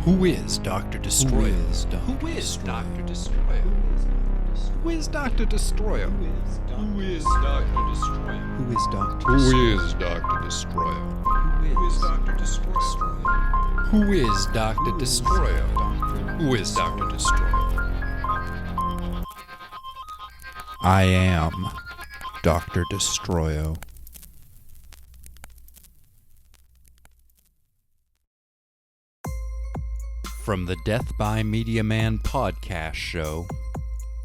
Who is Dr. Destroyo? Who is Dr. Destroyo? Who is Dr. Destroyo? Who is Dr. Destroyo? Who is Dr. Who is Dr. Destroyo? Who is Dr. Destroyo? Who is Dr. Destroyo? Who is Dr. Destroyo? I am Dr. Destroyo. From the Death by Media Man podcast show,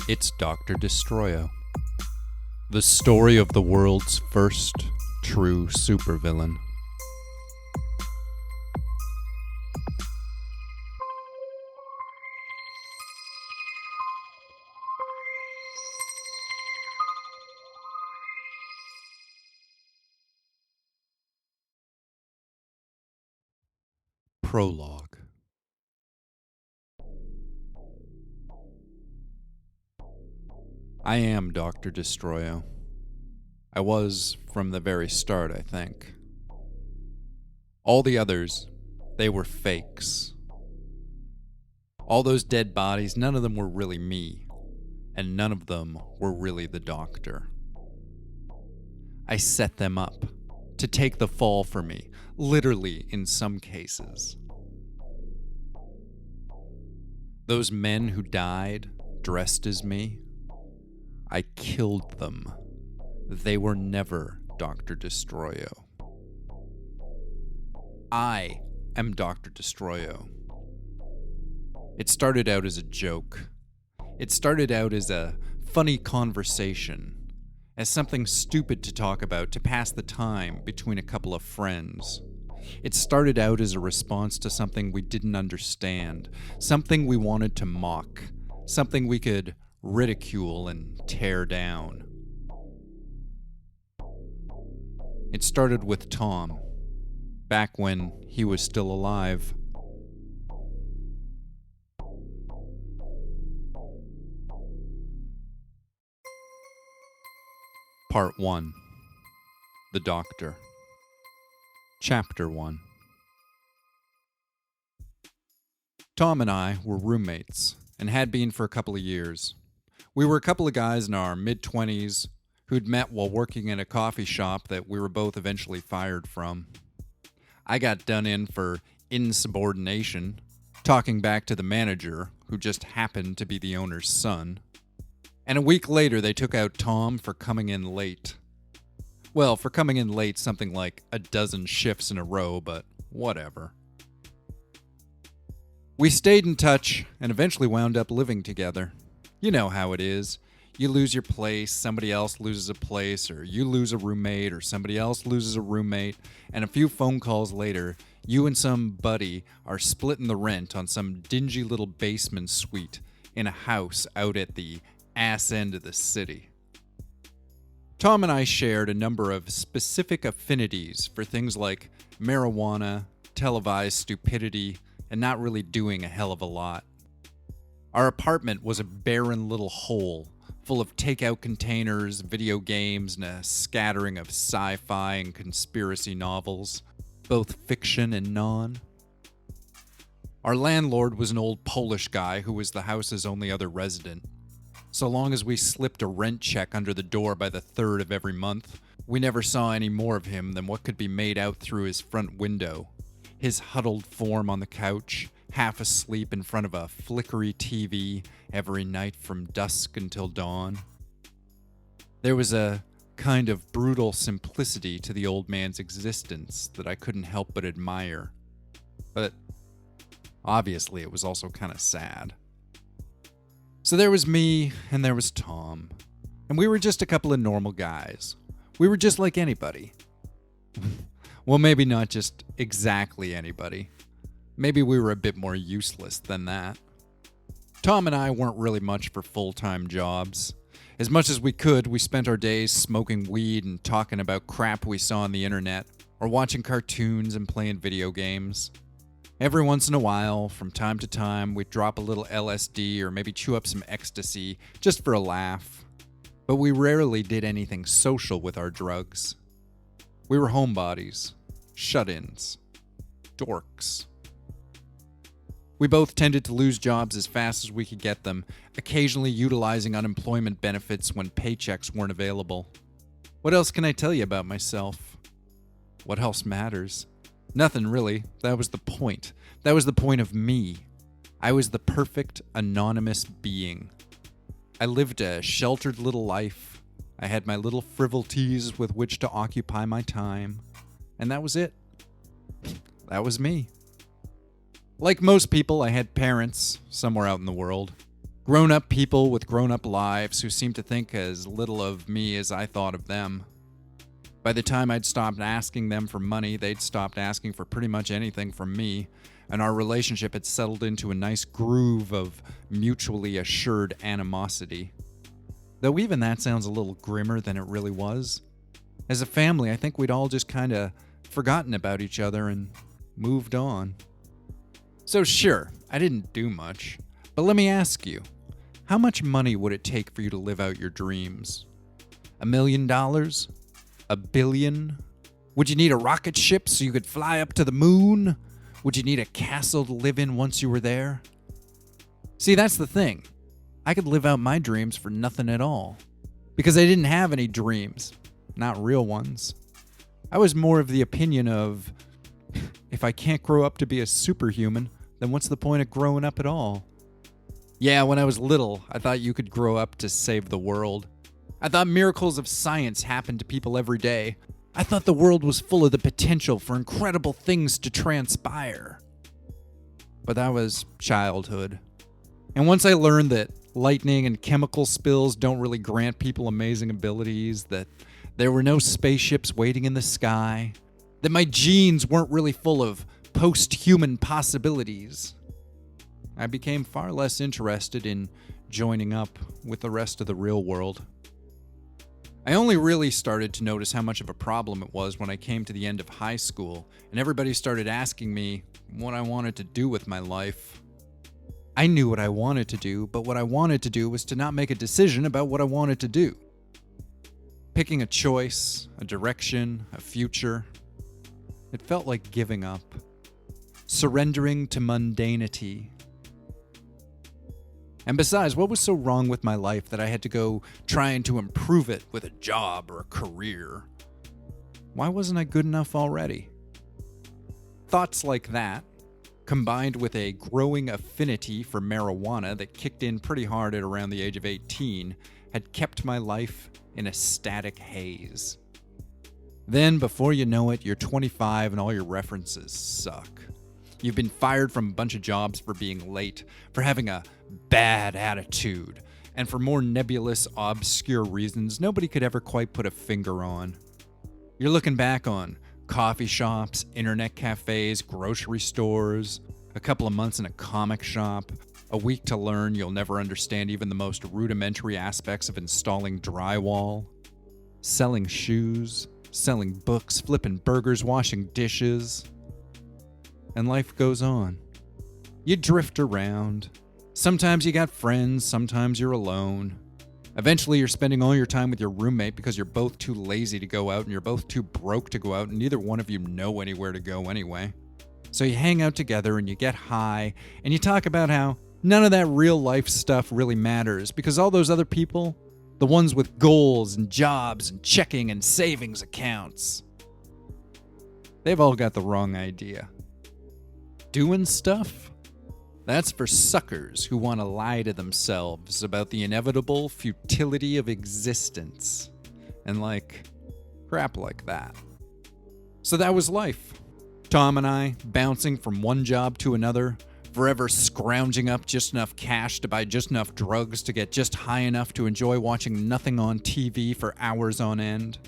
it's Dr. Destroyo. The story of the world's first true supervillain. Prologue. I am Dr. Destroyo. I was from the very start, I think. All the others, they were fakes. All those dead bodies, none of them were really me, and none of them were really the doctor. I set them up to take the fall for me, literally in some cases. Those men who died dressed as me, I killed them. They were never Dr. Destroyo. I am Dr. Destroyo. It started out as a joke. It started out as a funny conversation, as something stupid to talk about to pass the time between a couple of friends. It started out as a response to something we didn't understand, something we wanted to mock, something we could ridicule and tear down. It started with Tom, back when he was still alive. Part 1. The Doctor. Chapter 1. Tom and I were roommates, and had been for a couple of years. We were a couple of guys in our mid-20s who'd met while working in a coffee shop that we were both eventually fired from. I got done in for insubordination, talking back to the manager, who just happened to be the owner's son. And a week later, they took out Tom for coming in late. Well, for coming in late something like a dozen shifts in a row, but whatever. We stayed in touch and eventually wound up living together. You know how it is. You lose your place, somebody else loses a place, or you lose a roommate, or somebody else loses a roommate, and a few phone calls later, you and some buddy are splitting the rent on some dingy little basement suite in a house out at the ass end of the city. Tom and I shared a number of specific affinities for things like marijuana, televised stupidity, and not really doing a hell of a lot. Our apartment was a barren little hole, full of takeout containers, video games, and a scattering of sci-fi and conspiracy novels, both fiction and non. Our landlord was an old Polish guy who was the house's only other resident. So long as we slipped a rent check under the door by the 3rd of every month, we never saw any more of him than what could be made out through his front window. His huddled form on the couch, half asleep in front of a flickery TV every night from dusk until dawn. There was a kind of brutal simplicity to the old man's existence that I couldn't help but admire. But obviously it was also kind of sad. So there was me, and there was Tom. And we were just a couple of normal guys. We were just like anybody. Well, maybe not just exactly anybody. Maybe we were a bit more useless than that. Tom and I weren't really much for full-time jobs. As much as we could, we spent our days smoking weed and talking about crap we saw on the internet, or watching cartoons and playing video games. Every once in a while, from time to time, we'd drop a little LSD or maybe chew up some ecstasy, just for a laugh. But we rarely did anything social with our drugs. We were homebodies, shut-ins, dorks. We both tended to lose jobs as fast as we could get them, occasionally utilizing unemployment benefits when paychecks weren't available. What else can I tell you about myself? What else matters? Nothing really. That was the point. That was the point of me. I was the perfect anonymous being. I lived a sheltered little life. I had my little frivolities with which to occupy my time. And that was it. That was me. Like most people, I had parents somewhere out in the world. Grown-up people with grown-up lives who seemed to think as little of me as I thought of them. By the time I'd stopped asking them for money, they'd stopped asking for pretty much anything from me, and our relationship had settled into a nice groove of mutually assured animosity. Though even that sounds a little grimmer than it really was. As a family, I think we'd all just kind of forgotten about each other and moved on. So sure, I didn't do much, but let me ask you, how much money would it take for you to live out your dreams? $1 million? $1 billion? Would you need a rocket ship so you could fly up to the moon? Would you need a castle to live in once you were there? See, that's the thing. I could live out my dreams for nothing at all. Because I didn't have any dreams. Not real ones. I was more of the opinion of, if I can't grow up to be a superhuman, then what's the point of growing up at all? Yeah, when I was little, I thought you could grow up to save the world. I thought miracles of science happened to people every day. I thought the world was full of the potential for incredible things to transpire. But that was childhood. And once I learned that lightning and chemical spills don't really grant people amazing abilities, that there were no spaceships waiting in the sky, that my genes weren't really full of post-human possibilities, I became far less interested in joining up with the rest of the real world. I only really started to notice how much of a problem it was when I came to the end of high school and everybody started asking me what I wanted to do with my life. I knew what I wanted to do, but what I wanted to do was to not make a decision about what I wanted to do. Picking a choice, a direction, a future, it felt like giving up. Surrendering to mundanity. And besides, what was so wrong with my life that I had to go trying to improve it with a job or a career? Why wasn't I good enough already? Thoughts like that, combined with a growing affinity for marijuana that kicked in pretty hard at around the age of 18, had kept my life in a static haze. Then, before you know it, you're 25 and all your references suck. You've been fired from a bunch of jobs for being late, for having a bad attitude, and for more nebulous, obscure reasons nobody could ever quite put a finger on. You're looking back on coffee shops, internet cafes, grocery stores, a couple of months in a comic shop, a week to learn you'll never understand even the most rudimentary aspects of installing drywall, selling shoes, selling books, flipping burgers, washing dishes. And life goes on. You drift around. Sometimes you got friends, sometimes you're alone. Eventually you're spending all your time with your roommate because you're both too lazy to go out and you're both too broke to go out and neither one of you know anywhere to go anyway. So you hang out together and you get high and you talk about how none of that real life stuff really matters because all those other people, the ones with goals and jobs and checking and savings accounts, they've all got the wrong idea. Doing stuff? That's for suckers who want to lie to themselves about the inevitable futility of existence. And crap like that. So that was life. Tom and I, bouncing from one job to another, forever scrounging up just enough cash to buy just enough drugs to get just high enough to enjoy watching nothing on TV for hours on end.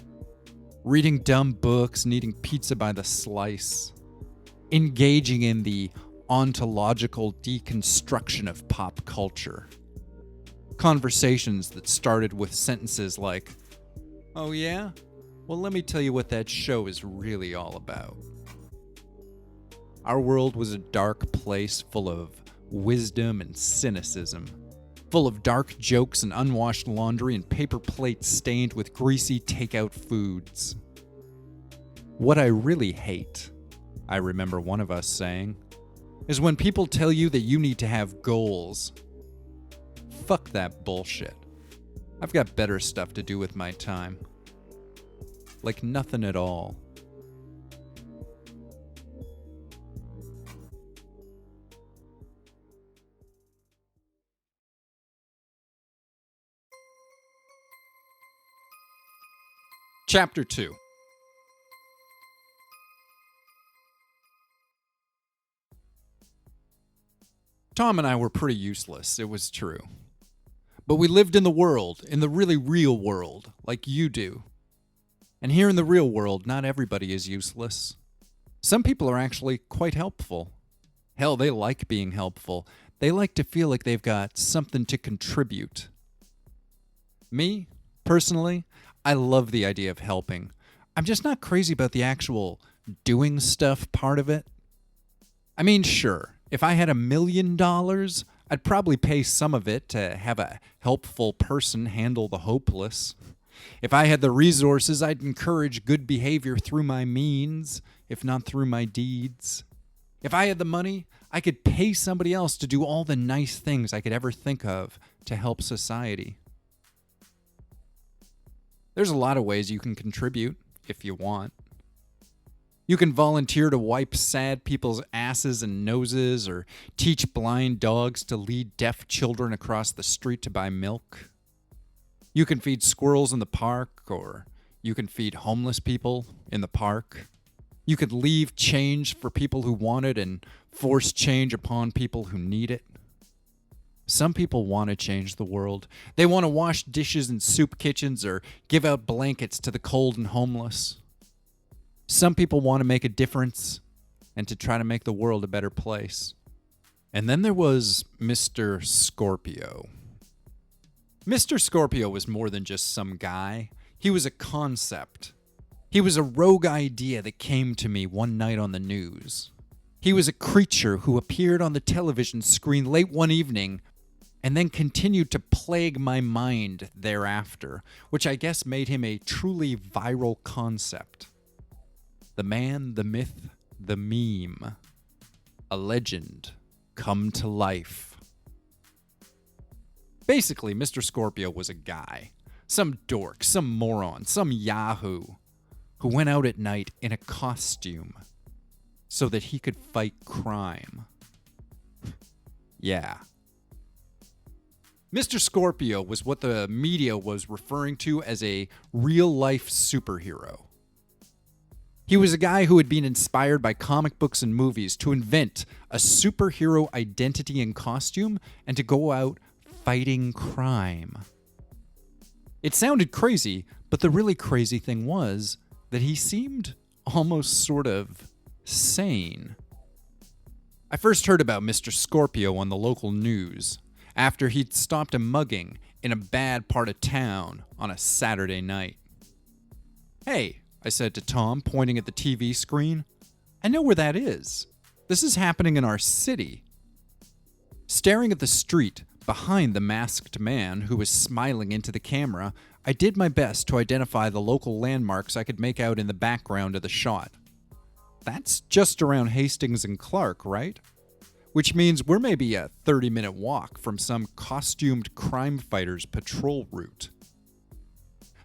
Reading dumb books and eating pizza by the slice. Engaging in the ontological deconstruction of pop culture. Conversations that started with sentences like, "Oh yeah? Well, let me tell you what that show is really all about." Our world was a dark place full of wisdom and cynicism, full of dark jokes and unwashed laundry and paper plates stained with greasy takeout foods. "What I really hate," I remember one of us saying, is when people tell you that you need to have goals. Fuck that bullshit. I've got better stuff to do with my time. Like nothing at all. Chapter 2. Tom and I were pretty useless, it was true. But we lived in the world, in the really real world, like you do. And here in the real world, not everybody is useless. Some people are actually quite helpful. Hell, they like being helpful. They like to feel like they've got something to contribute. Me, personally, I love the idea of helping. I'm just not crazy about the actual doing stuff part of it. I mean, sure, if I had $1 million, I'd probably pay some of it to have a helpful person handle the hopeless. If I had the resources, I'd encourage good behavior through my means, if not through my deeds. If I had the money, I could pay somebody else to do all the nice things I could ever think of to help society. There's a lot of ways you can contribute, if you want. You can volunteer to wipe sad people's asses and noses, or teach blind dogs to lead deaf children across the street to buy milk. You can feed squirrels in the park, or you can feed homeless people in the park. You could leave change for people who want it and force change upon people who need it. Some people want to change the world. They want to wash dishes in soup kitchens or give out blankets to the cold and homeless. Some people want to make a difference and to try to make the world a better place. And then there was Mr. Scorpio. Mr. Scorpio was more than just some guy. He was a concept. He was a rogue idea that came to me one night on the news. He was a creature who appeared on the television screen late one evening and then continued to plague my mind thereafter, which I guess made him a truly viral concept. The man, the myth, the meme. A legend come to life. Basically, Mr. Scorpio was a guy. Some dork, some moron, some yahoo who went out at night in a costume so that he could fight crime. Yeah. Mr. Scorpio was what the media was referring to as a real-life superhero. He was a guy who had been inspired by comic books and movies to invent a superhero identity and costume and to go out fighting crime. It sounded crazy, but the really crazy thing was that he seemed almost sort of sane. I first heard about Mr. Scorpio on the local news after he'd stopped a mugging in a bad part of town on a Saturday night. "Hey," I said to Tom, pointing at the TV screen, "I know where that is. This is happening in our city." Staring at the street behind the masked man who was smiling into the camera, I did my best to identify the local landmarks I could make out in the background of the shot. That's just around Hastings and Clark, right? Which means we're maybe a 30-minute walk from some costumed crime fighter's patrol route.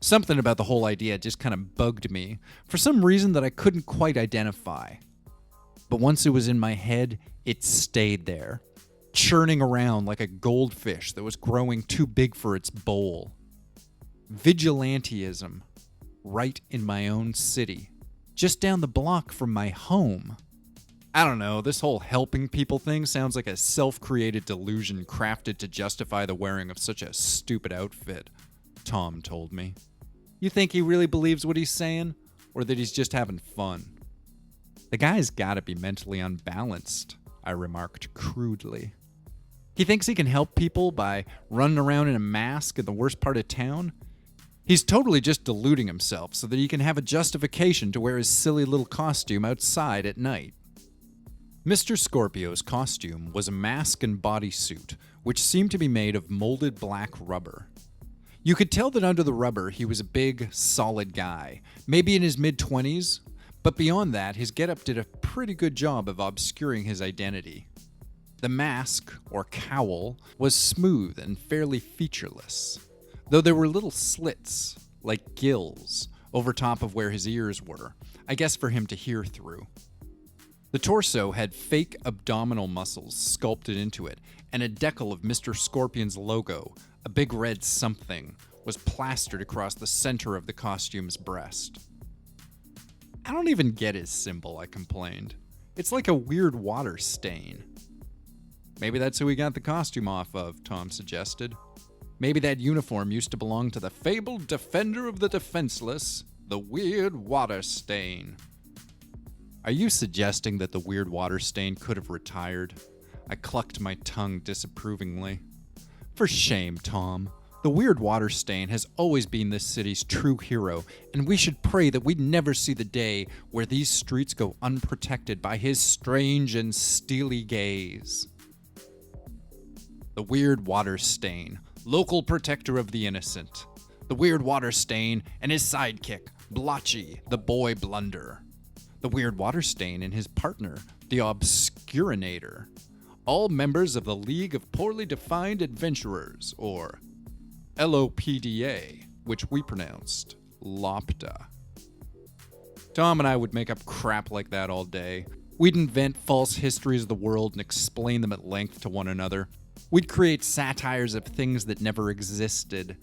Something about the whole idea just kind of bugged me, for some reason that I couldn't quite identify. But once it was in my head, it stayed there, churning around like a goldfish that was growing too big for its bowl. Vigilantism, right in my own city, just down the block from my home. I don't know, this whole helping people thing sounds like a self-created delusion crafted to justify the wearing of such a stupid outfit, Tom told me. You think he really believes what he's saying, or that he's just having fun? The guy's gotta be mentally unbalanced, I remarked crudely. He thinks he can help people by running around in a mask in the worst part of town? He's totally just deluding himself so that he can have a justification to wear his silly little costume outside at night. Mr. Scorpio's costume was a mask and bodysuit, which seemed to be made of molded black rubber. You could tell that under the rubber he was a big, solid guy, maybe in his mid-20s, but beyond that, his getup did a pretty good job of obscuring his identity. The mask, or cowl, was smooth and fairly featureless, though there were little slits, like gills, over top of where his ears were, I guess for him to hear through. The torso had fake abdominal muscles sculpted into it, and a decal of Mr. Scorpion's logo, a big red something, was plastered across the center of the costume's breast. I don't even get his symbol, I complained. It's like a weird water stain. Maybe that's who he got the costume off of, Tom suggested. Maybe that uniform used to belong to the fabled defender of the defenseless, the Weird Water Stain. Are you suggesting that the Weird Water Stain could have retired? I clucked my tongue disapprovingly. For shame, Tom. The Weird Water Stain has always been this city's true hero, and we should pray that we'd never see the day where these streets go unprotected by his strange and steely gaze. The Weird Water Stain, local protector of the innocent. The Weird Water Stain and his sidekick, Blotchy, the boy blunder. The Weird Water Stain and his partner, the Obscurinator. All members of the League of Poorly Defined Adventurers, or LOPDA, which we pronounced Lopta. Tom and I would make up crap like that all day. We'd invent false histories of the world and explain them at length to one another. We'd create satires of things that never existed.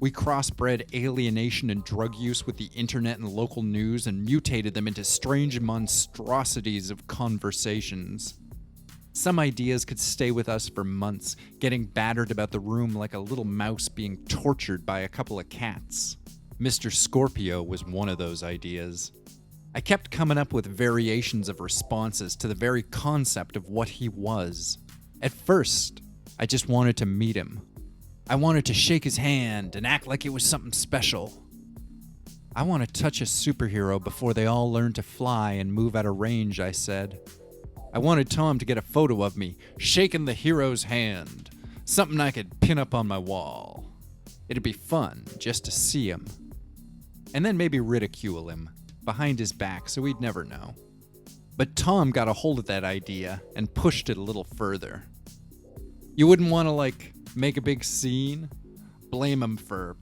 We crossbred alienation and drug use with the internet and local news and mutated them into strange monstrosities of conversations. Some ideas could stay with us for months, getting battered about the room like a little mouse being tortured by a couple of cats. Mr. Scorpio was one of those ideas. I kept coming up with variations of responses to the very concept of what he was. At first, I just wanted to meet him. I wanted to shake his hand and act like it was something special. I want to touch a superhero before they all learn to fly and move out of range, I said. I wanted Tom to get a photo of me, shaking the hero's hand. Something I could pin up on my wall. It'd be fun just to see him. And then maybe ridicule him, behind his back so he'd never know. But Tom got a hold of that idea and pushed it a little further. You wouldn't want to, make a big scene? Blame him for,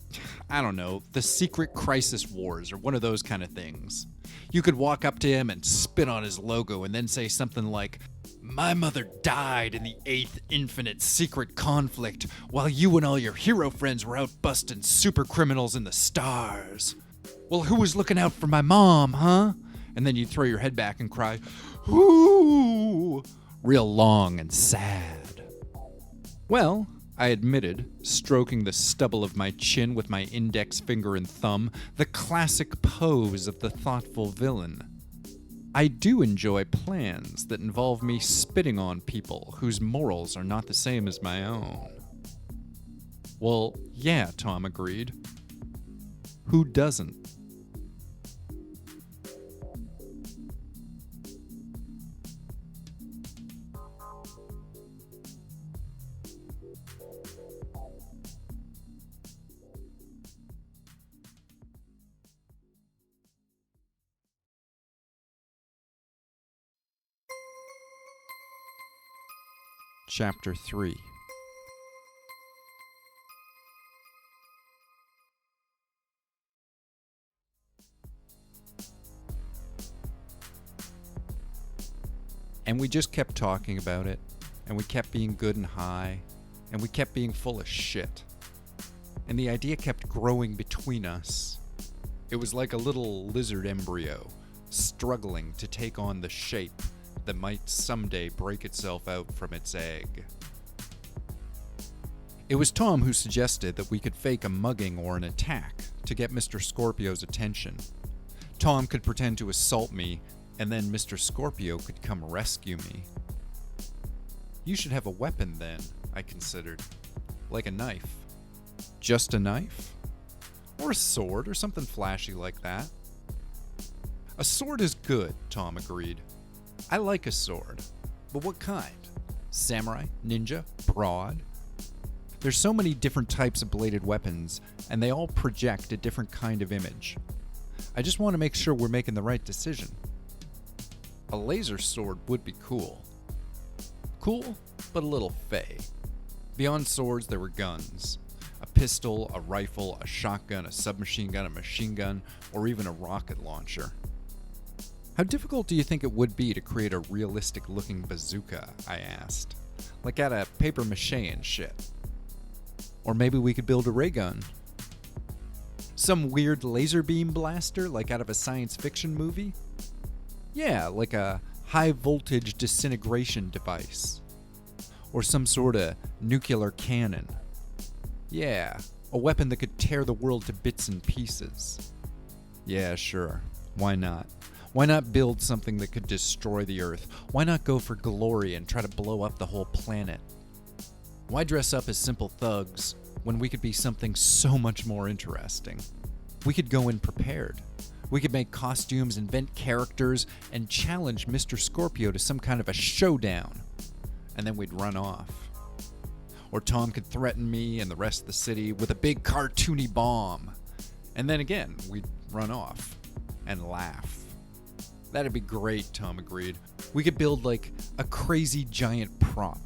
I don't know, the Secret Crisis Wars or one of those kind of things. You could walk up to him and spit on his logo and then say something like, "My mother died in the 8th Infinite Secret Conflict while you and all your hero friends were out busting super criminals in the stars. Well, who was looking out for my mom, huh?" And then you'd throw your head back and cry, "Ooh," real long and sad. Well, I admitted, stroking the stubble of my chin with my index finger and thumb, the classic pose of the thoughtful villain. I do enjoy plans that involve me spitting on people whose morals are not the same as my own. Well, yeah, Tom agreed. Who doesn't? Chapter 3. And we just kept talking about it, and we kept being good and high, and we kept being full of shit. And the idea kept growing between us. It was like a little lizard embryo, struggling to take on the shape that might someday break itself out from its egg. It was Tom who suggested that we could fake a mugging or an attack to get Mr. Scorpio's attention. Tom could pretend to assault me, and then Mr. Scorpio could come rescue me. You should have a weapon then, I considered. Like a knife. Just a knife? Or a sword, or something flashy like that. A sword is good, Tom agreed. I like a sword, but what kind? Samurai? Ninja? Broad? There's so many different types of bladed weapons, and they all project a different kind of image. I just want to make sure we're making the right decision. A laser sword would be cool. Cool? but a little fey. Beyond swords, there were guns. A pistol, a rifle, a shotgun, a submachine gun, a machine gun, or even a rocket launcher. How difficult do you think it would be to create a realistic-looking bazooka, I asked. Like out of paper mache and shit. Or maybe we could build a ray gun. Some weird laser beam blaster like out of a science fiction movie? Yeah, like a high-voltage disintegration device. Or some sort of nuclear cannon. Yeah, a weapon that could tear the world to bits and pieces. Yeah, sure. Why not? Why not build something that could destroy the Earth? Why not go for glory and try to blow up the whole planet? Why dress up as simple thugs when we could be something so much more interesting? We could go in prepared. We could make costumes, invent characters, and challenge Mr. Scorpio to some kind of a showdown. And then we'd run off. Or Tom could threaten me and the rest of the city with a big cartoony bomb. And then again, we'd run off and laugh. That'd be great, Tom agreed. We could build like a crazy giant prop.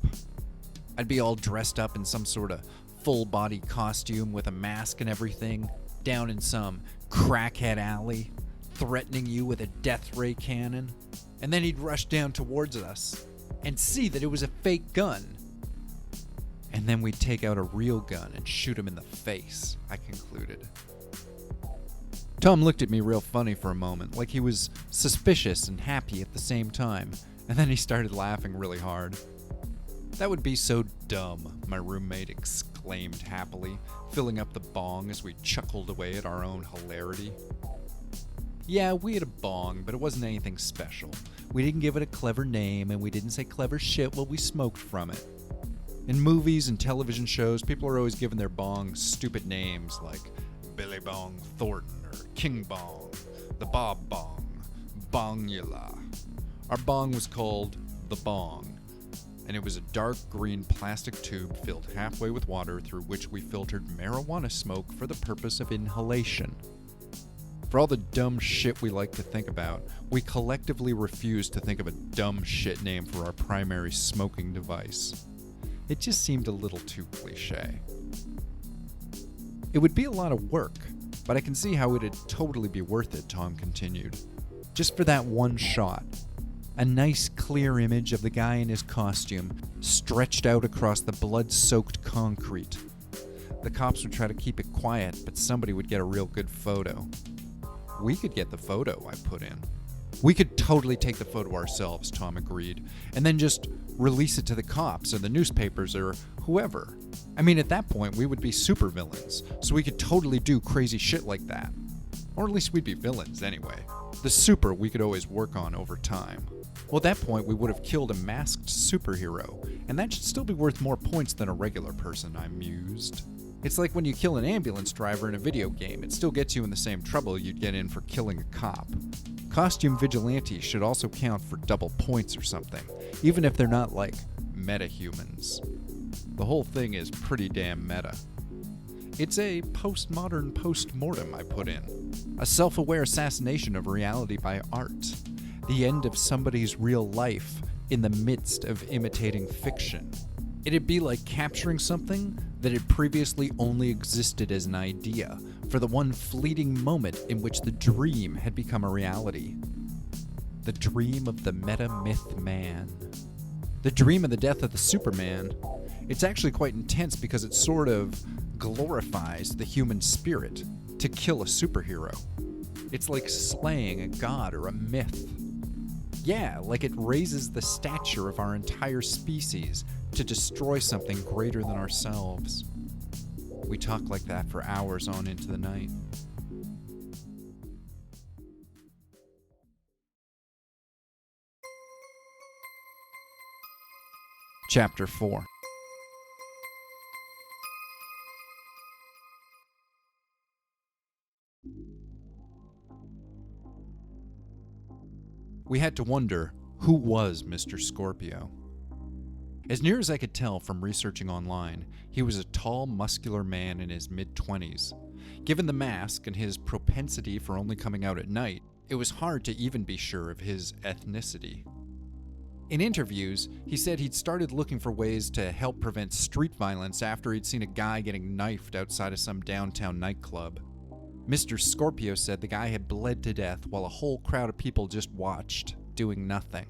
I'd be all dressed up in some sort of full body costume with a mask and everything, down in some crackhead alley, threatening you with a death ray cannon. And then he'd rush down towards us and see that it was a fake gun. And then we'd take out a real gun and shoot him in the face, I concluded. Tom looked at me real funny for a moment, like he was suspicious and happy at the same time, and then he started laughing really hard. That would be so dumb, my roommate exclaimed happily, filling up the bong as we chuckled away at our own hilarity. Yeah, we had a bong, but it wasn't anything special. We didn't give it a clever name, and we didn't say clever shit while we smoked from it. In movies and television shows, people are always giving their bongs stupid names like Billy Bong Thornton or King Bong, the Bob Bong, Bongula. Our bong was called the Bong, and it was a dark green plastic tube filled halfway with water through which we filtered marijuana smoke for the purpose of inhalation. For all the dumb shit we like to think about, we collectively refused to think of a dumb shit name for our primary smoking device. It just seemed a little too cliche. It would be a lot of work, but I can see how it'd totally be worth it, Tom continued. Just for that one shot. A nice clear image of the guy in his costume, stretched out across the blood-soaked concrete. The cops would try to keep it quiet, but somebody would get a real good photo. We could get the photo, I put in. We could totally take the photo ourselves, Tom agreed, and then just release it to the cops or the newspapers or whoever. I mean, at that point, we would be supervillains, so we could totally do crazy shit like that. Or at least we'd be villains anyway. The super we could always work on over time. Well, at that point, we would have killed a masked superhero, and that should still be worth more points than a regular person, I mused. It's like when you kill an ambulance driver in a video game, it still gets you in the same trouble you'd get in for killing a cop. Costume vigilantes should also count for double points or something, even if they're not like meta-humans. The whole thing is pretty damn meta. It's a postmodern post-mortem, I put in. A self-aware assassination of reality by art. The end of somebody's real life in the midst of imitating fiction. It'd be like capturing something that had previously only existed as an idea for the one fleeting moment in which the dream had become a reality. The dream of the meta-myth man. The dream of the death of the Superman. It's actually quite intense because it sort of glorifies the human spirit to kill a superhero. It's like slaying a god or a myth. Yeah, like it raises the stature of our entire species to destroy something greater than ourselves. We talk like that for hours on into the night. Chapter 4. We had to wonder, who was Mr. Scorpio? As near as I could tell from researching online, he was a tall, muscular man in his mid-20s. Given the mask and his propensity for only coming out at night, it was hard to even be sure of his ethnicity. In interviews, he said he'd started looking for ways to help prevent street violence after he'd seen a guy getting knifed outside of some downtown nightclub. Mr. Scorpio said the guy had bled to death while a whole crowd of people just watched, doing nothing.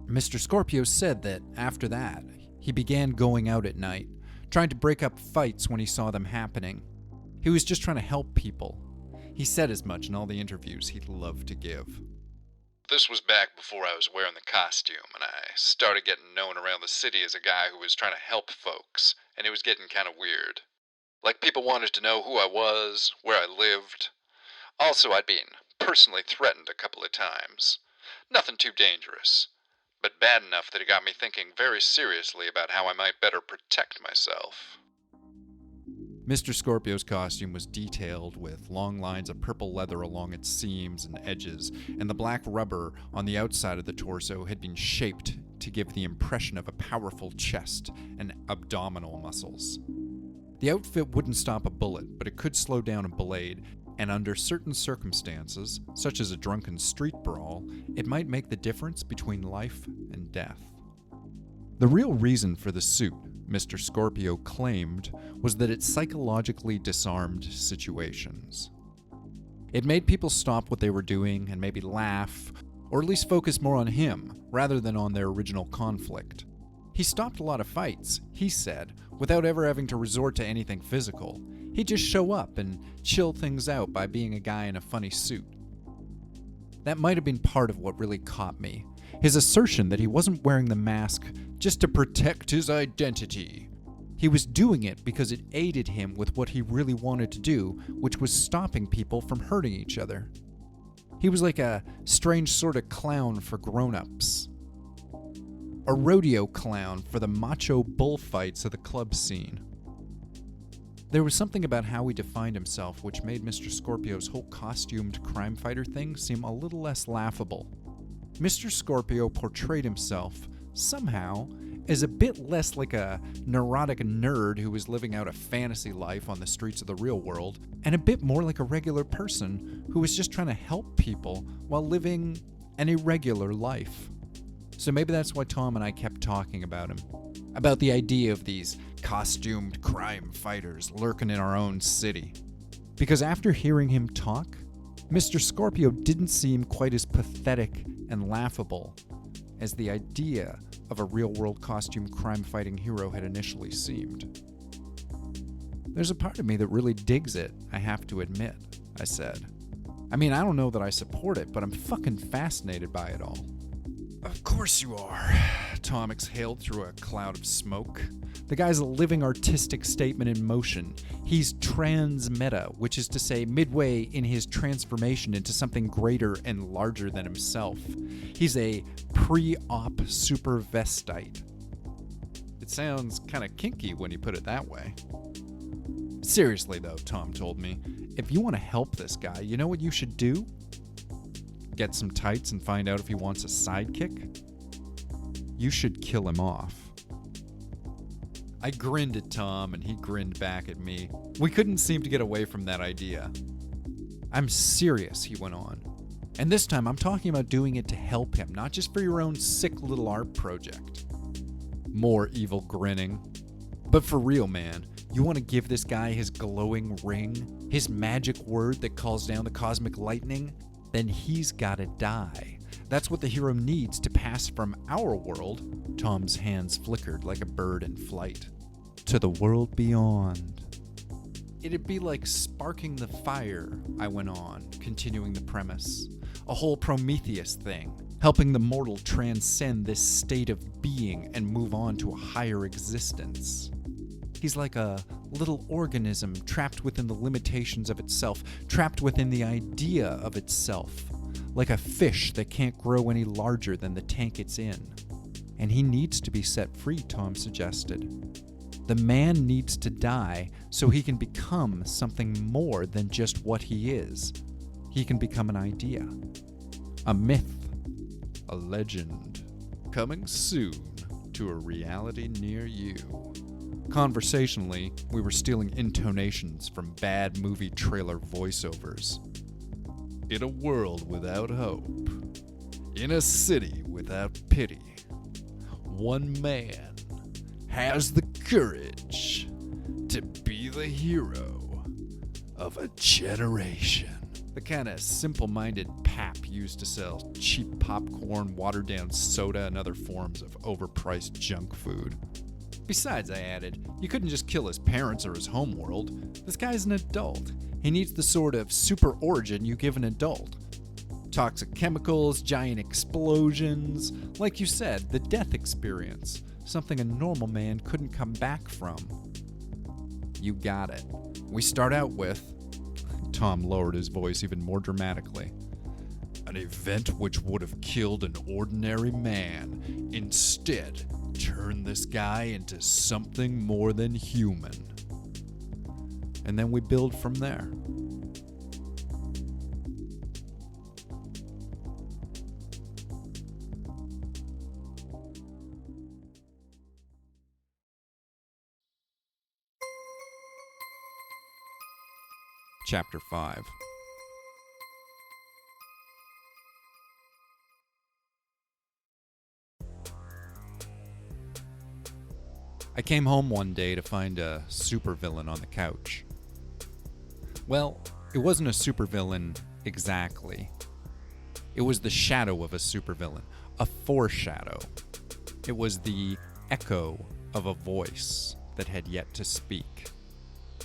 Mr. Scorpio said that, after that, he began going out at night, trying to break up fights when he saw them happening. He was just trying to help people. He said as much in all the interviews he'd love to give. This was back before I was wearing the costume, and I started getting known around the city as a guy who was trying to help folks, and it was getting kind of weird. Like, people wanted to know who I was, where I lived. Also, I'd been personally threatened a couple of times. Nothing too dangerous, but bad enough that it got me thinking very seriously about how I might better protect myself. Mr. Scorpio's costume was detailed with long lines of purple leather along its seams and edges, and the black rubber on the outside of the torso had been shaped to give the impression of a powerful chest and abdominal muscles. The outfit wouldn't stop a bullet, but it could slow down a blade, and under certain circumstances, such as a drunken street brawl, it might make the difference between life and death. The real reason for the suit, Mr. Scorpio claimed, was that it psychologically disarmed situations. It made people stop what they were doing and maybe laugh, or at least focus more on him rather than on their original conflict. He stopped a lot of fights, he said, without ever having to resort to anything physical. He'd just show up and chill things out by being a guy in a funny suit. That might have been part of what really caught me. His assertion that he wasn't wearing the mask just to protect his identity. He was doing it because it aided him with what he really wanted to do, which was stopping people from hurting each other. He was like a strange sort of clown for grown-ups. A rodeo clown for the macho bullfights of the club scene. There was something about how he defined himself which made Mr. Scorpio's whole costumed crime fighter thing seem a little less laughable. Mr. Scorpio portrayed himself, somehow, as a bit less like a neurotic nerd who was living out a fantasy life on the streets of the real world, and a bit more like a regular person who was just trying to help people while living an irregular life. So maybe that's why Tom and I kept talking about him. About the idea of these costumed crime fighters lurking in our own city. Because after hearing him talk, Mr. Scorpio didn't seem quite as pathetic and laughable as the idea of a real-world costume crime-fighting hero had initially seemed. There's a part of me that really digs it, I have to admit, I said. I mean, I don't know that I support it, but I'm fucking fascinated by it all. Of course you are, Tom exhaled through a cloud of smoke. The guy's a living artistic statement in motion. He's trans-meta, which is to say midway in his transformation into something greater and larger than himself. He's a pre-op super vestite. It sounds kind of kinky when you put it that way. Seriously though, Tom told me, if you want to help this guy, you know what you should do? Get some tights and find out if he wants a sidekick? You should kill him off. I grinned at Tom and he grinned back at me. We couldn't seem to get away from that idea. I'm serious, he went on. And this time I'm talking about doing it to help him, not just for your own sick little art project. More evil grinning. But for real, man, you want to give this guy his glowing ring, his magic word that calls down the cosmic lightning? Then he's gotta die. That's what the hero needs to pass from our world, Tom's hands flickered like a bird in flight, to the world beyond. It'd be like sparking the fire, I went on, continuing the premise. A whole Prometheus thing, helping the mortal transcend this state of being and move on to a higher existence. He's like a little organism trapped within the limitations of itself, trapped within the idea of itself, like a fish that can't grow any larger than the tank it's in. And he needs to be set free, Tom suggested. The man needs to die so he can become something more than just what he is. He can become an idea, a myth, a legend, coming soon to a reality near you. Conversationally, we were stealing intonations from bad movie trailer voiceovers. In a world without hope, In a city without pity, one man has the courage to be the hero of a generation. The kind of simple-minded pap used to sell cheap popcorn, watered-down soda, and other forms of overpriced junk food. Besides, I added, you couldn't just kill his parents or his homeworld. This guy's an adult. He needs the sort of super origin you give an adult. Toxic chemicals, giant explosions. Like you said, the death experience. Something a normal man couldn't come back from. You got it. We start out with... Tom lowered his voice even more dramatically. An event which would have killed an ordinary man instead turned this guy into something more than human. And then we build from there. Chapter 5. I came home one day to find a supervillain on the couch. Well, it wasn't a supervillain exactly. It was the shadow of a supervillain, a foreshadow. It was the echo of a voice that had yet to speak.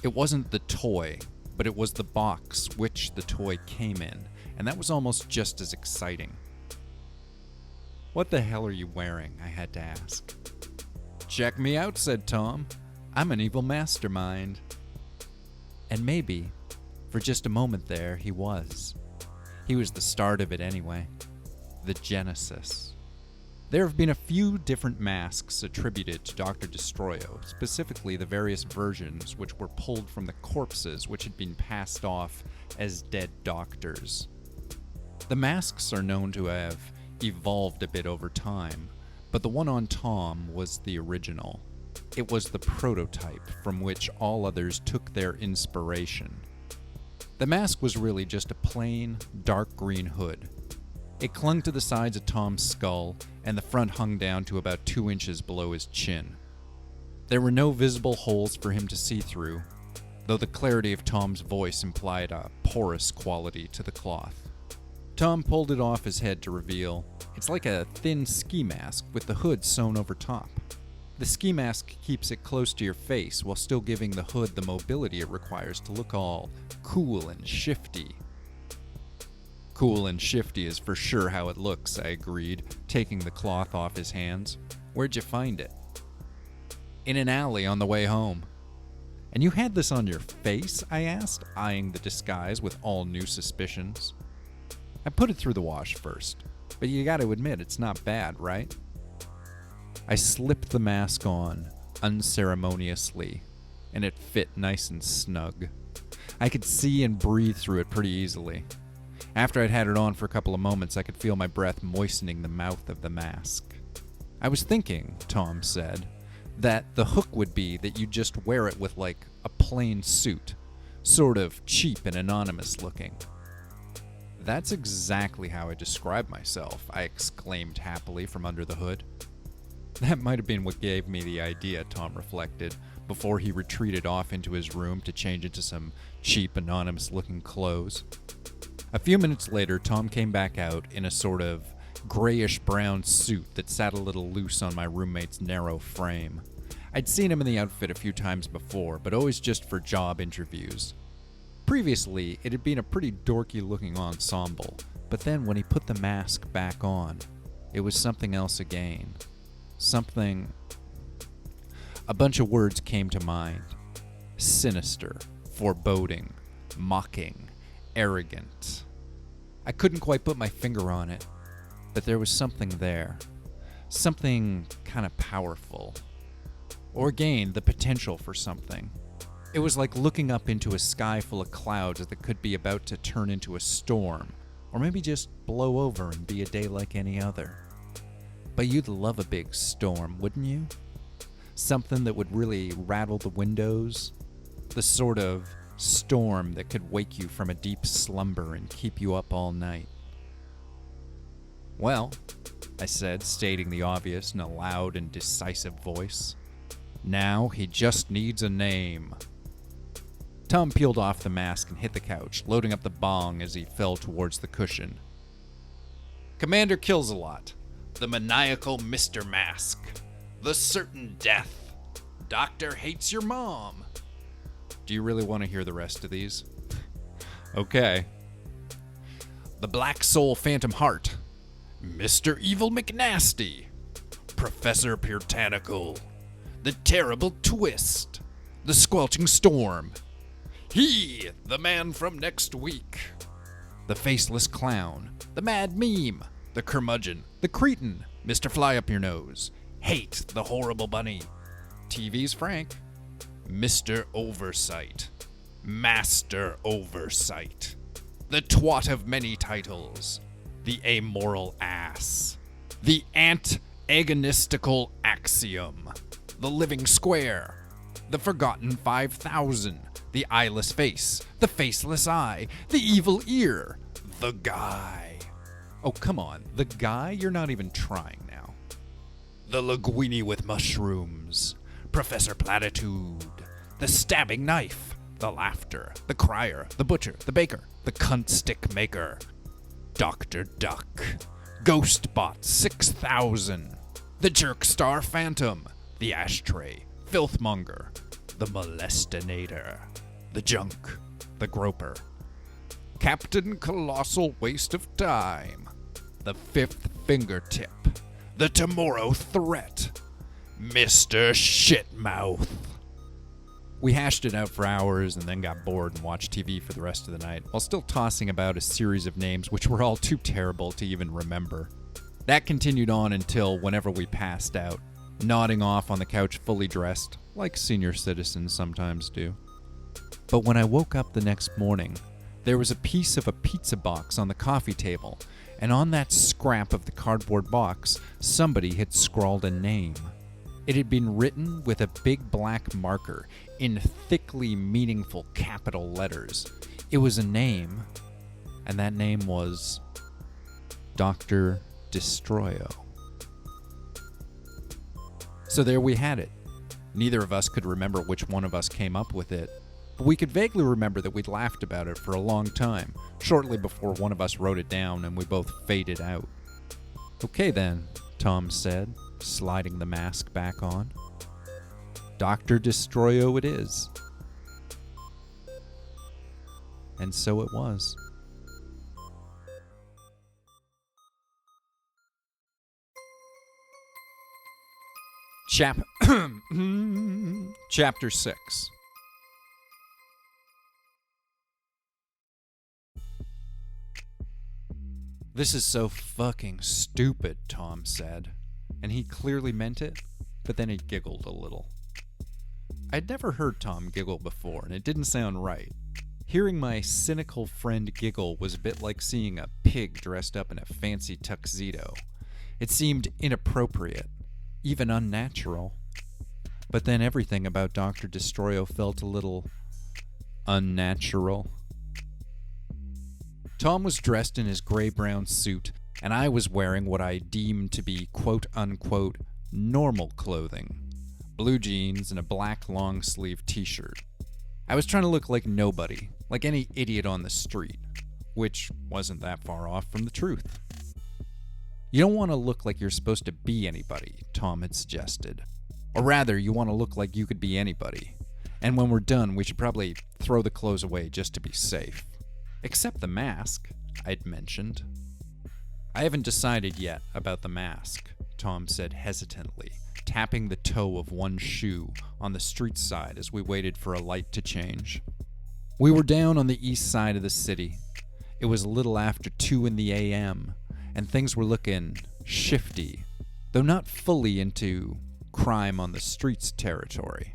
It wasn't the toy, but it was the box which the toy came in, and that was almost just as exciting. What the hell are you wearing? I had to ask. Check me out, said Tom. I'm an evil mastermind. And maybe, for just a moment there, he was. He was the start of it anyway. The genesis. There have been a few different masks attributed to Dr. Destroyo, specifically the various versions which were pulled from the corpses which had been passed off as dead doctors. The masks are known to have evolved a bit over time, but the one on Tom was the original. It was the prototype from which all others took their inspiration. The mask was really just a plain, dark green hood. It clung to the sides of Tom's skull, and the front hung down to about 2 inches below his chin. There were no visible holes for him to see through, though the clarity of Tom's voice implied a porous quality to the cloth. Tom pulled it off his head to reveal, it's like a thin ski mask with the hood sewn over top. The ski mask keeps it close to your face while still giving the hood the mobility it requires to look all cool and shifty. Cool and shifty is for sure how it looks, I agreed, taking the cloth off his hands. Where'd you find it? In an alley on the way home. And you had this on your face? I asked, eyeing the disguise with all new suspicions. I put it through the wash first, but you gotta admit it's not bad, right? I slipped the mask on, unceremoniously, and it fit nice and snug. I could see and breathe through it pretty easily. After I'd had it on for a couple of moments, I could feel my breath moistening the mouth of the mask. I was thinking, Tom said, that the hook would be that you just wear it with like a plain suit, sort of cheap and anonymous looking. That's exactly how I describe myself, I exclaimed happily from under the hood. That might have been what gave me the idea, Tom reflected, before he retreated off into his room to change into some cheap, anonymous-looking clothes. A few minutes later, Tom came back out in a sort of grayish-brown suit that sat a little loose on my roommate's narrow frame. I'd seen him in the outfit a few times before, but always just for job interviews. Previously, it had been a pretty dorky-looking ensemble, but then when he put the mask back on, it was something else again. Something... A bunch of words came to mind. Sinister, foreboding, mocking, arrogant. I couldn't quite put my finger on it, but there was something there. Something kind of powerful. Or again, the potential for something. It was like looking up into a sky full of clouds that could be about to turn into a storm, or maybe just blow over and be a day like any other. But you'd love a big storm, wouldn't you? Something that would really rattle the windows. The sort of storm that could wake you from a deep slumber and keep you up all night. Well, I said, stating the obvious in a loud and decisive voice, now he just needs a name. Tom peeled off the mask and hit the couch, loading up the bong as he fell towards the cushion. Commander Kills-A-Lot, the maniacal Mr. Mask, the certain death, Doctor Hates Your Mom. Do you really want to hear the rest of these? Okay. The Black Soul Phantom Heart, Mr. Evil McNasty, Professor Puritanical, the Terrible Twist, the Squelching Storm, he, the Man from Next Week, the Faceless Clown, the Mad Meme, the Curmudgeon, the Cretin, Mr. Fly Up Your Nose, Hate, the Horrible Bunny, TV's Frank, Mr. Oversight, Master Oversight, the Twat of Many Titles, the Amoral Ass, the Ant-Agonistical Axiom, the Living Square, the Forgotten 5000, the Eyeless Face, the Faceless Eye, the Evil Ear, the Guy. Oh, come on, the Guy? You're not even trying now. The Linguini with Mushrooms, Professor Platitude, the Stabbing Knife, the Laughter, the Crier, the Butcher, the Baker, the Cunt Stick Maker, Dr. Duck, Ghostbot 6000, the Jerkstar Phantom, the Ashtray, Filthmonger, the Molestinator, the Junk, the Groper, Captain Colossal Waste of Time, the Fifth Fingertip, the Tomorrow Threat, Mr. Shitmouth. We hashed it out for hours and then got bored and watched TV for the rest of the night, while still tossing about a series of names which were all too terrible to even remember. That continued on until whenever we passed out, nodding off on the couch fully dressed, like senior citizens sometimes do. But when I woke up the next morning, there was a piece of a pizza box on the coffee table, and on that scrap of the cardboard box, somebody had scrawled a name. It had been written with a big black marker in thickly meaningful capital letters. It was a name, and that name was Dr. Destroyo. So there we had it. Neither of us could remember which one of us came up with it, but we could vaguely remember that we'd laughed about it for a long time, shortly before one of us wrote it down and we both faded out. Okay then, Tom said, sliding the mask back on. Dr. Destroyo it is. And so it was. Chapter 6. This is so fucking stupid, Tom said. And he clearly meant it, but then he giggled a little. I'd never heard Tom giggle before, and it didn't sound right. Hearing my cynical friend giggle was a bit like seeing a pig dressed up in a fancy tuxedo. It seemed inappropriate, even unnatural. But then everything about Dr. Destroyo felt a little unnatural. Tom was dressed in his gray-brown suit, and I was wearing what I deemed to be quote-unquote normal clothing. Blue jeans and a black long-sleeve t-shirt. I was trying to look like nobody, like any idiot on the street, which wasn't that far off from the truth. You don't want to look like you're supposed to be anybody, Tom had suggested. Or rather, you want to look like you could be anybody. And when we're done, we should probably throw the clothes away just to be safe. Except the mask, I'd mentioned. I haven't decided yet about the mask, Tom said hesitantly, tapping the toe of one shoe on the street side as we waited for a light to change. We were down on the east side of the city. It was a little after 2 a.m., and things were looking shifty, though not fully into crime on the streets territory.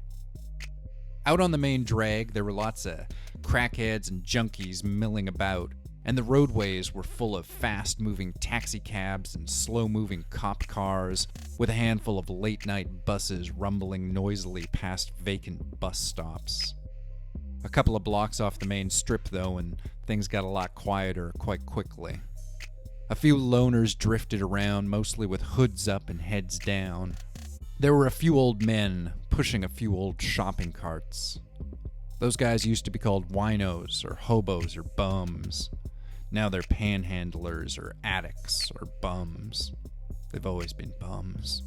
Out on the main drag, there were lots of crackheads and junkies milling about, and the roadways were full of fast-moving taxicabs and slow-moving cop cars, with a handful of late-night buses rumbling noisily past vacant bus stops. A couple of blocks off the main strip, though, and things got a lot quieter quite quickly. A few loners drifted around, mostly with hoods up and heads down. There were a few old men pushing a few old shopping carts. Those guys used to be called winos or hobos or bums. Now they're panhandlers or addicts or bums. They've always been bums.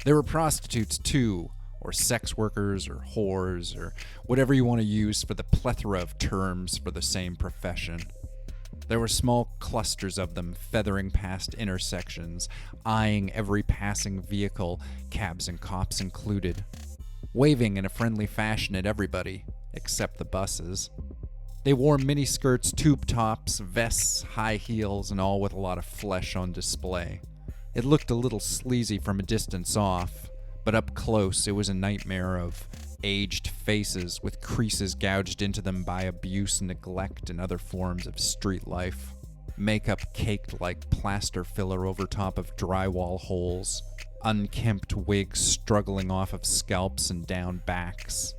There were prostitutes too, or sex workers or whores or whatever you want to use for the plethora of terms for the same profession. There were small clusters of them feathering past intersections, eyeing every passing vehicle, cabs and cops included, waving in a friendly fashion at everybody, except the buses. They wore miniskirts, tube tops, vests, high heels, and all with a lot of flesh on display. It looked a little sleazy from a distance off, but up close it was a nightmare of aged faces with creases gouged into them by abuse, neglect, and other forms of street life. Makeup caked like plaster filler over top of drywall holes. Unkempt wigs struggling off of scalps and down backs.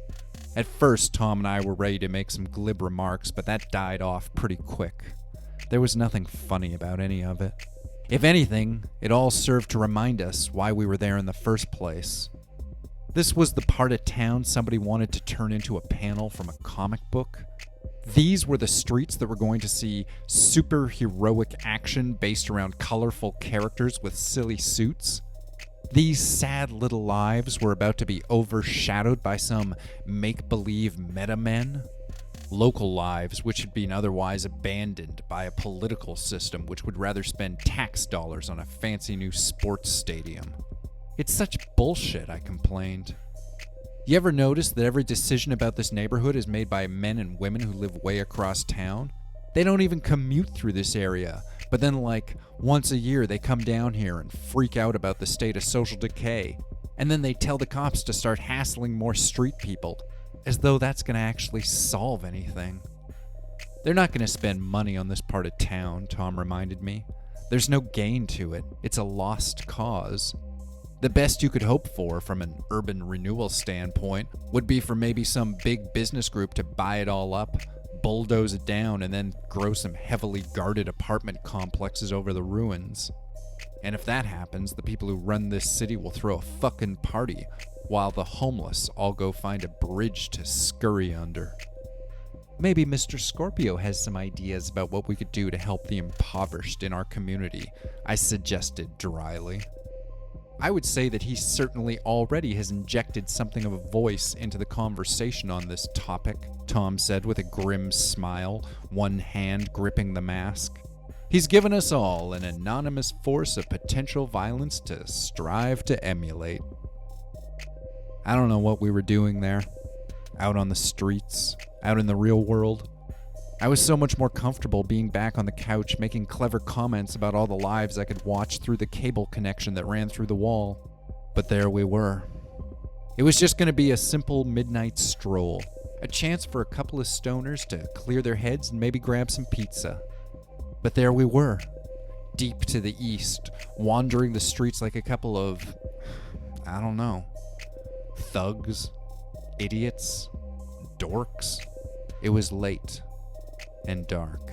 At first, Tom and I were ready to make some glib remarks, but that died off pretty quick. There was nothing funny about any of it. If anything, it all served to remind us why we were there in the first place. This was the part of town somebody wanted to turn into a panel from a comic book. These were the streets that were going to see superheroic action based around colorful characters with silly suits. These sad little lives were about to be overshadowed by some make-believe meta-men. Local lives which had been otherwise abandoned by a political system which would rather spend tax dollars on a fancy new sports stadium. It's such bullshit, I complained. You ever notice that every decision about this neighborhood is made by men and women who live way across town? They don't even commute through this area, but then once a year they come down here and freak out about the state of social decay. And then they tell the cops to start hassling more street people, as though that's going to actually solve anything. They're not going to spend money on this part of town, Tom reminded me. There's no gain to it. It's a lost cause. The best you could hope for from an urban renewal standpoint would be for maybe some big business group to buy it all up, bulldoze it down, and then grow some heavily guarded apartment complexes over the ruins. And if that happens, the people who run this city will throw a fucking party, while the homeless all go find a bridge to scurry under. Maybe Mr. Scorpio has some ideas about what we could do to help the impoverished in our community, I suggested dryly. I would say that he certainly already has injected something of a voice into the conversation on this topic, Tom said with a grim smile, one hand gripping the mask. He's given us all an anonymous force of potential violence to strive to emulate. I don't know what we were doing there, out on the streets, out in the real world. I was so much more comfortable being back on the couch making clever comments about all the lives I could watch through the cable connection that ran through the wall. But there we were. It was just going to be a simple midnight stroll, a chance for a couple of stoners to clear their heads and maybe grab some pizza. But there we were, deep to the east, wandering the streets like a couple of, I don't know, thugs, idiots, dorks. It was late and dark,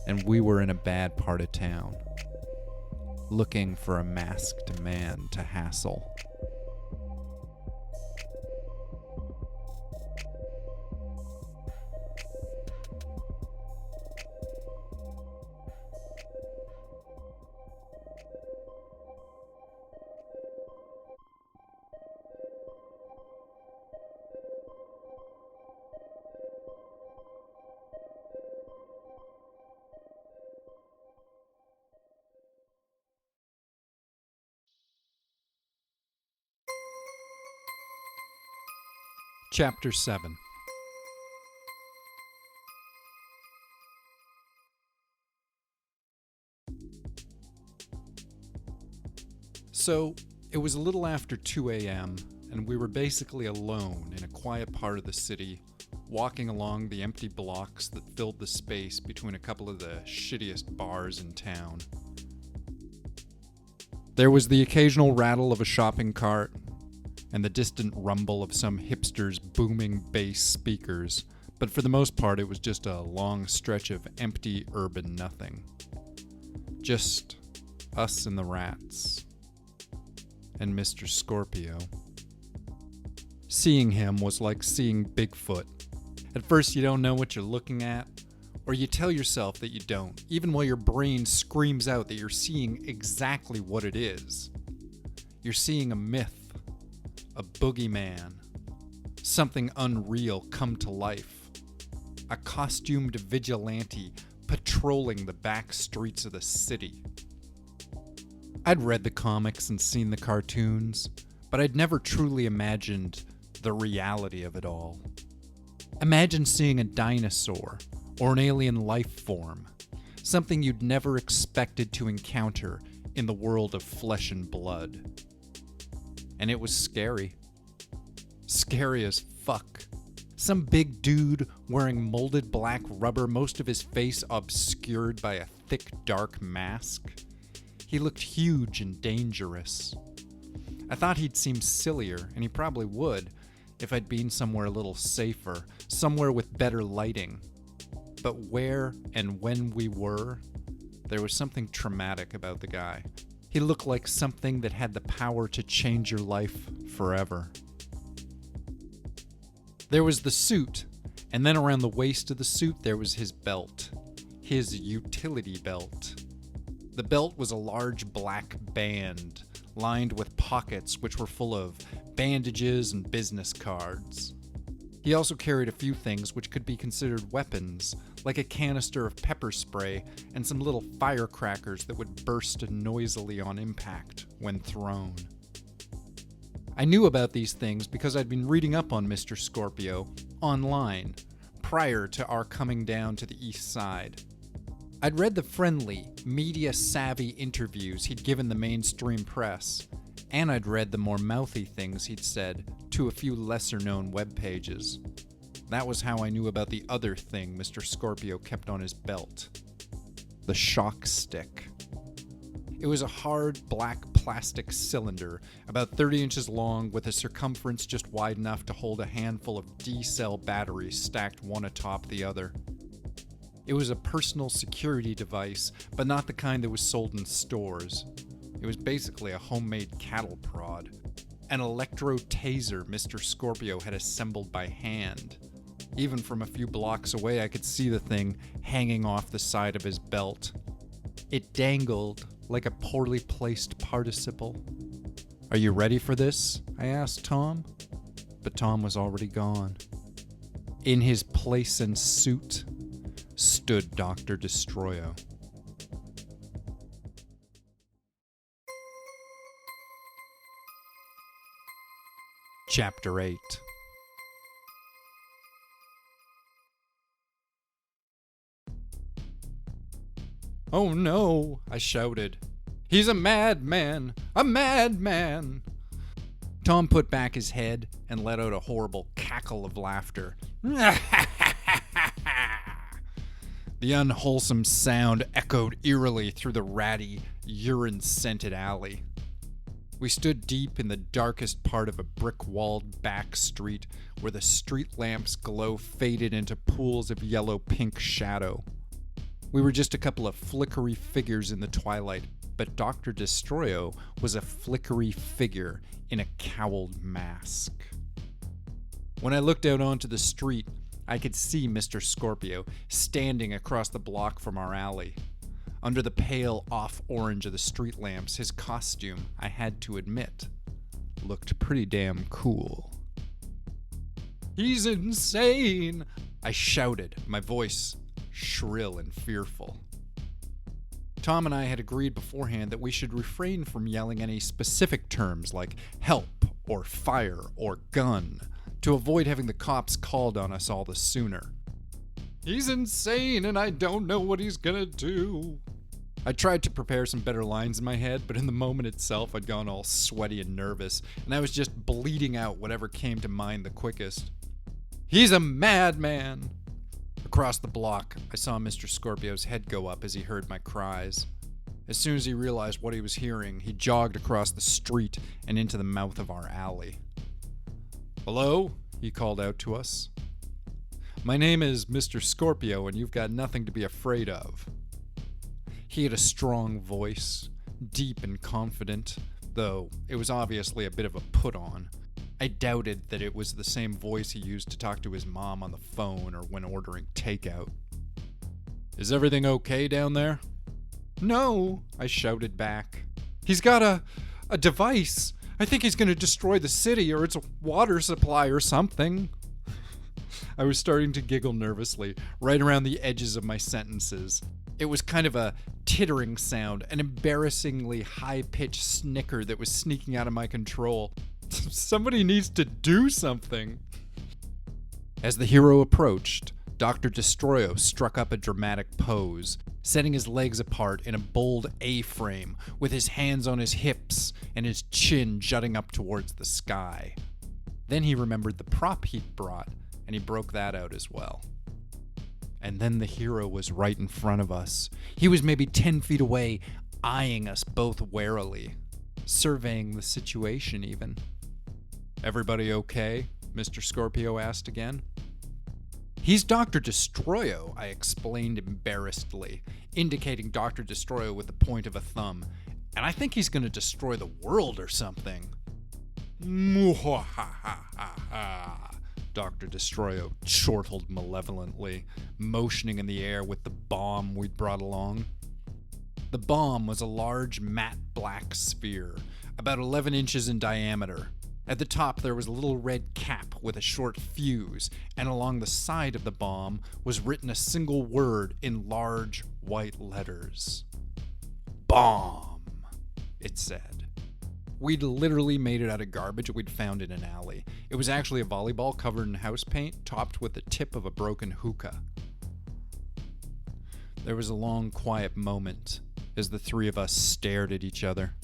and we were in a bad part of town, looking for a masked man to hassle. Chapter 7. So, it was a little after 2 a.m., and we were basically alone in a quiet part of the city, walking along the empty blocks that filled the space between a couple of the shittiest bars in town. There was the occasional rattle of a shopping cart, and the distant rumble of some hipster's booming bass speakers, but for the most part it was just a long stretch of empty urban nothing. Just us and the rats. And Mr. Scorpio. Seeing him was like seeing Bigfoot. At first you don't know what you're looking at, or you tell yourself that you don't, even while your brain screams out that you're seeing exactly what it is. You're seeing a myth, a boogeyman, something unreal come to life, a costumed vigilante patrolling the back streets of the city. I'd read the comics and seen the cartoons, but I'd never truly imagined the reality of it all. Imagine seeing a dinosaur or an alien life form, something you'd never expected to encounter in the world of flesh and blood. And it was scary. Scary as fuck. Some big dude wearing molded black rubber, most of his face obscured by a thick dark mask. He looked huge and dangerous. I thought he'd seem sillier, and he probably would, if I'd been somewhere a little safer, somewhere with better lighting. But where and when we were, there was something traumatic about the guy. He looked like something that had the power to change your life forever. There was the suit, and then around the waist of the suit there was his belt. His utility belt. The belt was a large black band, lined with pockets which were full of bandages and business cards. He also carried a few things which could be considered weapons, like a canister of pepper spray and some little firecrackers that would burst noisily on impact when thrown. I knew about these things because I'd been reading up on Mr. Scorpio online prior to our coming down to the east side. I'd read the friendly, media-savvy interviews he'd given the mainstream press, and I'd read the more mouthy things he'd said to a few lesser-known web pages. That was how I knew about the other thing Mr. Scorpio kept on his belt. The shock stick. It was a hard, black plastic cylinder, about 30 inches long, with a circumference just wide enough to hold a handful of D-cell batteries stacked one atop the other. It was a personal security device, but not the kind that was sold in stores. It was basically a homemade cattle prod. An electro taser Mr. Scorpio had assembled by hand. Even from a few blocks away, I could see the thing hanging off the side of his belt. It dangled like a poorly placed participle. "Are you ready for this?" I asked Tom. But Tom was already gone. In his place and suit stood Dr. Destroyo. Chapter 8. "Oh no," I shouted. "He's a madman! A madman!" Tom put back his head and let out a horrible cackle of laughter. The unwholesome sound echoed eerily through the ratty, urine-scented alley. We stood deep in the darkest part of a brick-walled back street where the street lamps' glow faded into pools of yellow-pink shadow. We were just a couple of flickery figures in the twilight, but Dr. Destroyo was a flickery figure in a cowled mask. When I looked out onto the street, I could see Mr. Scorpio standing across the block from our alley. Under the pale off-orange of the street lamps, his costume, I had to admit, looked pretty damn cool. "He's insane!" I shouted, my voice shrill and fearful. Tom and I had agreed beforehand that we should refrain from yelling any specific terms like help or fire or gun to avoid having the cops called on us all the sooner. "He's insane and I don't know what he's gonna do." I tried to prepare some better lines in my head, but in the moment itself I'd gone all sweaty and nervous, and I was just bleeding out whatever came to mind the quickest. "He's a madman!" Across the block, I saw Mr. Scorpio's head go up as he heard my cries. As soon as he realized what he was hearing, he jogged across the street and into the mouth of our alley. "Hello?" he called out to us. "My name is Mr. Scorpio, and you've got nothing to be afraid of." He had a strong voice, deep and confident, though it was obviously a bit of a put-on. I doubted that it was the same voice he used to talk to his mom on the phone or when ordering takeout. "Is everything okay down there?" "No," I shouted back. "He's got a device. I think he's going to destroy the city, or its water supply or something." I was starting to giggle nervously, right around the edges of my sentences. It was kind of a tittering sound, an embarrassingly high-pitched snicker that was sneaking out of my control. Somebody needs to do something. As the hero approached, Dr. Destroyo struck up a dramatic pose, setting his legs apart in a bold A-frame, with his hands on his hips and his chin jutting up towards the sky. Then he remembered the prop he'd brought, and he broke that out as well. And then the hero was right in front of us. He was maybe 10 feet away, eyeing us both warily, surveying the situation even. "Everybody okay?" Mr. Scorpio asked again. "He's Dr. Destroyo," I explained embarrassedly, indicating Dr. Destroyo with the point of a thumb. "And I think he's going to destroy the world or something." "Mwahahaha," Dr. Destroyo chortled malevolently, motioning in the air with the bomb we'd brought along. The bomb was a large matte black sphere, about 11 inches in diameter. At the top there was a little red cap with a short fuse, and along the side of the bomb was written a single word in large white letters. "Bomb," it said. We'd literally made it out of garbage we'd found in an alley. It was actually a volleyball covered in house paint, topped with the tip of a broken hookah. There was a long, quiet moment as the three of us stared at each other.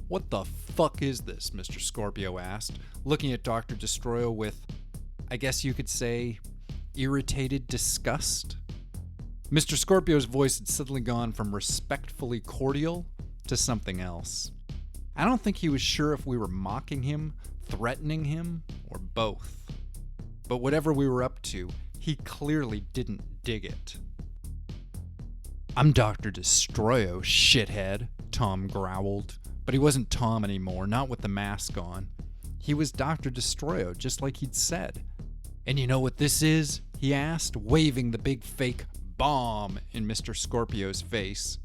"What the fuck is this?" Mr. Scorpio asked, looking at Dr. Destroyo with, I guess you could say, irritated disgust. Mr. Scorpio's voice had suddenly gone from respectfully cordial to something else. I don't think he was sure if we were mocking him, threatening him, or both. But whatever we were up to, he clearly didn't dig it. "I'm Dr. Destroyo, shithead," Tom growled. But he wasn't Tom anymore, not with the mask on. He was Dr. Destroyo, just like he'd said. "And you know what this is?" he asked, waving the big fake bomb in Mr. Scorpio's face.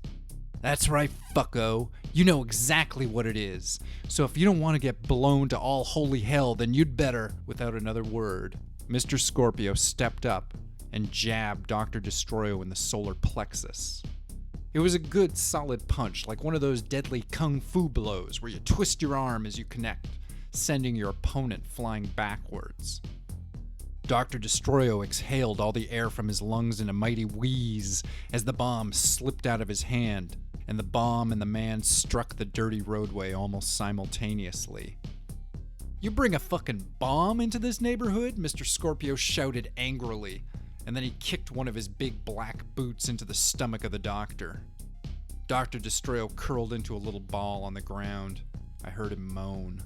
"That's right, fucko. You know exactly what it is. So if you don't want to get blown to all holy hell, then you'd better," without another word, Mr. Scorpio stepped up and jabbed Dr. Destroyo in the solar plexus. It was a good, solid punch, like one of those deadly kung fu blows where you twist your arm as you connect, sending your opponent flying backwards. Dr. Destroyo exhaled all the air from his lungs in a mighty wheeze as the bomb slipped out of his hand, and the bomb and the man struck the dirty roadway almost simultaneously. "You bring a fucking bomb into this neighborhood?" Mr. Scorpio shouted angrily, and then he kicked one of his big black boots into the stomach of the doctor. Dr. Destroyo curled into a little ball on the ground. I heard him moan.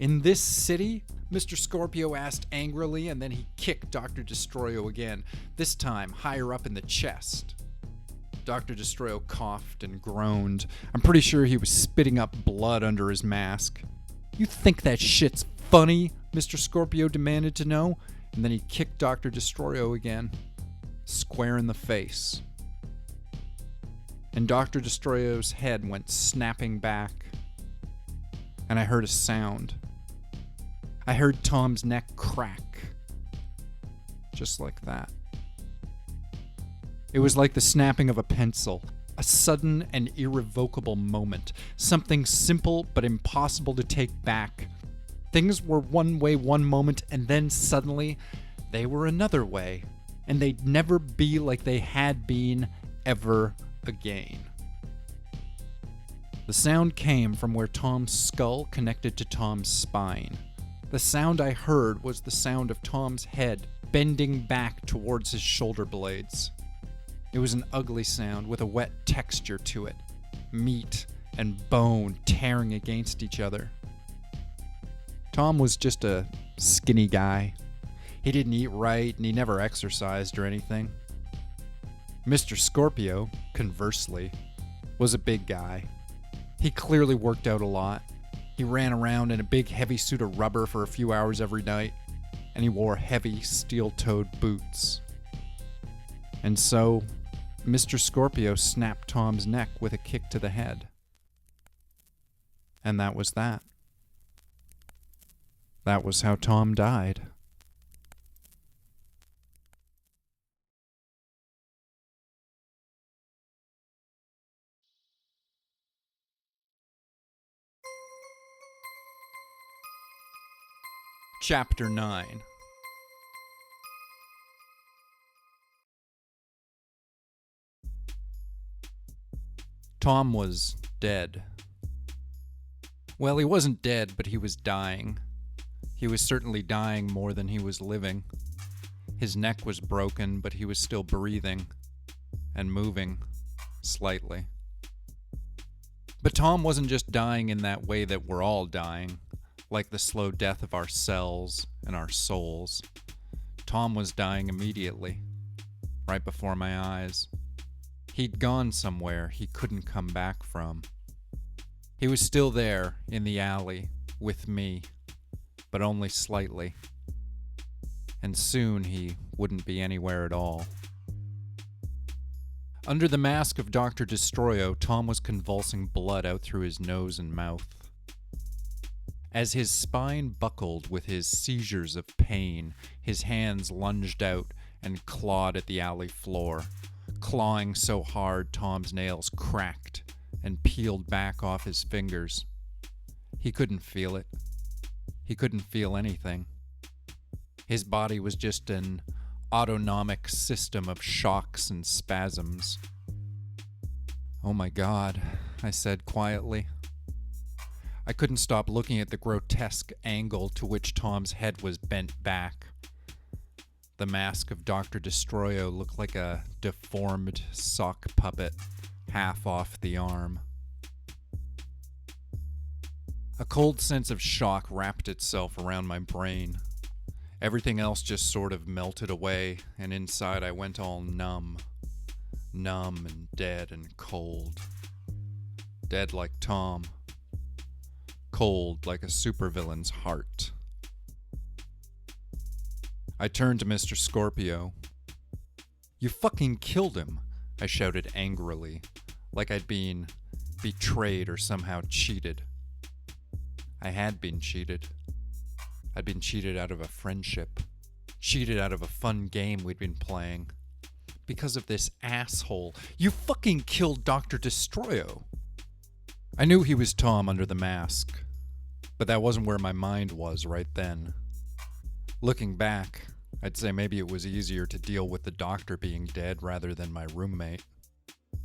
"In this city?" Mr. Scorpio asked angrily, and then he kicked Dr. Destroyo again, this time higher up in the chest. Dr. Destroyo coughed and groaned. I'm pretty sure he was spitting up blood under his mask. "You think that shit's funny?" Mr. Scorpio demanded to know, and then he kicked Dr. Destroyo again, square in the face. And Dr. Destroyo's head went snapping back, and I heard a sound. I heard Tom's neck crack, just like that. It was like the snapping of a pencil, a sudden and irrevocable moment, something simple but impossible to take back. Things were one way one moment, and then suddenly they were another way, and they'd never be like they had been ever again. The sound came from where Tom's skull connected to Tom's spine. The sound I heard was the sound of Tom's head bending back towards his shoulder blades. It was an ugly sound with a wet texture to it, meat and bone tearing against each other. Tom was just a skinny guy. He didn't eat right, and he never exercised or anything. Mr. Scorpio, conversely, was a big guy. He clearly worked out a lot. He ran around in a big heavy suit of rubber for a few hours every night, and he wore heavy steel-toed boots. And so, Mr. Scorpio snapped Tom's neck with a kick to the head. And that was that. That was how Tom died. Chapter 9. Tom was dead. Well, he wasn't dead, but he was dying. He was certainly dying more than he was living. His neck was broken, but he was still breathing and moving slightly. But Tom wasn't just dying in that way that we're all dying, like the slow death of our cells and our souls. Tom was dying immediately, right before my eyes. He'd gone somewhere he couldn't come back from. He was still there in the alley with me, but only slightly. And soon he wouldn't be anywhere at all. Under the mask of Dr. Destroyo, Tom was convulsing blood out through his nose and mouth. As his spine buckled with his seizures of pain, his hands lunged out and clawed at the alley floor, clawing so hard Tom's nails cracked and peeled back off his fingers. He couldn't feel it. He couldn't feel anything. His body was just an autonomic system of shocks and spasms. "Oh my God," I said quietly. I couldn't stop looking at the grotesque angle to which Tom's head was bent back. The mask of Dr. Destroyo looked like a deformed sock puppet, half off the arm. A cold sense of shock wrapped itself around my brain. Everything else just sort of melted away, and inside I went all numb. Numb and dead and cold. Dead like Tom. Cold like a supervillain's heart. I turned to Mr. Scorpio. "You fucking killed him," I shouted angrily, like I'd been betrayed or somehow cheated. I had been cheated. I'd been cheated out of a friendship. Cheated out of a fun game we'd been playing. Because of this asshole. "You fucking killed Dr. Destroyo." I knew he was Tom under the mask, but that wasn't where my mind was right then. Looking back, I'd say maybe it was easier to deal with the doctor being dead rather than my roommate.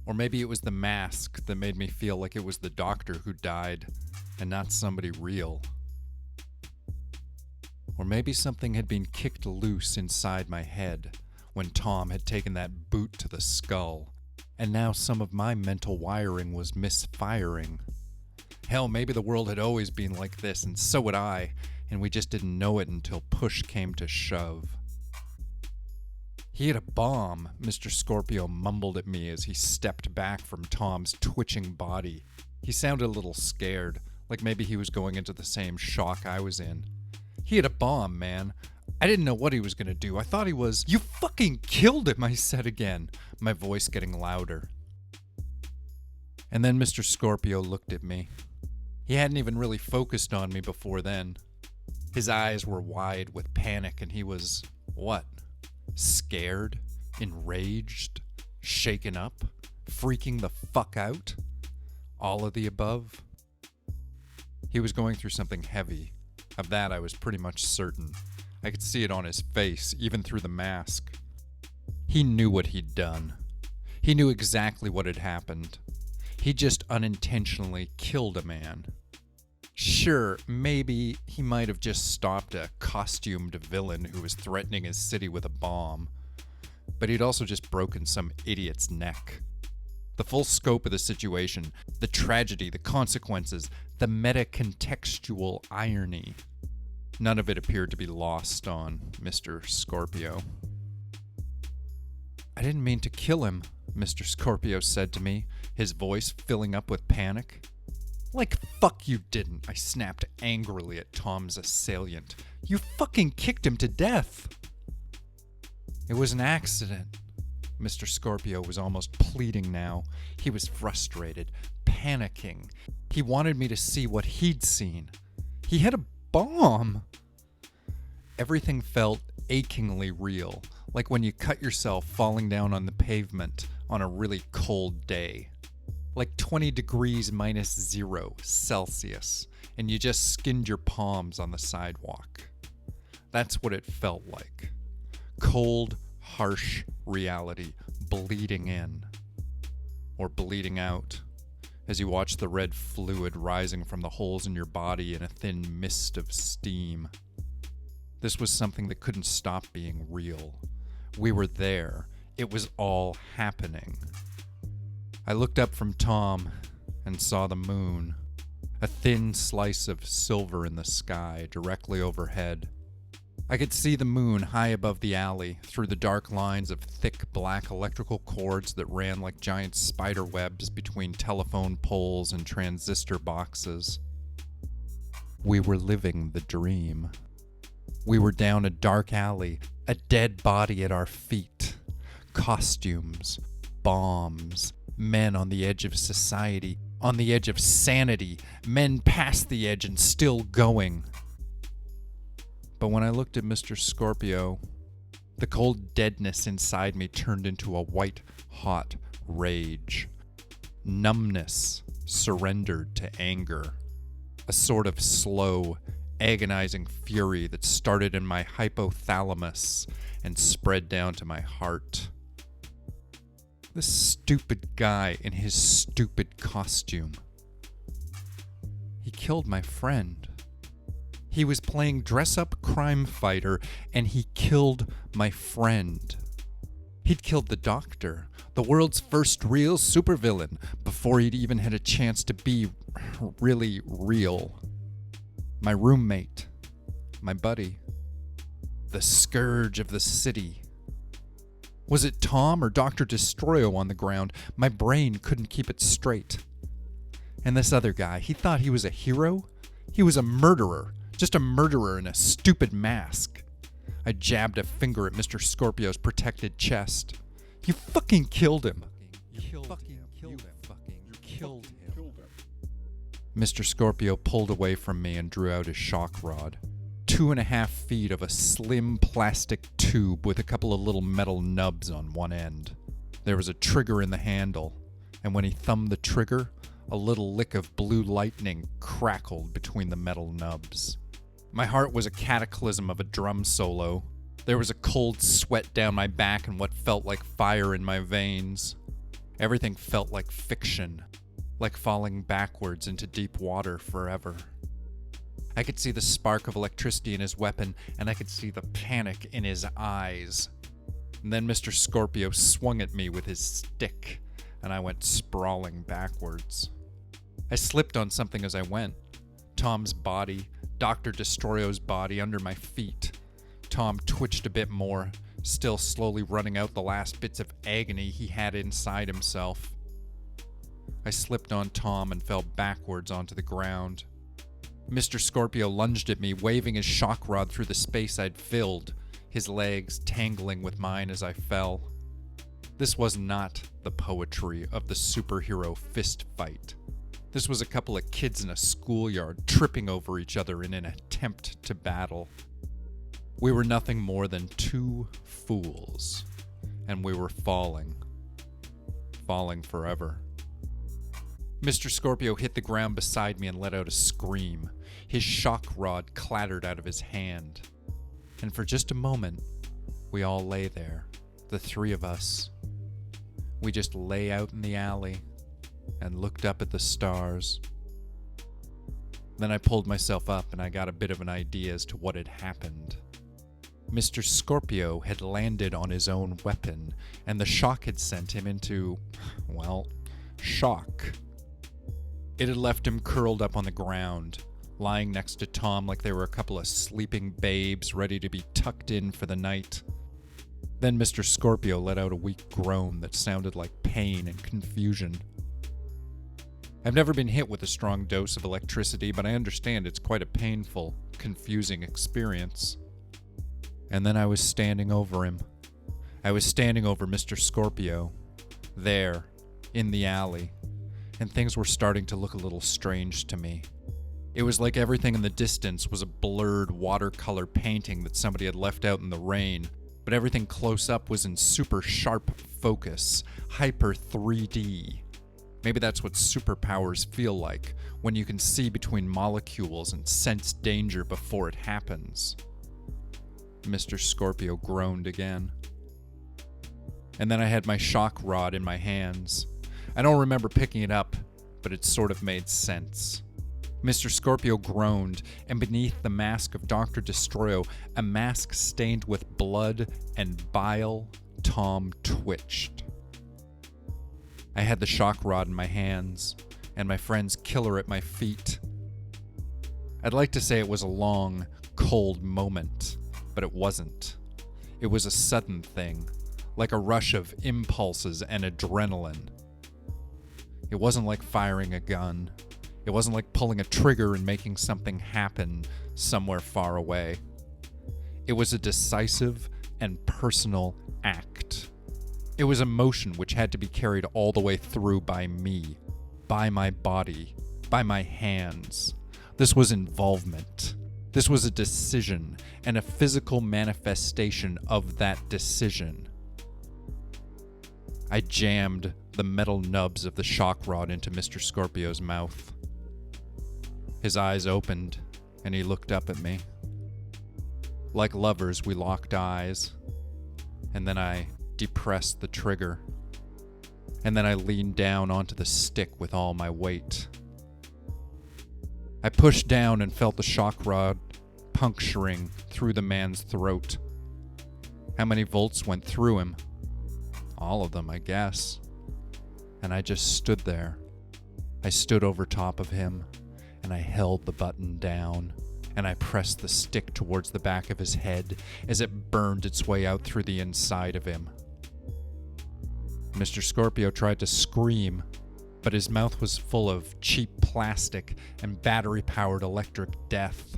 Or maybe it was the mask that made me feel like it was the doctor who died and not somebody real. Or maybe something had been kicked loose inside my head when Tom had taken that boot to the skull, and now some of my mental wiring was misfiring. Hell, maybe the world had always been like this, and so had I, and we just didn't know it until push came to shove. "He had a bomb," Mr. Scorpio mumbled at me as he stepped back from Tom's twitching body. He sounded a little scared, like maybe he was going into the same shock I was in. "He had a bomb, man. I didn't know what he was going to do. I thought he was—" "You fucking killed him," I said again, my voice getting louder. And then Mr. Scorpio looked at me. He hadn't even really focused on me before then. His eyes were wide with panic, and he was, what? Scared? Enraged? Shaken up? Freaking the fuck out? All of the above? He was going through something heavy. Of that I was pretty much certain. I could see it on his face, even through the mask. He knew what he'd done. He knew exactly what had happened. He just unintentionally killed a man. Sure, maybe he might have just stopped a costumed villain who was threatening his city with a bomb. But he'd also just broken some idiot's neck. The full scope of the situation, the tragedy, the consequences, the meta-contextual irony. None of it appeared to be lost on Mr. Scorpio. I didn't mean to kill him, Mr. Scorpio said to me, his voice filling up with panic. Like fuck you didn't, I snapped angrily at Tom's assailant. You fucking kicked him to death. It was an accident. Mr. Scorpio was almost pleading now. He was frustrated, panicking. He wanted me to see what he'd seen. He had a bomb. Everything felt achingly real, like when you cut yourself falling down on the pavement on a really cold day. Like 20 degrees minus 0 Celsius, and you just skinned your palms on the sidewalk. That's what it felt like. Cold, harsh reality bleeding in, or bleeding out, as you watch the red fluid rising from the holes in your body in a thin mist of steam. This was something that couldn't stop being real. We were there. It was all happening. I looked up from Tom and saw the moon, a thin slice of silver in the sky directly overhead. I could see the moon high above the alley through the dark lines of thick black electrical cords that ran like giant spider webs between telephone poles and transistor boxes. We were living the dream. We were down a dark alley, a dead body at our feet. Costumes, bombs, men on the edge of society, on the edge of sanity, men past the edge and still going. But when I looked at Mr. Scorpio, the cold deadness inside me turned into a white, hot rage. Numbness surrendered to anger, a sort of slow, agonizing fury that started in my hypothalamus and spread down to my heart. This stupid guy in his stupid costume. He killed my friend. He was playing dress-up crime fighter, and he killed my friend. He'd killed the doctor, the world's first real supervillain, before he'd even had a chance to be really real. My roommate, my buddy, the scourge of the city. Was it Tom or Dr. Destroyo on the ground? My brain couldn't keep it straight. And this other guy, he thought he was a hero? He was a murderer. Just a murderer in a stupid mask. I jabbed a finger at Mr. Scorpio's protected chest. You fucking killed him. You fucking killed him. Mr. Scorpio pulled away from me and drew out his shock rod. 2.5 feet of a slim plastic tube with a couple of little metal nubs on one end. There was a trigger in the handle, and when he thumbed the trigger, a little lick of blue lightning crackled between the metal nubs. My heart was a cataclysm of a drum solo. There was a cold sweat down my back and what felt like fire in my veins. Everything felt like fiction, like falling backwards into deep water forever. I could see the spark of electricity in his weapon, and I could see the panic in his eyes. And then Mr. Scorpio swung at me with his stick, and I went sprawling backwards. I slipped on something as I went. Tom's body, Dr. Destroyo's body under my feet. Tom twitched a bit more, still slowly running out the last bits of agony he had inside himself. I slipped on Tom and fell backwards onto the ground. Mr. Scorpio lunged at me, waving his shock rod through the space I'd filled, his legs tangling with mine as I fell. This was not the poetry of the superhero fist fight. This was a couple of kids in a schoolyard tripping over each other in an attempt to battle. We were nothing more than two fools, and we were falling forever. Mr. Scorpio hit the ground beside me and let out a scream. His shock rod clattered out of his hand. And for just a moment, we all lay there, the three of us. We just lay out in the alley and looked up at the stars. Then I pulled myself up and I got a bit of an idea as to what had happened. Mr. Scorpio had landed on his own weapon, and the shock had sent him into, well, shock. It had left him curled up on the ground, lying next to Tom like they were a couple of sleeping babes ready to be tucked in for the night. Then Mr. Scorpio let out a weak groan that sounded like pain and confusion. I've never been hit with a strong dose of electricity, but I understand it's quite a painful, confusing experience. And then I was standing over him. I was standing over Mr. Scorpio, there, in the alley, and things were starting to look a little strange to me. It was like everything in the distance was a blurred watercolor painting that somebody had left out in the rain, but everything close up was in super sharp focus, hyper 3D. Maybe that's what superpowers feel like, when you can see between molecules and sense danger before it happens. Mr. Scorpio groaned again. And then I had my shock rod in my hands. I don't remember picking it up, but it sort of made sense. Mr. Scorpio groaned, and beneath the mask of Dr. Destroyo, a mask stained with blood and bile, Tom twitched. I had the shock rod in my hands, and my friend's killer at my feet. I'd like to say it was a long, cold moment, but it wasn't. It was a sudden thing, like a rush of impulses and adrenaline. It wasn't like firing a gun. It wasn't like pulling a trigger and making something happen somewhere far away. It was a decisive and personal act. It was emotion which had to be carried all the way through by me, by my body, by my hands. This was involvement. This was a decision and a physical manifestation of that decision. I jammed the metal nubs of the shock rod into Mr. Scorpio's mouth. His eyes opened, and he looked up at me. Like lovers, we locked eyes, and then I depressed the trigger, and then I leaned down onto the stick with all my weight. I pushed down and felt the shock rod puncturing through the man's throat. How many volts went through him? All of them, I guess. And I just stood there. I stood over top of him, and I held the button down, and I pressed the stick towards the back of his head as it burned its way out through the inside of him. Mr. Scorpio tried to scream, but his mouth was full of cheap plastic and battery-powered electric death.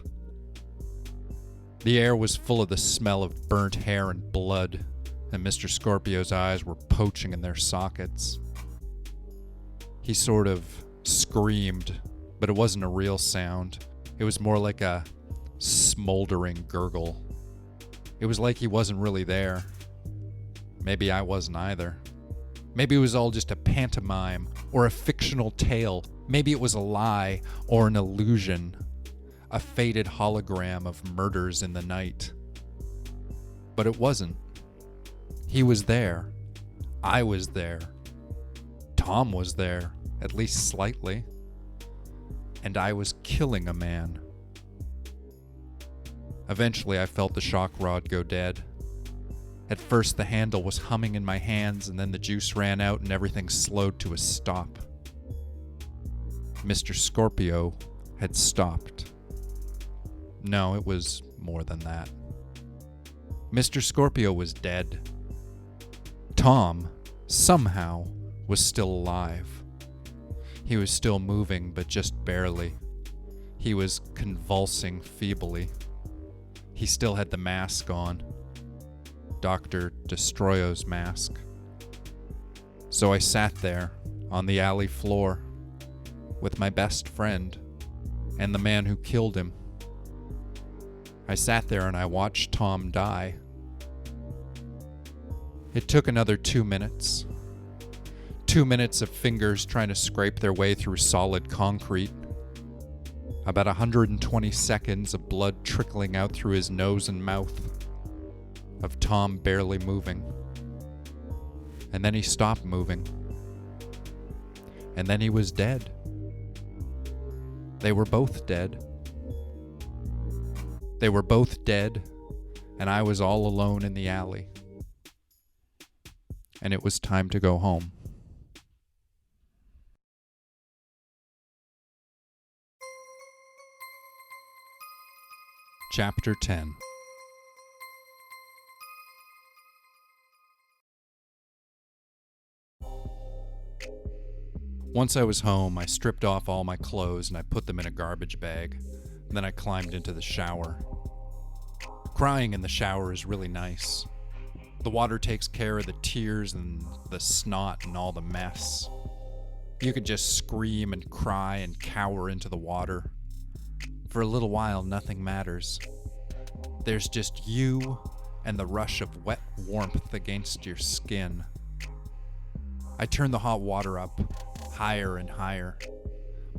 The air was full of the smell of burnt hair and blood, and Mr. Scorpio's eyes were poaching in their sockets. He sort of screamed, but it wasn't a real sound. It was more like a smoldering gurgle. It was like he wasn't really there. Maybe I wasn't either. Maybe it was all just a pantomime or a fictional tale. Maybe it was a lie or an illusion, a faded hologram of murders in the night. But it wasn't. He was there. I was there. Tom was there, at least slightly. And I was killing a man. Eventually, I felt the shock rod go dead. At first, the handle was humming in my hands, and then the juice ran out and everything slowed to a stop. Mr. Scorpio had stopped. No, it was more than that. Mr. Scorpio was dead. Tom, somehow, was still alive. He was still moving, but just barely. He was convulsing feebly. He still had the mask on. Dr. Destroyo's mask. So I sat there on the alley floor with my best friend and the man who killed him. I sat there and I watched Tom die. It took another 2 minutes. 2 minutes of fingers trying to scrape their way through solid concrete. About 120 seconds of blood trickling out through his nose and mouth. Of Tom barely moving. And then he stopped moving. And then he was dead. They were both dead. They were both dead, and I was all alone in the alley. And it was time to go home. Chapter 10. Once I was home, I stripped off all my clothes and I put them in a garbage bag. Then I climbed into the shower. Crying in the shower is really nice. The water takes care of the tears and the snot and all the mess. You could just scream and cry and cower into the water. For a little while, nothing matters. There's just you and the rush of wet warmth against your skin. I turned the hot water up, higher and higher.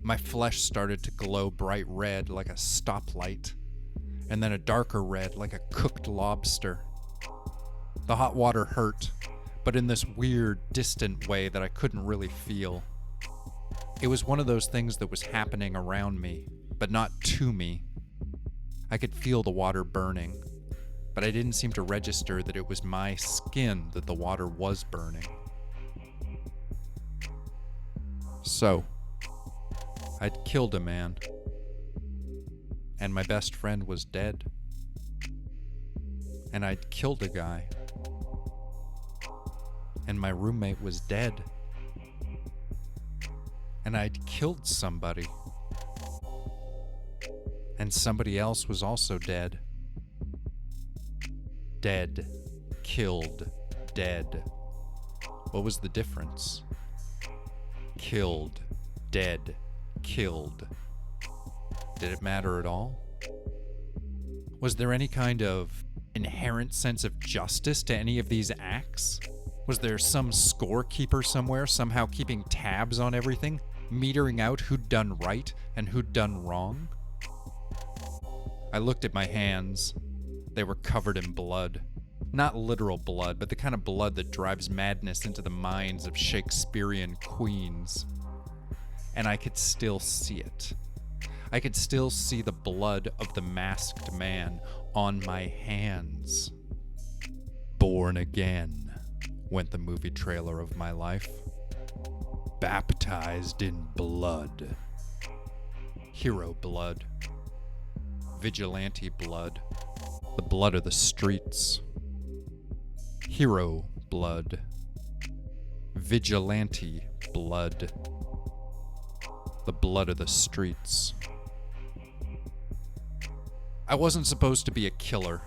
My flesh started to glow bright red like a stoplight, and then a darker red like a cooked lobster. The hot water hurt, but in this weird, distant way that I couldn't really feel. It was one of those things that was happening around me, but not to me. I could feel the water burning, but I didn't seem to register that it was my skin that the water was burning. So, I'd killed a man, and my best friend was dead. And I'd killed a guy, and my roommate was dead. And I'd killed somebody, and somebody else was also dead. Dead, killed, dead. What was the difference? Killed, dead, killed. Did it matter at all? Was there any kind of inherent sense of justice to any of these acts? Was there some scorekeeper somewhere somehow keeping tabs on everything, metering out who'd done right and who'd done wrong? I looked at my hands. They were covered in blood. Not literal blood, but the kind of blood that drives madness into the minds of Shakespearean queens. And I could still see it. I could still see the blood of the masked man on my hands. Born again, went the movie trailer of my life. Baptized in blood. Hero blood. Vigilante blood. The blood of the streets. Hero blood. Vigilante blood. The blood of the streets. I wasn't supposed to be a killer.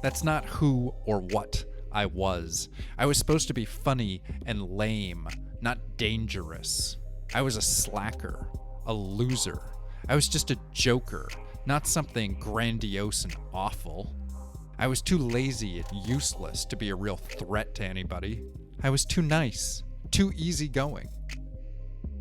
That's not who or what I was. I was supposed to be funny and lame, not dangerous. I was a slacker, a loser. I was just a joker, not something grandiose and awful. I was too lazy and useless to be a real threat to anybody. I was too nice, too easygoing.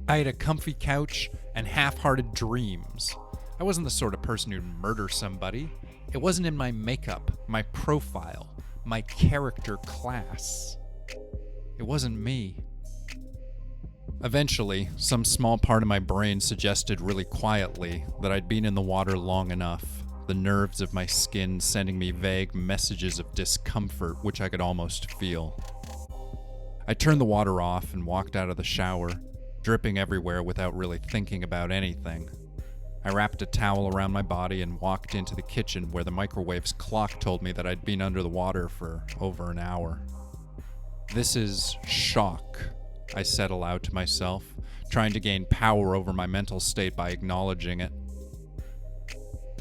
I had a comfy couch and half-hearted dreams. I wasn't the sort of person who'd murder somebody. It wasn't in my makeup, my profile, my character class. It wasn't me. Eventually, some small part of my brain suggested really quietly that I'd been in the water long enough, the nerves of my skin sending me vague messages of discomfort which I could almost feel. I turned the water off and walked out of the shower, dripping everywhere without really thinking about anything. I wrapped a towel around my body and walked into the kitchen where the microwave's clock told me that I'd been under the water for over an hour. This is shock, I said aloud to myself, trying to gain power over my mental state by acknowledging it.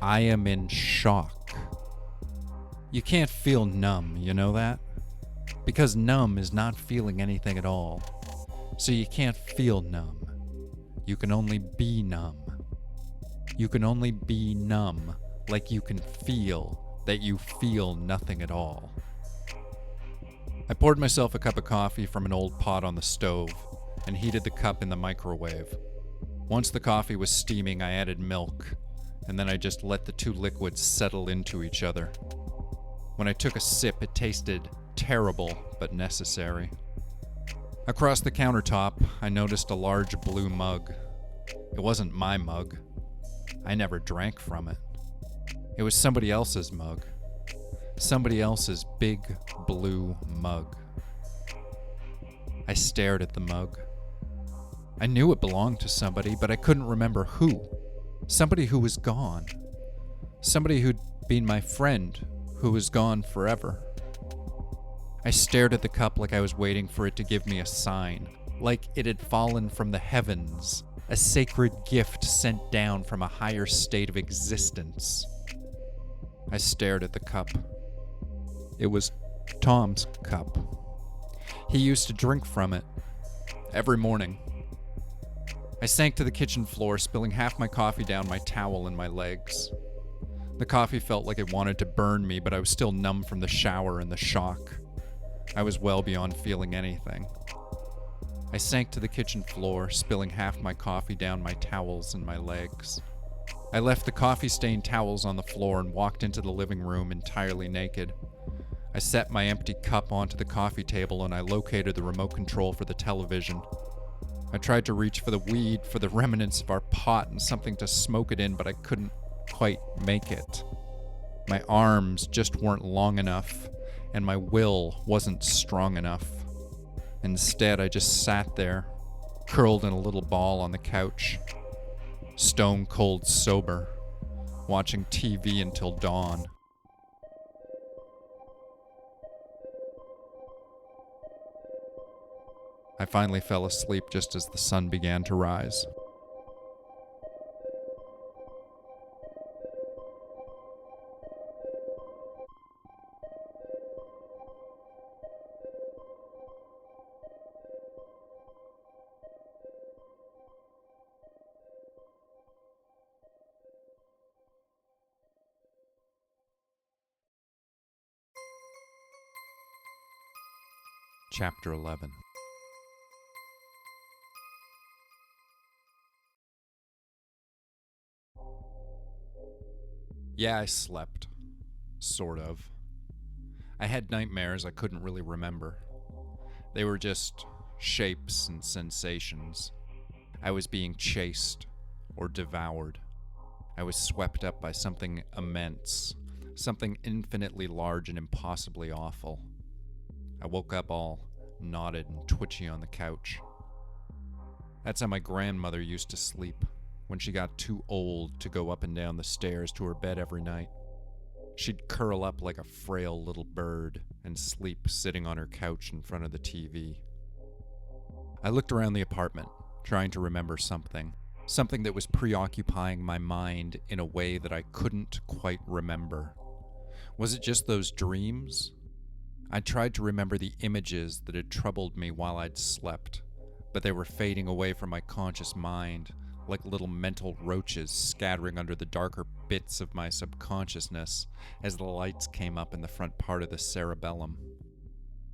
I am in shock. You can't feel numb, you know that? Because numb is not feeling anything at all. So you can't feel numb. You can only be numb. You can only be numb, like you can feel that you feel nothing at all. I poured myself a cup of coffee from an old pot on the stove and heated the cup in the microwave. Once the coffee was steaming, I added milk, and then I just let the two liquids settle into each other. When I took a sip, it tasted terrible but necessary. Across the countertop, I noticed a large blue mug. It wasn't my mug. I never drank from it. It was somebody else's mug. Somebody else's big blue mug. I stared at the mug. I knew it belonged to somebody, but I couldn't remember who. Somebody who was gone. Somebody who'd been my friend, who was gone forever. I stared at the cup like I was waiting for it to give me a sign, like it had fallen from the heavens, a sacred gift sent down from a higher state of existence. I stared at the cup. It was Tom's cup. He used to drink from it every morning. I sank to the kitchen floor, spilling half my coffee down my towel and my legs. The coffee felt like it wanted to burn me, but I was still numb from the shower and the shock. I was well beyond feeling anything. I sank to the kitchen floor, spilling half my coffee down my towels and my legs. I left the coffee-stained towels on the floor and walked into the living room entirely naked. I set my empty cup onto the coffee table and I located the remote control for the television. I tried to reach for the weed, for the remnants of our pot and something to smoke it in, but I couldn't quite make it. My arms just weren't long enough, and my will wasn't strong enough. Instead, I just sat there, curled in a little ball on the couch, stone cold sober, watching TV until dawn. I finally fell asleep just as the sun began to rise. Chapter 11. Yeah, I slept. Sort of. I had nightmares I couldn't really remember. They were just shapes and sensations. I was being chased or devoured. I was swept up by something immense, something infinitely large and impossibly awful. I woke up all knotted and twitchy on the couch. That's how my grandmother used to sleep when she got too old to go up and down the stairs to her bed every night. She'd curl up like a frail little bird and sleep sitting on her couch in front of the TV. I looked around the apartment, trying to remember something that was preoccupying my mind in a way that I couldn't quite remember. Was it just those dreams? I tried to remember the images that had troubled me while I'd slept, but they were fading away from my conscious mind, like little mental roaches scattering under the darker bits of my subconsciousness as the lights came up in the front part of the cerebellum.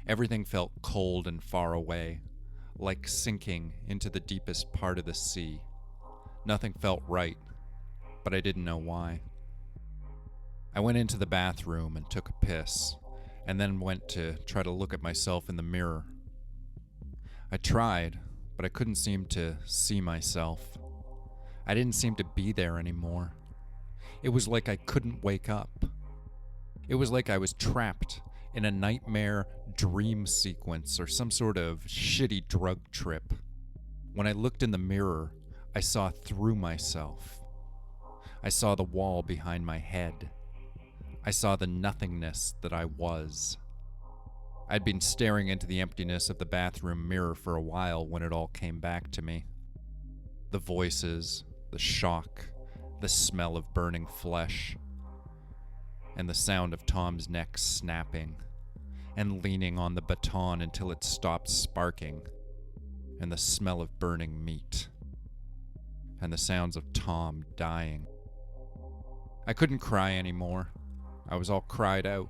Everything felt cold and far away, like sinking into the deepest part of the sea. Nothing felt right, but I didn't know why. I went into the bathroom and took a piss, and then went to try to look at myself in the mirror. I tried, but I couldn't seem to see myself. I didn't seem to be there anymore. It was like I couldn't wake up. It was like I was trapped in a nightmare dream sequence or some sort of shitty drug trip. When I looked in the mirror, I saw through myself. I saw the wall behind my head. I saw the nothingness that I was. I'd been staring into the emptiness of the bathroom mirror for a while when it all came back to me. The voices, the shock, the smell of burning flesh, and the sound of Tom's neck snapping and leaning on the baton until it stopped sparking, and the smell of burning meat, and the sounds of Tom dying. I couldn't cry anymore. I was all cried out.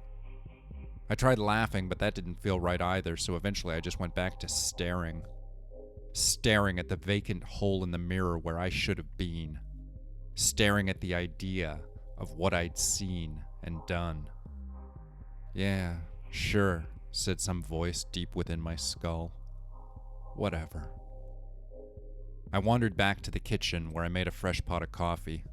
I tried laughing, but that didn't feel right either, so eventually I just went back to staring at the vacant hole in the mirror where I should have been, staring at the idea of what I'd seen and done. Yeah, sure, said some voice deep within my skull. Whatever. I wandered back to the kitchen where I made a fresh pot of coffee.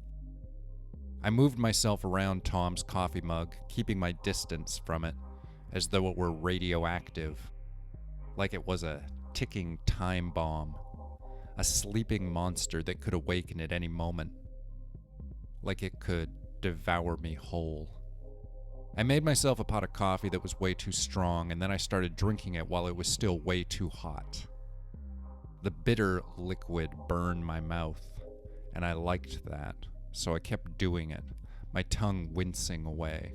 I moved myself around Tom's coffee mug, keeping my distance from it, as though it were radioactive, like it was a ticking time bomb, a sleeping monster that could awaken at any moment, like it could devour me whole. I made myself a pot of coffee that was way too strong, and then I started drinking it while it was still way too hot. The bitter liquid burned my mouth, and I liked that, so I kept doing it, my tongue wincing away.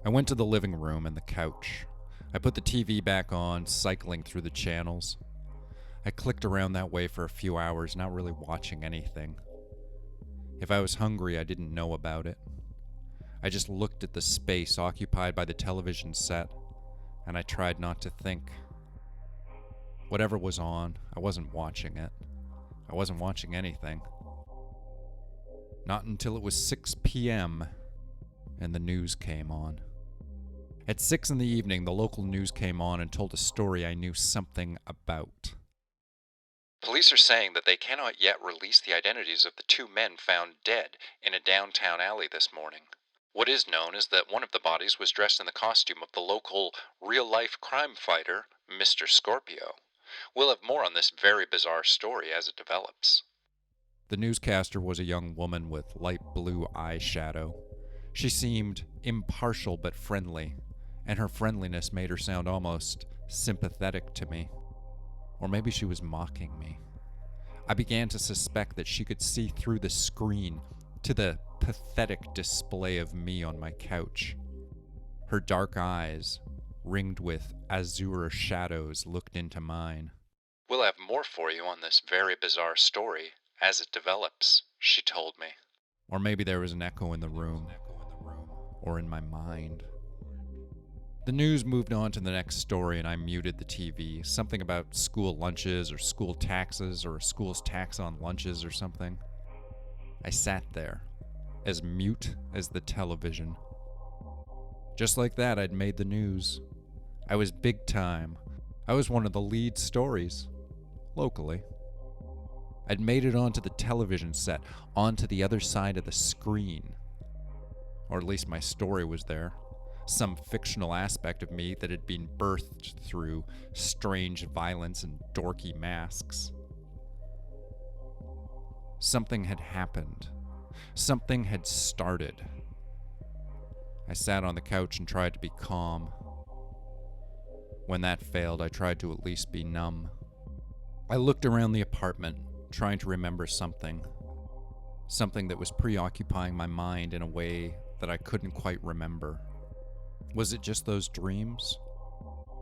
I went to the living room and the couch. I put the TV back on, cycling through the channels. I clicked around that way for a few hours, not really watching anything. If I was hungry, I didn't know about it. I just looked at the space occupied by the television set, and I tried not to think. Whatever was on, I wasn't watching it. I wasn't watching anything. Not until it was 6 p.m. and the news came on. At 6 in the evening, the local news came on and told a story I knew something about. Police are saying that they cannot yet release the identities of the two men found dead in a downtown alley this morning. What is known is that one of the bodies was dressed in the costume of the local real-life crime fighter, Mr. Scorpio. We'll have more on this very bizarre story as it develops. The newscaster was a young woman with light blue eyeshadow. She seemed impartial but friendly, and her friendliness made her sound almost sympathetic to me. Or maybe she was mocking me. I began to suspect that she could see through the screen to the pathetic display of me on my couch. Her dark eyes, ringed with azure shadows, looked into mine. We'll have more for you on this very bizarre story as it develops, she told me. Or maybe there was an echo in the room, or in my mind. The news moved on to the next story and I muted the TV. Something about school lunches or school taxes or a school's tax on lunches or something. I sat there, as mute as the television. Just like that, I'd made the news. I was big time. I was one of the lead stories, locally. I'd made it onto the television set, onto the other side of the screen. Or at least my story was there. Some fictional aspect of me that had been birthed through strange violence and dorky masks. Something had happened. Something had started. I sat on the couch and tried to be calm. When that failed, I tried to at least be numb. I looked around the apartment, trying to remember something. Something that was preoccupying my mind in a way that I couldn't quite remember. Was it just those dreams?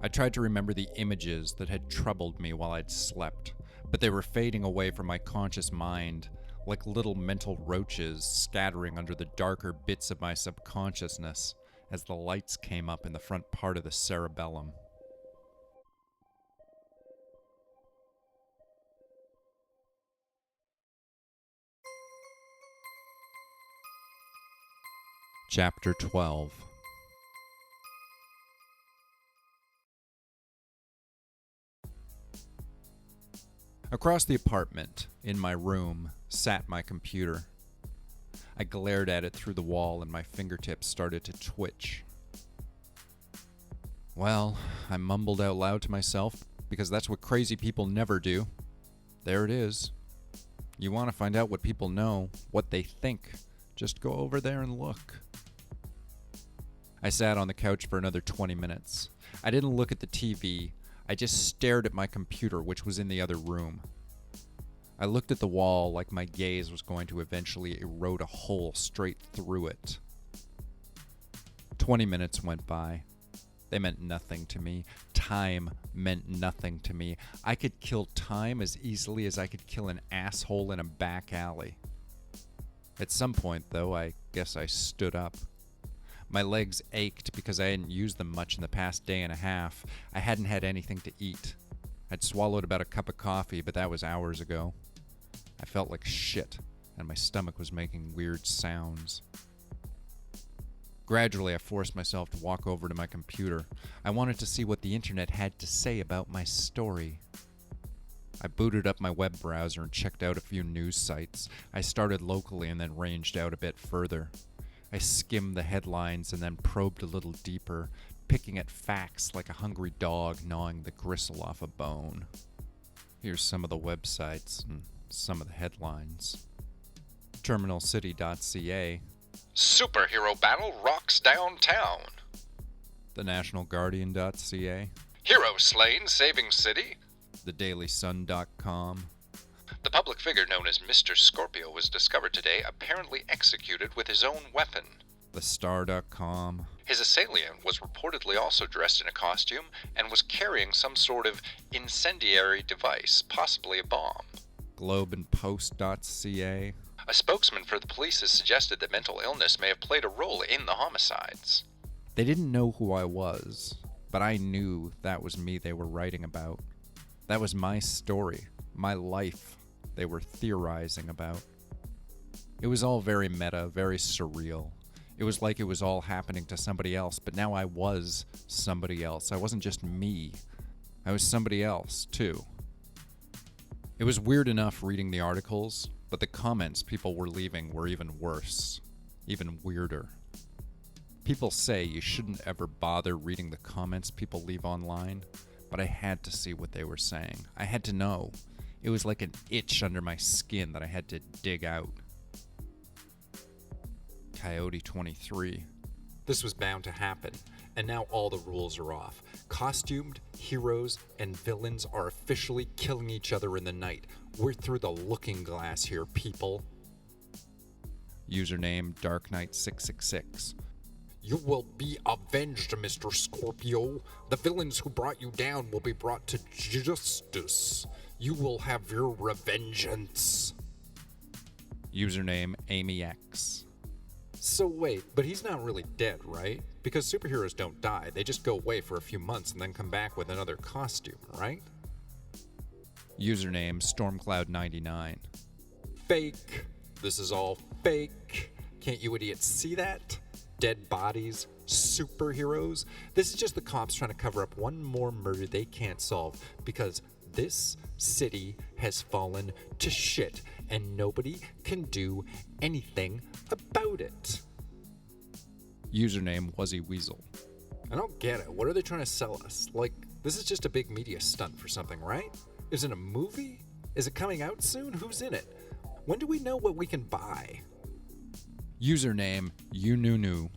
I tried to remember the images that had troubled me while I'd slept, but they were fading away from my conscious mind like little mental roaches scattering under the darker bits of my subconsciousness as the lights came up in the front part of the cerebellum. Chapter 12. Across the apartment, in my room, sat my computer. I glared at it through the wall and my fingertips started to twitch. Well, I mumbled out loud to myself, because that's what crazy people never do. There it is. You want to find out what people know, what they think, just go over there and look. I sat on the couch for another 20 minutes. I didn't look at the TV. I just stared at my computer, which was in the other room. I looked at the wall like my gaze was going to eventually erode a hole straight through it. 20 minutes went by. They meant nothing to me. Time meant nothing to me. I could kill time as easily as I could kill an asshole in a back alley. At some point, though, I guess I stood up. My legs ached because I hadn't used them much in the past day and a half. I hadn't had anything to eat. I'd swallowed about a cup of coffee, but that was hours ago. I felt like shit, and my stomach was making weird sounds. Gradually, I forced myself to walk over to my computer. I wanted to see what the internet had to say about my story. I booted up my web browser and checked out a few news sites. I started locally and then ranged out a bit further. I skimmed the headlines and then probed a little deeper, picking at facts like a hungry dog gnawing the gristle off a bone. Here's some of the websites and some of the headlines. TerminalCity.ca. Superhero battle rocks downtown. TheNationalGuardian.ca. Hero slain saving city. thedailysun.com. The public figure known as Mr. Scorpio was discovered today apparently executed with his own weapon. thestar.com. His assailant was reportedly also dressed in a costume and was carrying some sort of incendiary device, possibly a bomb. globeandpost.ca. A spokesman for the police has suggested that mental illness may have played a role in the homicides. They didn't know who I was, but I knew that was me they were writing about. That was my story, my life they were theorizing about. It was all very meta, very surreal. It was like it was all happening to somebody else, but now I was somebody else. I wasn't just me. I was somebody else, too. It was weird enough reading the articles, but the comments people were leaving were even worse, even weirder. People say you shouldn't ever bother reading the comments people leave online, but I had to see what they were saying. I had to know. It was like an itch under my skin that I had to dig out. Coyote 23. This was bound to happen, and now all the rules are off. Costumed heroes and villains are officially killing each other in the night. We're through the looking glass here, people. Username Dark Knight 666. You will be avenged, Mr. Scorpio. The villains who brought you down will be brought to justice. You will have your revengeance. Username AmyX. So wait, but he's not really dead, right? Because superheroes don't die. They just go away for a few months and then come back with another costume, right? Username StormCloud99. Fake. This is all fake. Can't you idiots see that? Dead bodies, superheroes. This is just the cops trying to cover up one more murder they can't solve because this city has fallen to shit and nobody can do anything about it. Username Wuzzy Weasel. I don't get it. What are they trying to sell us? Like, this is just a big media stunt for something, right? Is it a movie? Is it coming out soon? Who's in it? When do we know what we can buy? Username YouNuNu.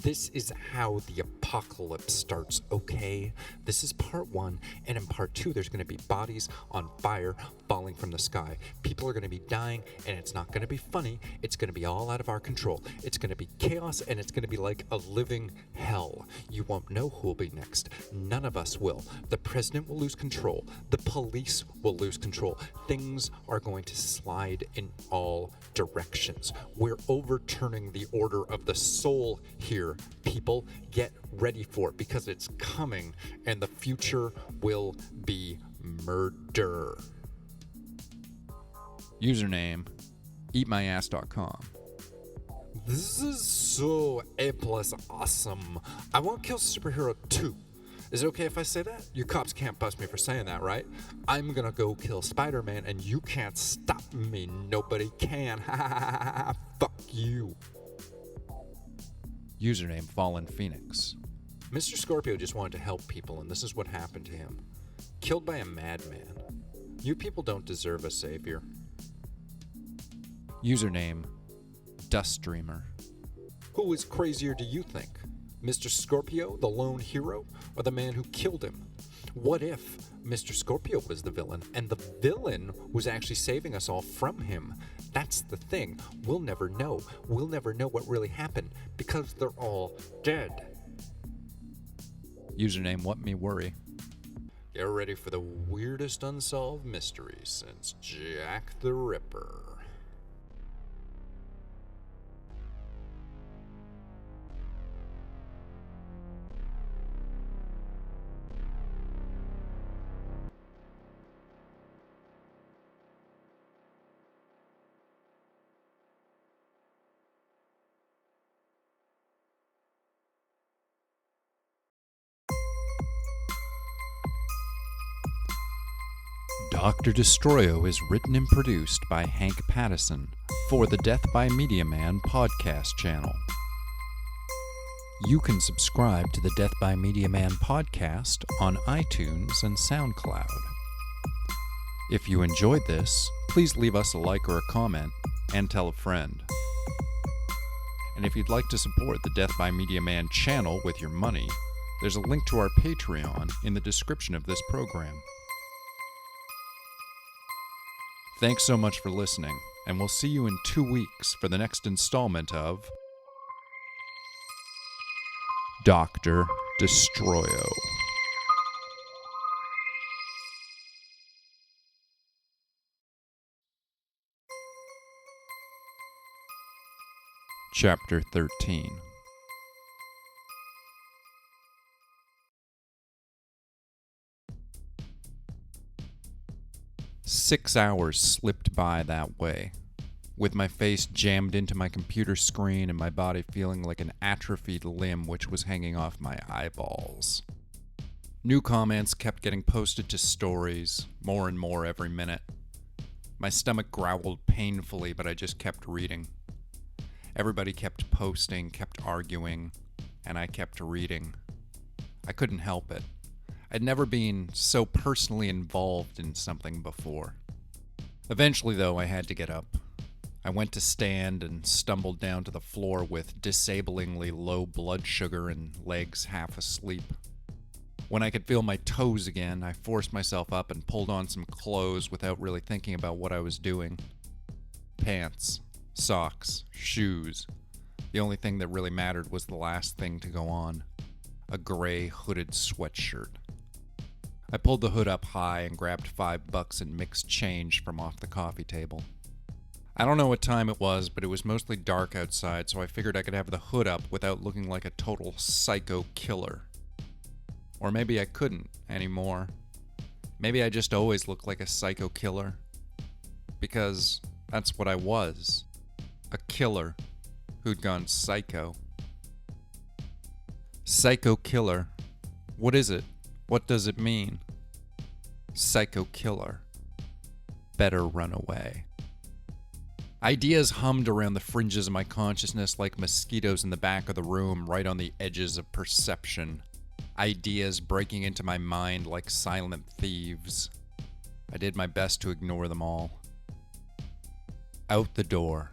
This is how the apocalypse starts, okay? This is part 1, and in part 2, there's going to be bodies on fire falling from the sky. People are going to be dying, and it's not going to be funny. It's going to be all out of our control. It's going to be chaos, and it's going to be like a living hell. You won't know who will be next. None of us will. The president will lose control. The police will lose control. Things are going to slide in all directions. We're overturning the order of the soul here. People, get ready for it because it's coming and the future will be murder. Username eatmyass.com. This is so A+ awesome. I want to kill superhero 2. Is it okay if I say that? You cops can't bust me for saying that, right? I'm gonna go kill Spider-Man and you can't stop me. Nobody can. Fuck you. Username Fallen Phoenix. Mr. Scorpio just wanted to help people, and this is what happened to him. Killed by a madman. You people don't deserve a savior. Username Dust Dreamer. Who is crazier do you think? Mr. Scorpio, the lone hero, or the man who killed him? What if Mr. Scorpio was the villain, and the villain was actually saving us all from him? That's the thing. We'll never know. We'll never know what really happened, because they're all dead. Username What Me Worry. Get ready for the weirdest unsolved mystery since Jack the Ripper. Dr. Destroyo is written and produced by Hank Pattison for the Death by Media Man podcast channel. You can subscribe to the Death by Media Man podcast on iTunes and SoundCloud. If you enjoyed this, please leave us a like or a comment and tell a friend. And if you'd like to support the Death by Media Man channel with your money, there's a link to our Patreon in the description of this program. Thanks so much for listening, and we'll see you in 2 weeks for the next installment of Dr. Destroyo. Chapter 13. Six hours slipped by that way, with my face jammed into my computer screen and my body feeling like an atrophied limb which was hanging off my eyeballs. New comments kept getting posted to stories, more and more every minute. My stomach growled painfully, but I just kept reading. Everybody kept posting, kept arguing, and I kept reading. I couldn't help it. I'd never been so personally involved in something before. Eventually, though, I had to get up. I went to stand and stumbled down to the floor with disablingly low blood sugar and legs half asleep. When I could feel my toes again, I forced myself up and pulled on some clothes without really thinking about what I was doing. Pants, socks, shoes. The only thing that really mattered was the last thing to go on. A gray hooded sweatshirt. I pulled the hood up high and grabbed $5 in mixed change from off the coffee table. I don't know what time it was, but it was mostly dark outside, so I figured I could have the hood up without looking like a total psycho killer. Or maybe I couldn't anymore. Maybe I just always looked like a psycho killer. Because that's what I was. A killer who'd gone psycho. Psycho killer. What is it? What does it mean? Psycho killer. Better run away. Ideas hummed around the fringes of my consciousness like mosquitoes in the back of the room, right on the edges of perception. Ideas breaking into my mind like silent thieves. I did my best to ignore them all. Out the door.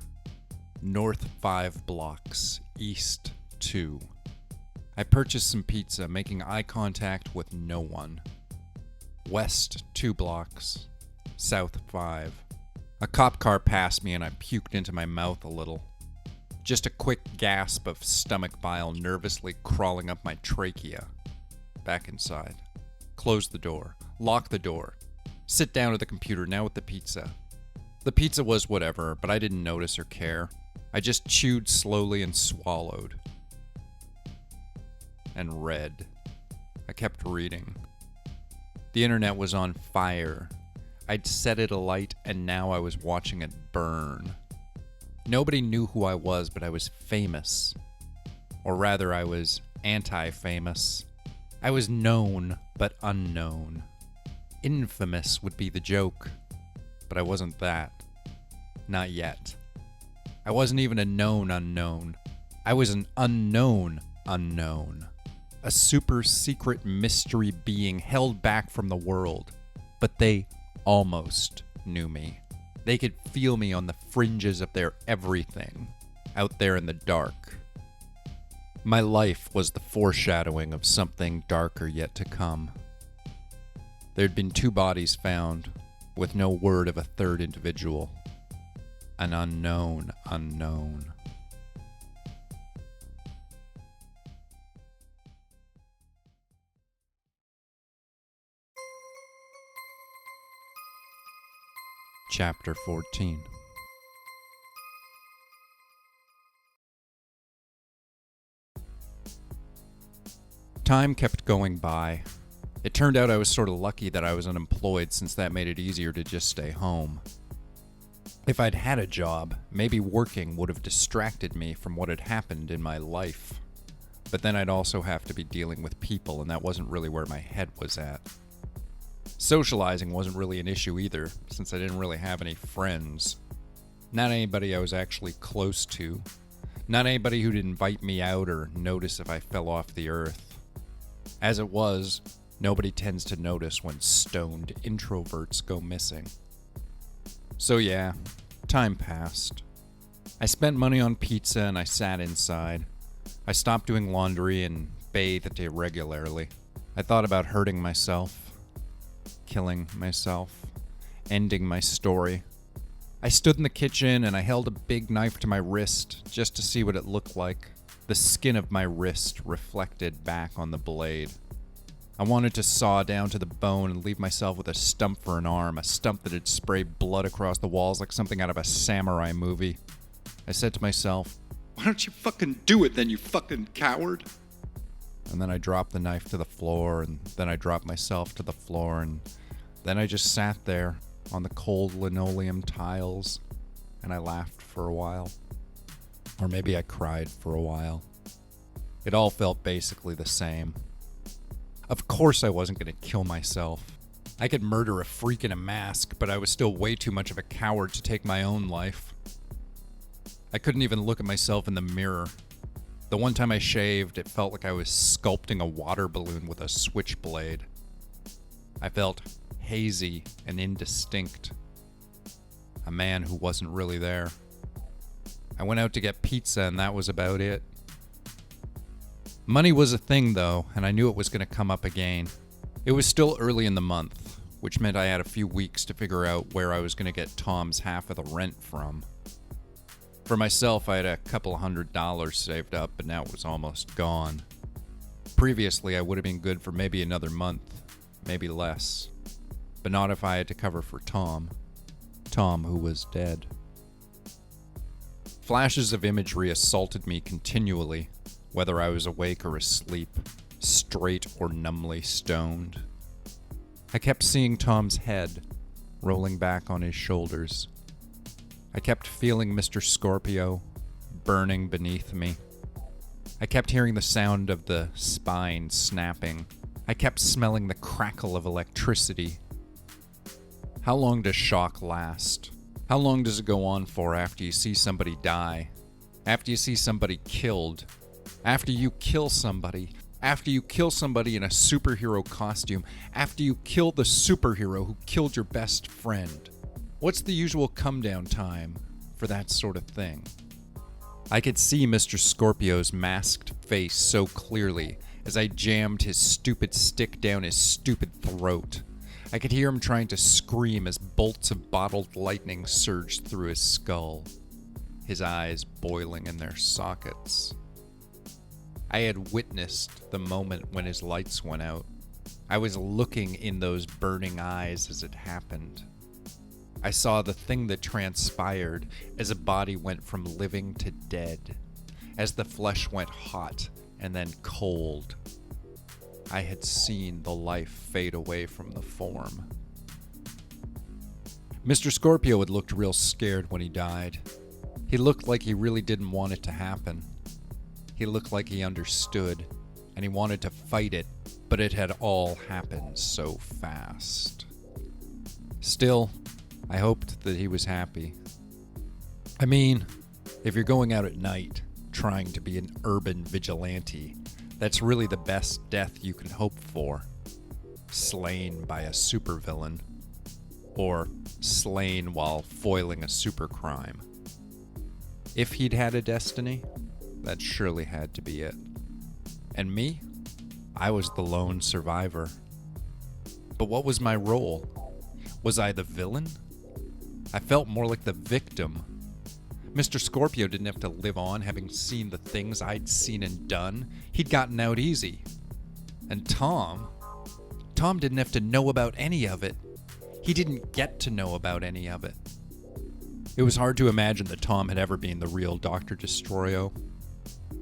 North 5 blocks, east 2. I purchased some pizza, making eye contact with no one. West 2 blocks, south 5. A cop car passed me and I puked into my mouth a little. Just a quick gasp of stomach bile nervously crawling up my trachea. Back inside. Close the door. Lock the door. Sit down at the computer now with the pizza. The pizza was whatever, but I didn't notice or care. I just chewed slowly and swallowed. And read. I kept reading. The internet was on fire. I'd set it alight and now I was watching it burn. Nobody knew who I was, but I was famous. Or rather, I was anti-famous. I was known, but unknown. Infamous would be the joke. But I wasn't that. Not yet. I wasn't even a known unknown. I was an unknown unknown. A super secret mystery being held back from the world. But they almost knew me. They could feel me on the fringes of their everything, out there in the dark. My life was the foreshadowing of something darker yet to come. There'd been 2 bodies found, with no word of a third individual. An unknown unknown. Chapter 14. Time kept going by. It turned out I was sort of lucky that I was unemployed, since that made it easier to just stay home. If I'd had a job, maybe working would have distracted me from what had happened in my life. But then I'd also have to be dealing with people, and that wasn't really where my head was at. Socializing wasn't really an issue either, since I didn't really have any friends. Not anybody I was actually close to. Not anybody who'd invite me out or notice if I fell off the earth. As it was, nobody tends to notice when stoned introverts go missing. So yeah, time passed. I spent money on pizza and I sat inside. I stopped doing laundry and bathed irregularly. I thought about hurting myself. Killing myself, ending my story, I stood in the kitchen and I held a big knife to my wrist just to see what it looked like. The skin of my wrist reflected back on the blade. I wanted to saw down to the bone and leave myself with a stump for an arm, a stump that had sprayed blood across the walls like something out of a samurai movie. I said to myself, "Why don't you fucking do it then, you fucking coward?" And then I dropped the knife to the floor, and then I dropped myself to the floor, and then I just sat there on the cold linoleum tiles, and I laughed for a while. Or maybe I cried for a while. It all felt basically the same. Of course I wasn't going to kill myself. I could murder a freak in a mask, but I was still way too much of a coward to take my own life. I couldn't even look at myself in the mirror. The one time I shaved, it felt like I was sculpting a water balloon with a switchblade. I felt hazy and indistinct. A man who wasn't really there. I went out to get pizza and that was about it. Money was a thing though, and I knew it was going to come up again. It was still early in the month, which meant I had a few weeks to figure out where I was going to get Tom's half of the rent from. For myself, I had a couple $100 saved up, but now it was almost gone. Previously, I would have been good for maybe another month, maybe less. But not if I had to cover for Tom. Tom, who was dead. Flashes of imagery assaulted me continually, whether I was awake or asleep, straight or numbly stoned. I kept seeing Tom's head rolling back on his shoulders. I kept feeling Mr. Scorpio burning beneath me. I kept hearing the sound of the spine snapping. I kept smelling the crackle of electricity. How long does shock last? How long does it go on for after you see somebody die? After you see somebody killed? After you kill somebody? After you kill somebody in a superhero costume? After you kill the superhero who killed your best friend? What's the usual come-down time for that sort of thing? I could see Mr. Scorpio's masked face so clearly as I jammed his stupid stick down his stupid throat. I could hear him trying to scream as bolts of bottled lightning surged through his skull, his eyes boiling in their sockets. I had witnessed the moment when his lights went out. I was looking in those burning eyes as it happened. I saw the thing that transpired as a body went from living to dead, as the flesh went hot and then cold. I had seen the life fade away from the form. Mr. Scorpio had looked real scared when he died. He looked like he really didn't want it to happen. He looked like he understood, and he wanted to fight it, but it had all happened so fast. Still, I hoped that he was happy. I mean, if you're going out at night, trying to be an urban vigilante, that's really the best death you can hope for. Slain by a supervillain. Or slain while foiling a supercrime. If he'd had a destiny, that surely had to be it. And me? I was the lone survivor. But what was my role? Was I the villain? I felt more like the victim. Mr. Scorpio didn't have to live on having seen the things I'd seen and done. He'd gotten out easy. And Tom didn't have to know about any of it. He didn't get to know about any of it. It was hard to imagine that Tom had ever been the real Dr. Destroyo.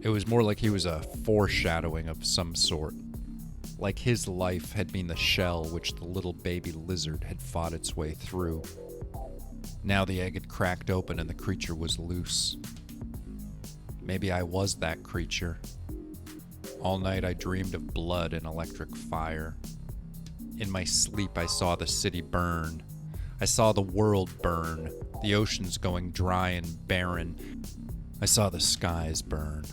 It was more like he was a foreshadowing of some sort. Like his life had been the shell which the little baby lizard had fought its way through. Now the egg had cracked open and the creature was loose. Maybe I was that creature. All night I dreamed of blood and electric fire. In my sleep I saw the city burn. I saw the world burn, the oceans going dry and barren. I saw the skies burn.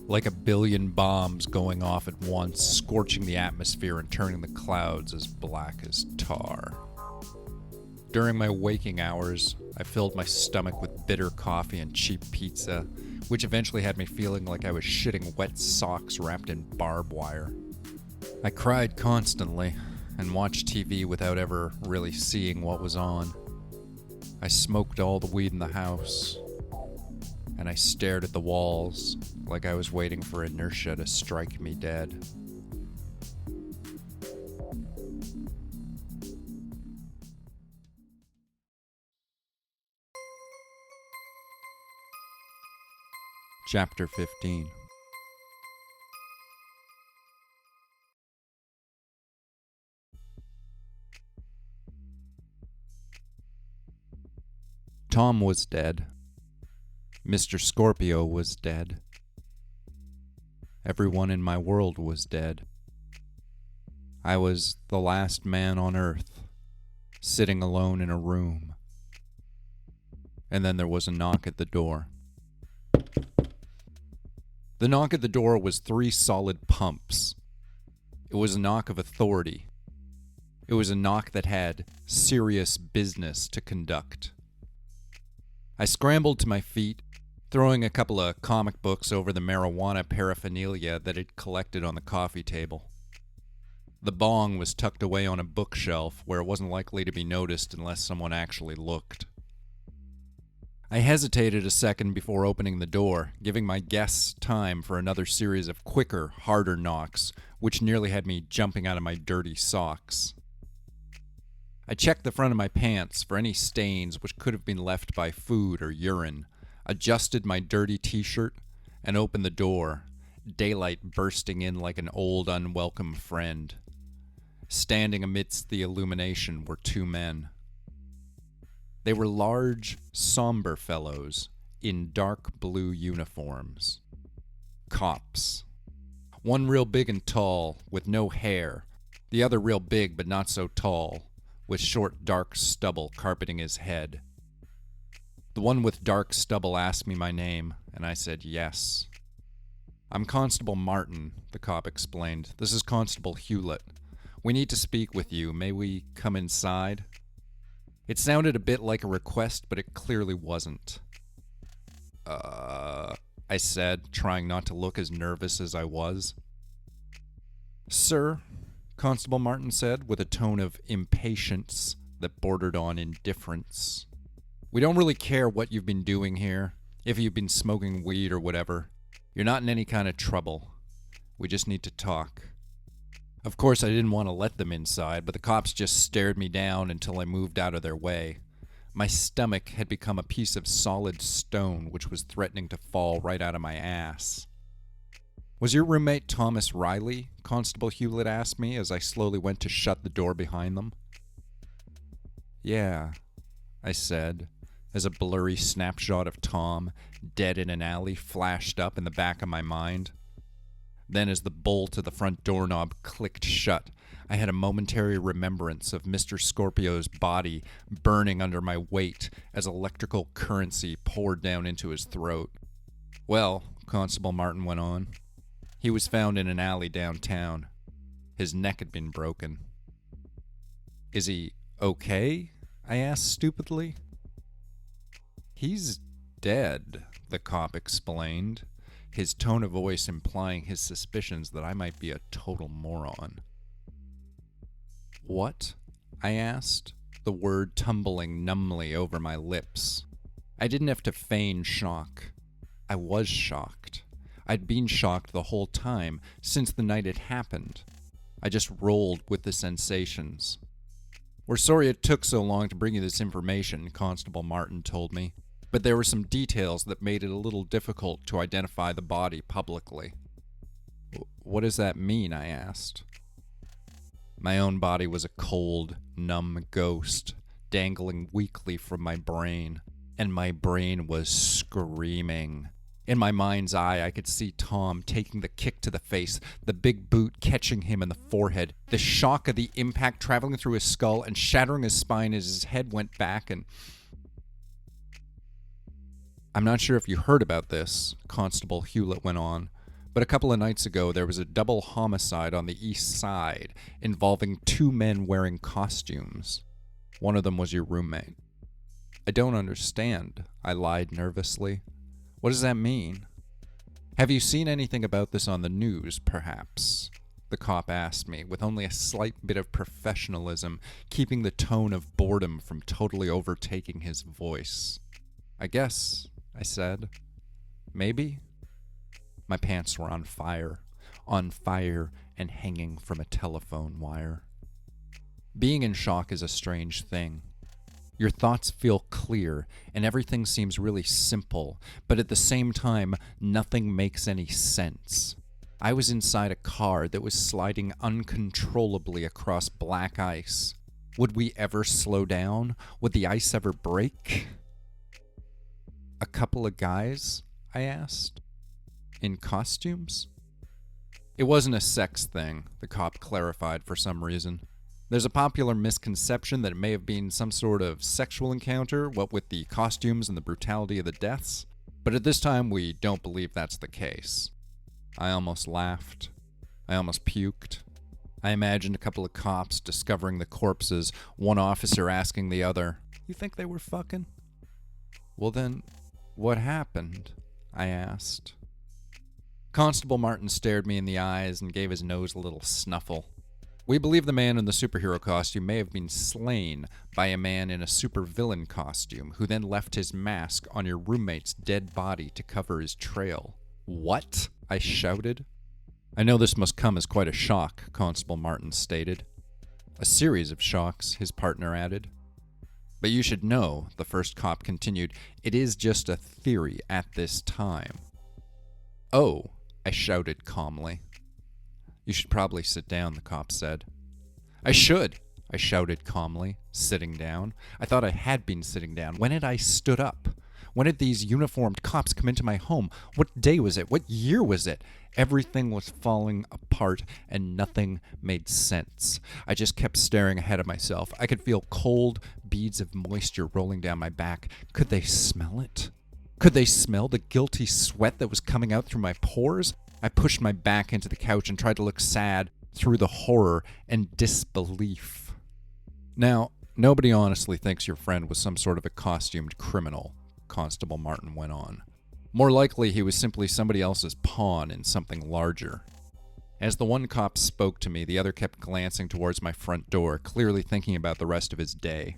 Like a billion bombs going off at once, scorching the atmosphere and turning the clouds as black as tar. During my waking hours, I filled my stomach with bitter coffee and cheap pizza, which eventually had me feeling like I was shitting wet socks wrapped in barbed wire. I cried constantly and watched TV without ever really seeing what was on. I smoked all the weed in the house, and I stared at the walls like I was waiting for inertia to strike me dead. Chapter 15. Tom was dead. Mr. Scorpio was dead. Everyone in my world was dead. I was the last man on earth, sitting alone in a room. And then there was a knock at the door. The knock at the door was 3 solid pumps. It was a knock of authority. It was a knock that had serious business to conduct. I scrambled to my feet, throwing a couple of comic books over the marijuana paraphernalia that had collected on the coffee table. The bong was tucked away on a bookshelf where it wasn't likely to be noticed unless someone actually looked. I hesitated a second before opening the door, giving my guests time for another series of quicker, harder knocks, which nearly had me jumping out of my dirty socks. I checked the front of my pants for any stains which could have been left by food or urine, adjusted my dirty t-shirt, and opened the door, daylight bursting in like an old unwelcome friend. Standing amidst the illumination were 2 men. They were large, somber fellows in dark blue uniforms. Cops. One real big and tall, with no hair. The other real big but not so tall, with short dark stubble carpeting his head. The one with dark stubble asked me my name, and I said yes. "I'm Constable Martin," the cop explained. "This is Constable Hewlett. We need to speak with you. May we come inside?" It sounded a bit like a request, but it clearly wasn't. I said, trying not to look as nervous as I was. "Sir," Constable Martin said, with a tone of impatience that bordered on indifference, "we don't really care what you've been doing here, if you've been smoking weed or whatever. You're not in any kind of trouble. We just need to talk." Of course, I didn't want to let them inside, but the cops just stared me down until I moved out of their way. My stomach had become a piece of solid stone which was threatening to fall right out of my ass. "Was your roommate Thomas Riley?" Constable Hewlett asked me as I slowly went to shut the door behind them. "Yeah," I said, as a blurry snapshot of Tom, dead in an alley, flashed up in the back of my mind. Then as the bolt of the front doorknob clicked shut, I had a momentary remembrance of Mr. Scorpio's body burning under my weight as electrical currency poured down into his throat. "Well," Constable Martin went on, "he was found in an alley downtown. His neck had been broken." "Is he okay?" I asked stupidly. "He's dead," the cop explained, his tone of voice implying his suspicions that I might be a total moron. "What?" I asked, the word tumbling numbly over my lips. I didn't have to feign shock. I was shocked. I'd been shocked the whole time, since the night it happened. I just rolled with the sensations. "We're sorry it took so long to bring you this information," Constable Martin told me, "but there were some details that made it a little difficult to identify the body publicly." "What does that mean?" I asked. My own body was a cold, numb ghost, dangling weakly from my brain, and my brain was screaming. In my mind's eye, I could see Tom taking the kick to the face, the big boot catching him in the forehead, the shock of the impact traveling through his skull and shattering his spine as his head went back, and... "I'm not sure if you heard about this," Constable Hewlett went on, "but a couple of nights ago there was a double homicide on the east side involving 2 men wearing costumes. One of them was your roommate." "I don't understand," I lied nervously. "What does that mean?" "Have you seen anything about this on the news, perhaps?" the cop asked me, with only a slight bit of professionalism, keeping the tone of boredom from totally overtaking his voice. I guess, I said. Maybe? My pants were on fire and hanging from a telephone wire. Being in shock is a strange thing. Your thoughts feel clear, and everything seems really simple, but at the same time, nothing makes any sense. I was inside a car that was sliding uncontrollably across black ice. Would we ever slow down? Would the ice ever break? A couple of guys? I asked. In costumes? It wasn't a sex thing, the cop clarified for some reason. There's a popular misconception that it may have been some sort of sexual encounter, what with the costumes and the brutality of the deaths, but at this time we don't believe that's the case. I almost laughed. I almost puked. I imagined a couple of cops discovering the corpses, one officer asking the other, "You think they were fucking?" "Well then, what happened?" I asked. Constable Martin stared me in the eyes and gave his nose a little snuffle. "We believe the man in the superhero costume may have been slain by a man in a supervillain costume who then left his mask on your roommate's dead body to cover his trail." "What?" I shouted. "I know this must come as quite a shock," Constable Martin stated. "A series of shocks," his partner added. "But you should know," the first cop continued, "it is just a theory at this time." "Oh," I shouted calmly. "You should probably sit down," the cop said. "I should," I shouted calmly, sitting down. I thought I had been sitting down. When had I stood up? When did these uniformed cops come into my home? What day was it? What year was it? Everything was falling apart and nothing made sense. I just kept staring ahead of myself. I could feel cold beads of moisture rolling down my back. Could they smell it? Could they smell the guilty sweat that was coming out through my pores? I pushed my back into the couch and tried to look sad through the horror and disbelief. "Now, nobody honestly thinks your friend was some sort of a costumed criminal," Constable Martin went on. "More likely he was simply somebody else's pawn in something larger." As the one cop spoke to me, the other kept glancing towards my front door, clearly thinking about the rest of his day.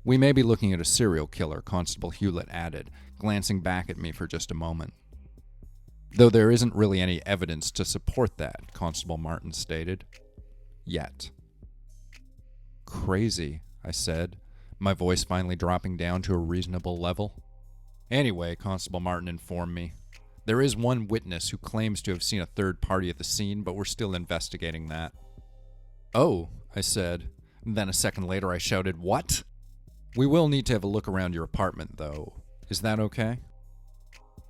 "We may be looking at a serial killer," Constable Hewlett added, glancing back at me for just a moment. "Though there isn't really any evidence to support that," Constable Martin stated. "Yet." "Crazy," I said, my voice finally dropping down to a reasonable level. "Anyway," Constable Martin informed me, "there is one witness who claims to have seen a third party at the scene, but we're still investigating that." "Oh," I said. And then a second later I shouted, "What?" "We will need to have a look around your apartment, though. Is that okay?"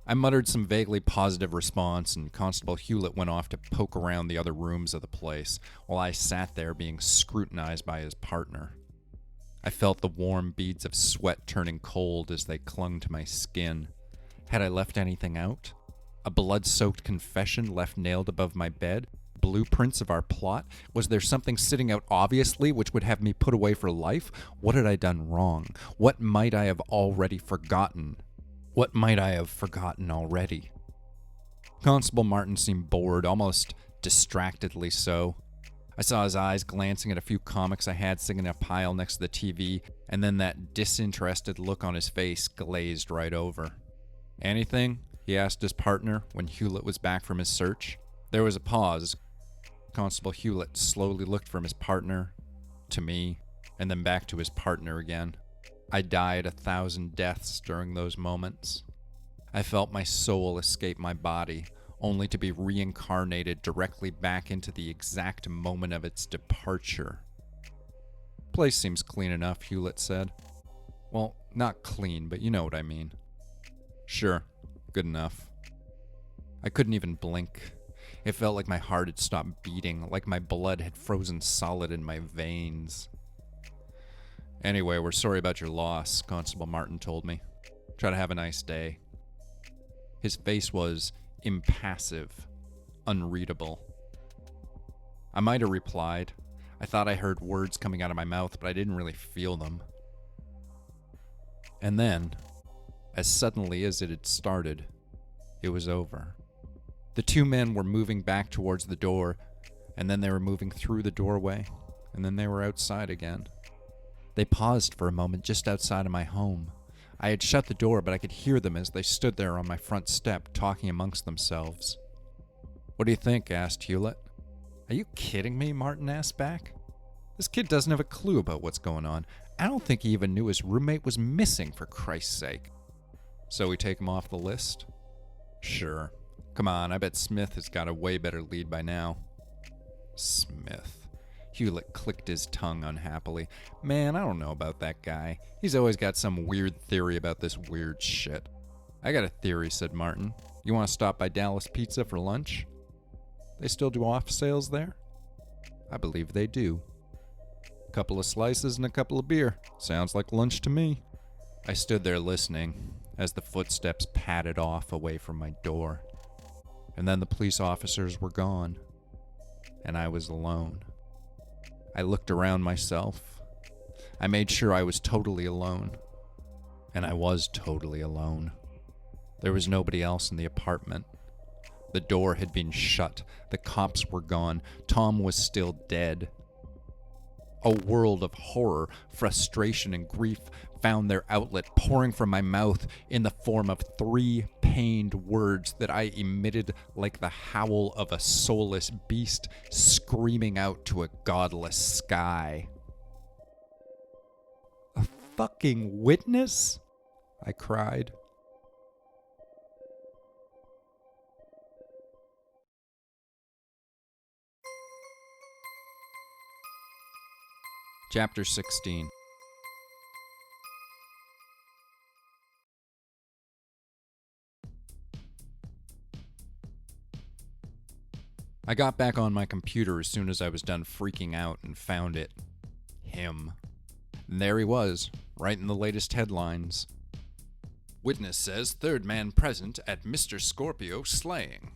I muttered some vaguely positive response, and Constable Hewlett went off to poke around the other rooms of the place, while I sat there being scrutinized by his partner. I felt the warm beads of sweat turning cold as they clung to my skin. Had I left anything out? A blood-soaked confession left nailed above my bed? Blueprints of our plot? Was there something sitting out obviously which would have me put away for life? What had I done wrong? What might I have already forgotten? What might I have forgotten already? Constable Martin seemed bored, almost distractedly so. I saw his eyes glancing at a few comics I had sitting in a pile next to the TV, and then that disinterested look on his face glazed right over. "Anything?" he asked his partner when Hewlett was back from his search. There was a pause. Constable Hewlett slowly looked from his partner to me, and then back to his partner again. I died 1,000 deaths during those moments. I felt my soul escape my body, only to be reincarnated directly back into the exact moment of its departure. "Place seems clean enough," Hewlett said. "Well, not clean, but you know what I mean." "Sure, good enough." I couldn't even blink. It felt like my heart had stopped beating, like my blood had frozen solid in my veins. "Anyway, we're sorry about your loss," Constable Martin told me. "Try to have a nice day." His face was impassive, unreadable. I might have replied. I thought I heard words coming out of my mouth, but I didn't really feel them. And then, as suddenly as it had started, it was over. The two men were moving back towards the door. And then they were moving through the doorway, and then they were outside again. They paused for a moment just outside of my home. I had shut the door, but I could hear them as they stood there on my front step, talking amongst themselves. "What do you think?" asked Hewlett. "Are you kidding me?" Martin asked back. "This kid doesn't have a clue about what's going on. I don't think he even knew his roommate was missing, for Christ's sake." "So we take him off the list?" "Sure. Come on, I bet Smith has got a way better lead by now." Smith. Hewlett clicked his tongue unhappily. "Man, I don't know about that guy. He's always got some weird theory about this weird shit." "I got a theory," said Martin. "You want to stop by Dallas Pizza for lunch?" "They still do off sales there?" "I believe they do." "Couple of slices and a couple of beer. Sounds like lunch to me." I stood there listening as the footsteps padded off away from my door. And then the police officers were gone, and I was alone. I looked around myself. I made sure I was totally alone. And I was totally alone. There was nobody else in the apartment. The door had been shut. The cops were gone. Tom was still dead. A world of horror, frustration, and grief found their outlet, pouring from my mouth in the form of 3 pained words that I emitted like the howl of a soulless beast screaming out to a godless sky. "A fucking witness?" I cried. Chapter 16. I got back on my computer as soon as I was done freaking out and found it. Him. And there he was, right in the latest headlines. "Witness says third man present at Mr. Scorpio slaying."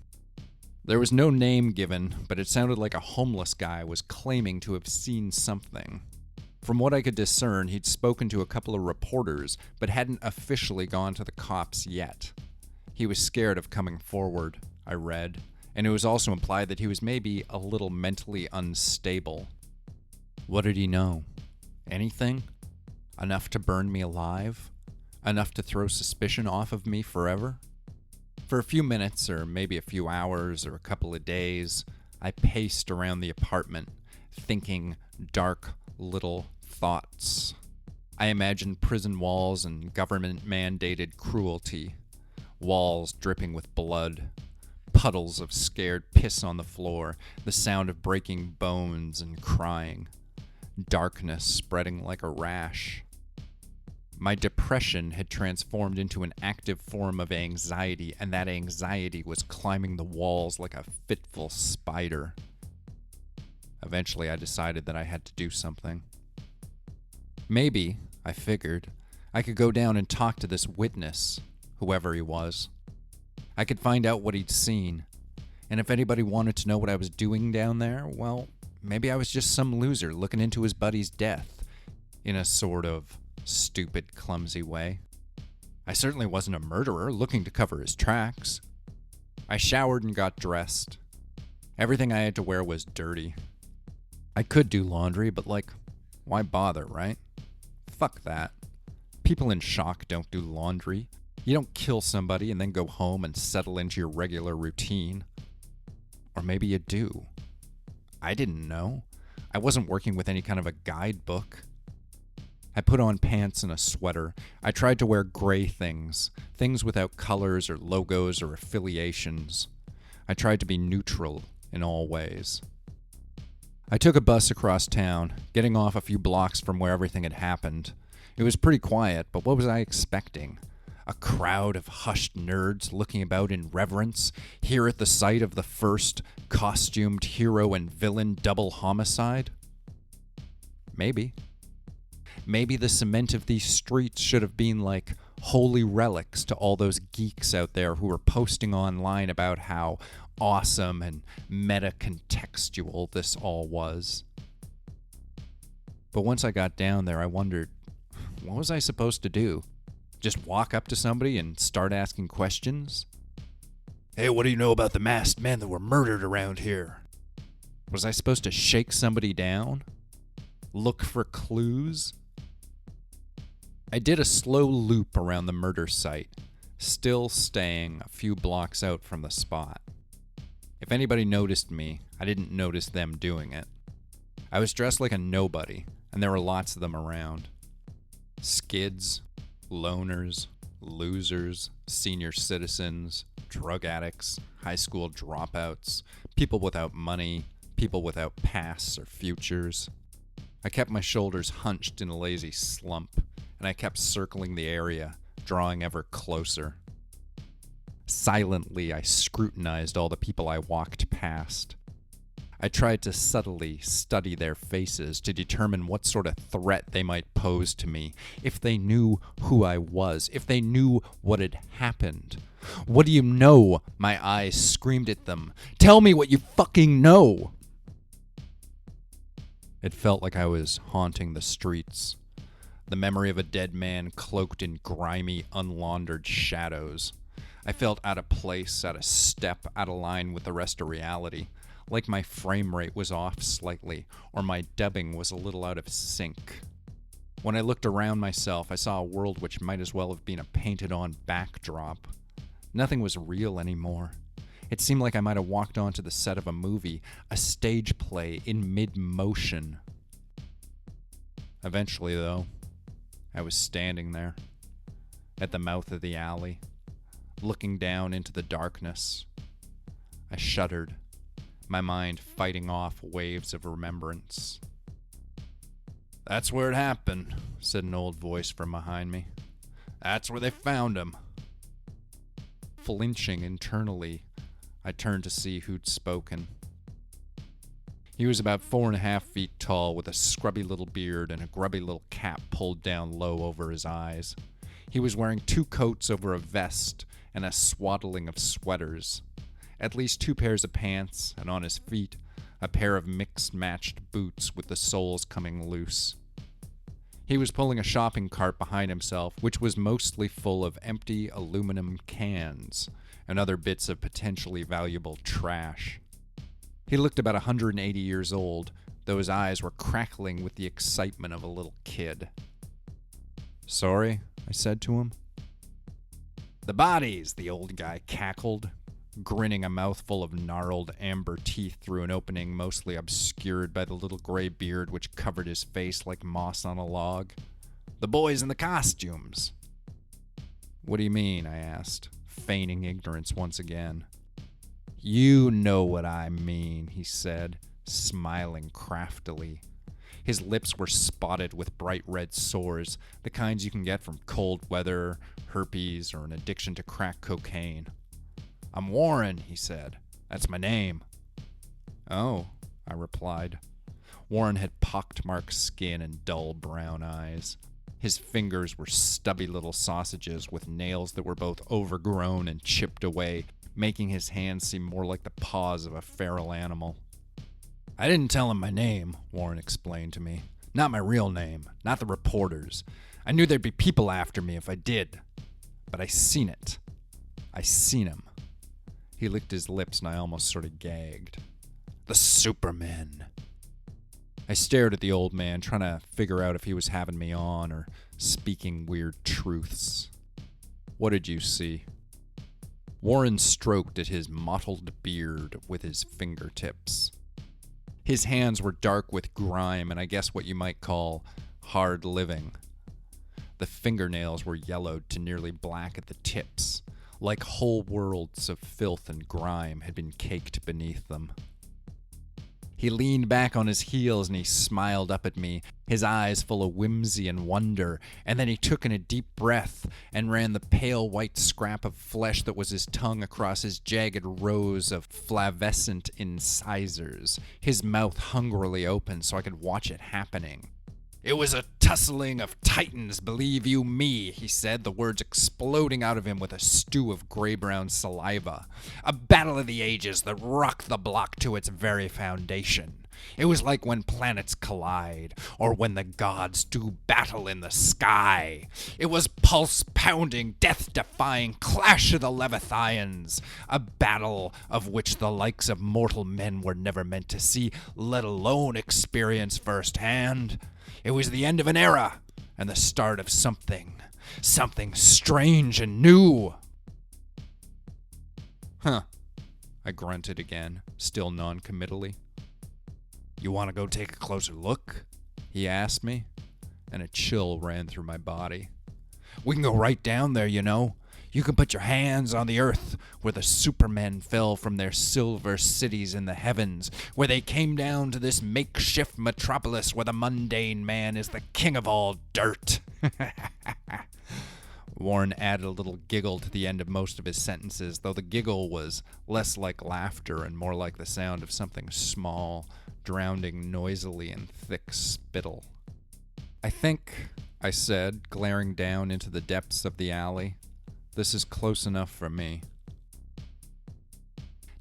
There was no name given, but it sounded like a homeless guy was claiming to have seen something. From what I could discern, he'd spoken to a couple of reporters, but hadn't officially gone to the cops yet. He was scared of coming forward, I read, and it was also implied that he was maybe a little mentally unstable. What did he know? Anything? Enough to burn me alive? Enough to throw suspicion off of me forever? For a few minutes, or maybe a few hours, or a couple of days, I paced around the apartment, thinking dark little thoughts. I imagined prison walls and government-mandated cruelty, walls dripping with blood, puddles of scared piss on the floor, the sound of breaking bones and crying, darkness spreading like a rash. My depression had transformed into an active form of anxiety, and that anxiety was climbing the walls like a fitful spider. Eventually, I decided that I had to do something. Maybe, I figured, I could go down and talk to this witness, whoever he was. I could find out what he'd seen, and if anybody wanted to know what I was doing down there, well, maybe I was just some loser looking into his buddy's death, in a sort of stupid, clumsy way. I certainly wasn't a murderer looking to cover his tracks. I showered and got dressed. Everything I had to wear was dirty. I could do laundry, but why bother, right? Fuck that. People in shock don't do laundry. You don't kill somebody and then go home and settle into your regular routine. Or maybe you do. I didn't know. I wasn't working with any kind of a guidebook. I put on pants and a sweater. I tried to wear gray things without colors or logos or affiliations. I tried to be neutral in all ways. I took a bus across town, getting off a few blocks from where everything had happened. It was pretty quiet, but what was I expecting? A crowd of hushed nerds looking about in reverence, here at the site of the first costumed hero and villain double homicide? Maybe. Maybe the cement of these streets should have been like holy relics to all those geeks out there who were posting online about how awesome and meta-contextual this all was. But once I got down there, I wondered, what was I supposed to do? Just walk up to somebody and start asking questions? "Hey, what do you know about the masked men that were murdered around here?" Was I supposed to shake somebody down? Look for clues? I did a slow loop around the murder site, still staying a few blocks out from the spot. If anybody noticed me, I didn't notice them doing it. I was dressed like a nobody, and there were lots of them around. Skids, loners, losers, senior citizens, drug addicts, high school dropouts, people without money, people without pasts or futures. I kept my shoulders hunched in a lazy slump, and I kept circling the area, drawing ever closer. Silently, I scrutinized all the people I walked past. I tried to subtly study their faces to determine what sort of threat they might pose to me, if they knew who I was, if they knew what had happened. What do you know? My eyes screamed at them. Tell me what you fucking know! It felt like I was haunting the streets. The memory of a dead man cloaked in grimy, unlaundered shadows. I felt out of place, out of step, out of line with the rest of reality. Like my frame rate was off slightly, or my dubbing was a little out of sync. When I looked around myself, I saw a world which might as well have been a painted-on backdrop. Nothing was real anymore. It seemed like I might have walked onto the set of a movie, a stage play in mid-motion. Eventually, though, I was standing there, at the mouth of the alley, looking down into the darkness. I shuddered, my mind fighting off waves of remembrance. "That's where it happened," said an old voice from behind me. "That's where they found him." Flinching internally, I turned to see who'd spoken. He was about 4.5 feet tall, with a scrubby little beard and a grubby little cap pulled down low over his eyes. He was wearing 2 coats over a vest and a swaddling of sweaters, at least 2 pairs of pants, and on his feet, a pair of mixed-matched boots with the soles coming loose. He was pulling a shopping cart behind himself, which was mostly full of empty aluminum cans and other bits of potentially valuable trash. He looked about 180 years old, though his eyes were crackling with the excitement of a little kid. "Sorry," I said to him. "The bodies," the old guy cackled, grinning a mouthful of gnarled amber teeth through an opening mostly obscured by the little gray beard which covered his face like moss on a log. "The boys in the costumes." "What do you mean?" I asked, feigning ignorance once again. "You know what I mean," he said, smiling craftily. His lips were spotted with bright red sores, the kinds you can get from cold weather, herpes, or an addiction to crack cocaine. "I'm Warren," he said. "That's my name." "Oh," I replied. Warren had pockmarked skin and dull brown eyes. His fingers were stubby little sausages with nails that were both overgrown and chipped away, making his hands seem more like the paws of a feral animal. "I didn't tell him my name," Warren explained to me. "Not my real name, not the reporters. I knew there'd be people after me if I did. But I seen it. I seen him." He licked his lips and I almost sort of gagged. "The Supermen." I stared at the old man, trying to figure out if he was having me on or speaking weird truths. "What did you see?" Warren stroked at his mottled beard with his fingertips. His hands were dark with grime and I guess what you might call hard living. The fingernails were yellowed to nearly black at the tips, like whole worlds of filth and grime had been caked beneath them. He leaned back on his heels and he smiled up at me, his eyes full of whimsy and wonder, and then he took in a deep breath and ran the pale white scrap of flesh that was his tongue across his jagged rows of flavescent incisors, his mouth hungrily open so I could watch it happening. It was a tussling of titans, believe you me, he said, the words exploding out of him with a stew of gray-brown saliva. A battle of the ages that rocked the block to its very foundation. It was like when planets collide, or when the gods do battle in the sky. It was pulse-pounding, death-defying clash of the Leviathans, a battle of which the likes of mortal men were never meant to see, let alone experience firsthand. It was the end of an era, and the start of something strange and new. Huh, I grunted again, still non-committally. You want to go take a closer look? He asked me, and a chill ran through my body. We can go right down there, you know. You can put your hands on the earth where the supermen fell from their silver cities in the heavens, where they came down to this makeshift metropolis where the mundane man is the king of all dirt. Warren added a little giggle to the end of most of his sentences, though the giggle was less like laughter and more like the sound of something small, drowning noisily in thick spittle. I think, I said, glaring down into the depths of the alley, this is close enough for me.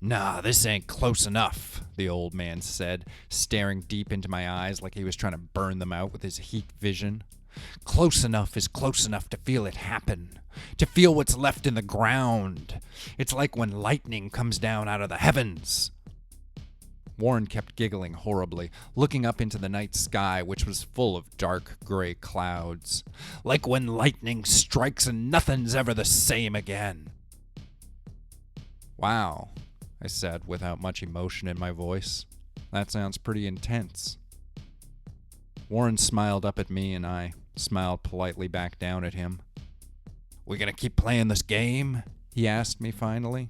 Nah, this ain't close enough, the old man said, staring deep into my eyes like he was trying to burn them out with his heat vision. Close enough is close enough to feel it happen, to feel what's left in the ground. It's like when lightning comes down out of the heavens. Warren kept giggling horribly, looking up into the night sky, which was full of dark gray clouds. Like when lightning strikes and nothing's ever the same again. Wow, I said without much emotion in my voice. That sounds pretty intense. Warren smiled up at me, and I smiled politely back down at him. We gonna keep playing this game? He asked me finally.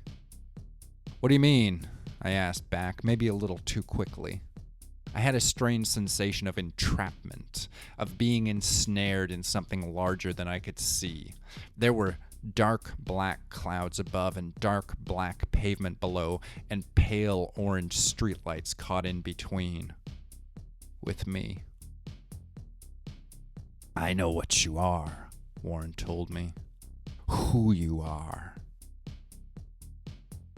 What do you mean? I asked back, maybe a little too quickly. I had a strange sensation of entrapment, of being ensnared in something larger than I could see. There were dark black clouds above and dark black pavement below and pale orange streetlights caught in between. With me. I know what you are, Warren told me. Who you are.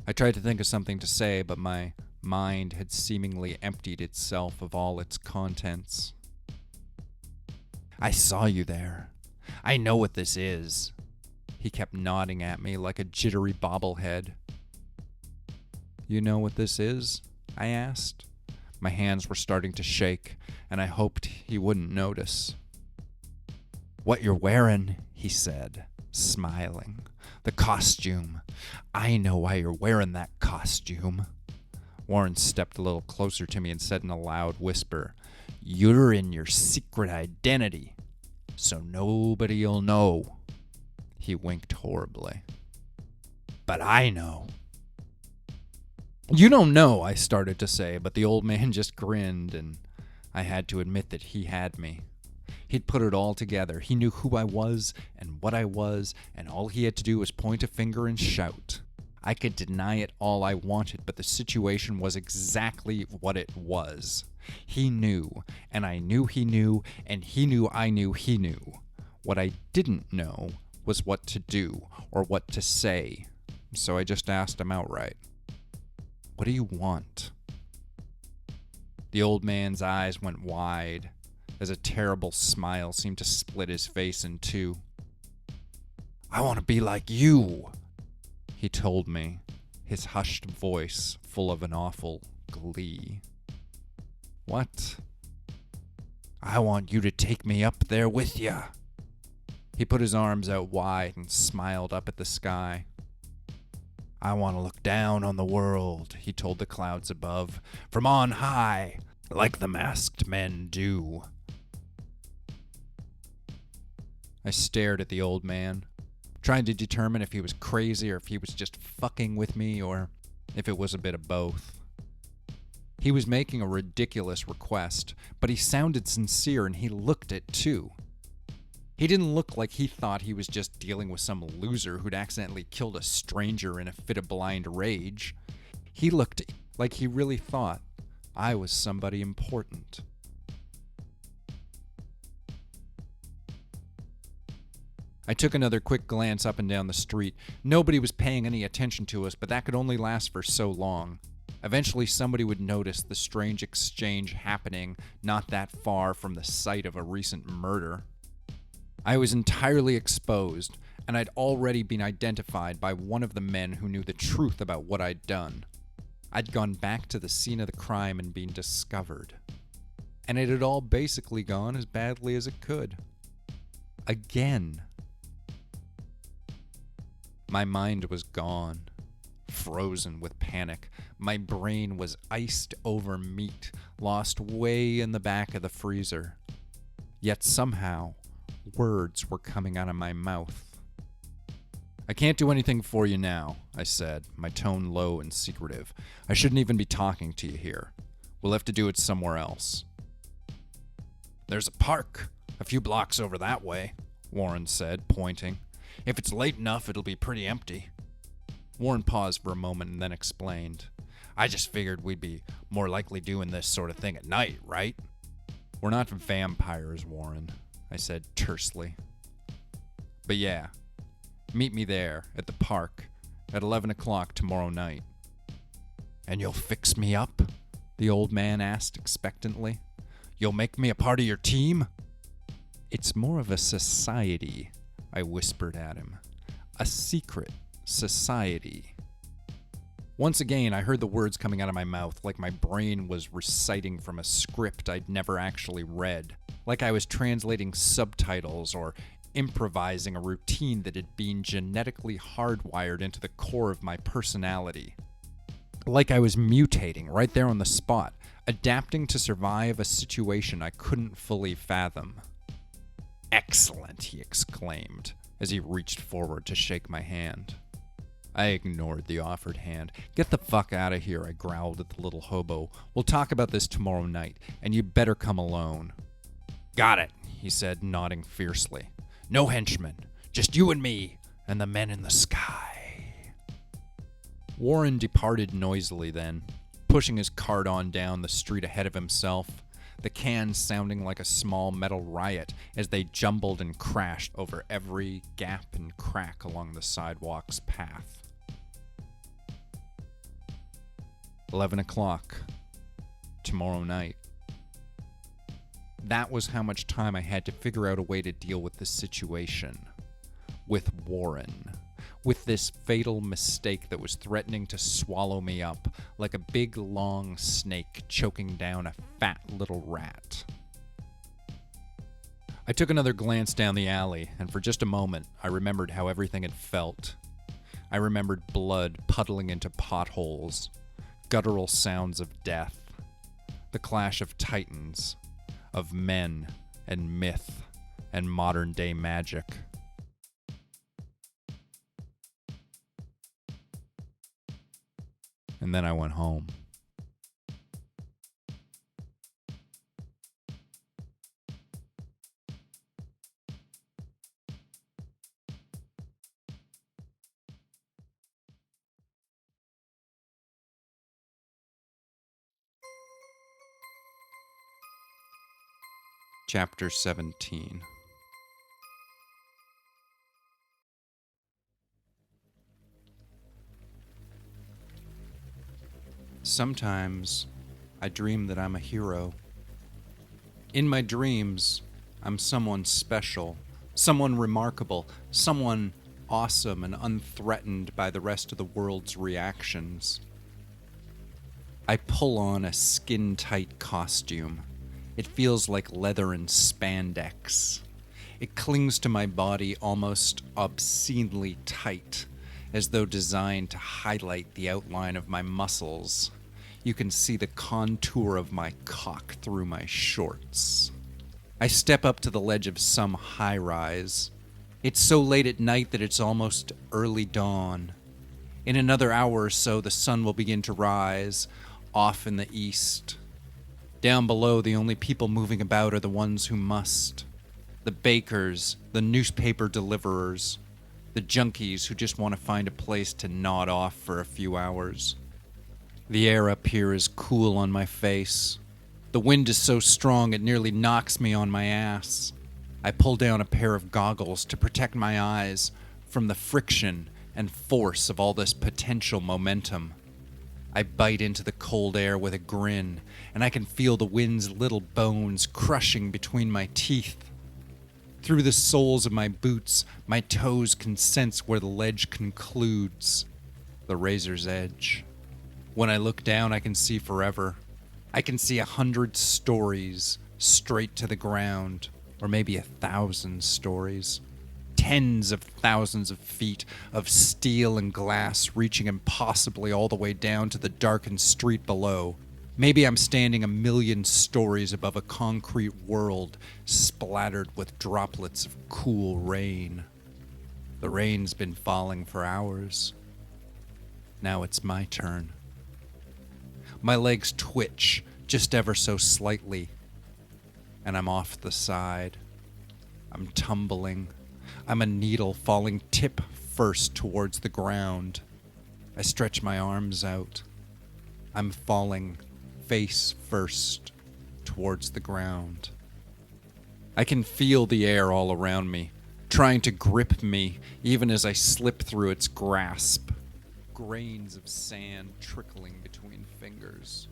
I tried to think of something to say, but my mind had seemingly emptied itself of all its contents. I saw you there. I know what this is. He kept nodding at me like a jittery bobblehead. You know what this is? I asked. My hands were starting to shake, and I hoped he wouldn't notice. What you're wearing, he said, smiling. The costume. I know why you're wearing that costume. Warren stepped a little closer to me and said in a loud whisper, You're in your secret identity, so nobody'll know. He winked horribly. But I know. You don't know, I started to say, but the old man just grinned, and I had to admit that he had me. He'd put it all together. He knew who I was and what I was, and all he had to do was point a finger and shout. I could deny it all I wanted, but the situation was exactly what it was. He knew, and I knew he knew, and he knew I knew he knew. What I didn't know was what to do or what to say, so I just asked him outright. What do you want? The old man's eyes went wide, as a terrible smile seemed to split his face in two. I want to be like you, he told me, his hushed voice full of an awful glee. What? I want you to take me up there with ya. He put his arms out wide and smiled up at the sky. I want to look down on the world, he told the clouds above, from on high, like the masked men do. I stared at the old man, trying to determine if he was crazy or if he was just fucking with me or if it was a bit of both. He was making a ridiculous request, but he sounded sincere and he looked it too. He didn't look like he thought he was just dealing with some loser who'd accidentally killed a stranger in a fit of blind rage. He looked like he really thought I was somebody important. I took another quick glance up and down the street. Nobody was paying any attention to us, but that could only last for so long. Eventually, somebody would notice the strange exchange happening not that far from the site of a recent murder. I was entirely exposed, and I'd already been identified by one of the men who knew the truth about what I'd done. I'd gone back to the scene of the crime and been discovered. And it had all basically gone as badly as it could. Again. My mind was gone, frozen with panic. My brain was iced over meat, lost way in the back of the freezer. Yet somehow, words were coming out of my mouth. "I can't do anything for you now," I said, my tone low and secretive. "I shouldn't even be talking to you here. We'll have to do it somewhere else." "There's a park a few blocks over that way," Warren said, pointing. "If it's late enough, it'll be pretty empty." Warren paused for a moment and then explained. "I just figured we'd be more likely doing this sort of thing at night, right?" "We're not vampires, Warren," I said tersely. "But yeah, meet me there at the park at 11 o'clock tomorrow night." "And you'll fix me up?" the old man asked expectantly. "You'll make me a part of your team?" "It's more of a society," I whispered at him. "A secret society." Once again, I heard the words coming out of my mouth like my brain was reciting from a script I'd never actually read, like I was translating subtitles or improvising a routine that had been genetically hardwired into the core of my personality. Like I was mutating right there on the spot, adapting to survive a situation I couldn't fully fathom. "Excellent," he exclaimed as he reached forward to shake my hand. I ignored the offered hand. "Get the fuck out of here," I growled at the little hobo. "We'll talk about this tomorrow night, and you better come alone." "Got it," he said, nodding fiercely. "No henchmen, just you and me, and the men in the sky." Warren departed noisily then, pushing his cart on down the street ahead of himself, the cans sounding like a small metal riot as they jumbled and crashed over every gap and crack along the sidewalk's path. 11 o'clock, tomorrow night. That was how much time I had to figure out a way to deal with this situation. With Warren. With this fatal mistake that was threatening to swallow me up like a big long snake choking down a fat little rat. I took another glance down the alley, and for just a moment, I remembered how everything had felt. I remembered blood puddling into potholes, guttural sounds of death, the clash of titans, of men and myth and modern-day magic. And then I went home. Chapter 17. Sometimes I dream that I'm a hero. In my dreams, I'm someone special, someone remarkable, someone awesome and unthreatened by the rest of the world's reactions. I pull on a skin-tight costume. It feels like leather and spandex. It clings to my body almost obscenely tight, as though designed to highlight the outline of my muscles. You can see the contour of my cock through my shorts. I step up to the ledge of some high-rise. It's so late at night that it's almost early dawn. In another hour or so, the sun will begin to rise, off in the east. Down below, the only people moving about are the ones who must. The bakers, the newspaper deliverers, the junkies who just want to find a place to nod off for a few hours. The air up here is cool on my face. The wind is so strong it nearly knocks me on my ass. I pull down a pair of goggles to protect my eyes from the friction and force of all this potential momentum. I bite into the cold air with a grin, and I can feel the wind's little bones crushing between my teeth. Through the soles of my boots, my toes can sense where the ledge concludes, the razor's edge. When I look down, I can see forever. I can see 100 stories straight to the ground, or maybe 1,000 stories. Tens of thousands of feet of steel and glass reaching impossibly all the way down to the darkened street below. Maybe I'm standing 1,000,000 stories above a concrete world splattered with droplets of cool rain. The rain's been falling for hours. Now it's my turn. My legs twitch just ever so slightly, and I'm off the side. I'm tumbling. I'm a needle falling tip first towards the ground. I stretch my arms out. I'm falling face first towards the ground. I can feel the air all around me, trying to grip me even as I slip through its grasp. Grains of sand trickling between fingers.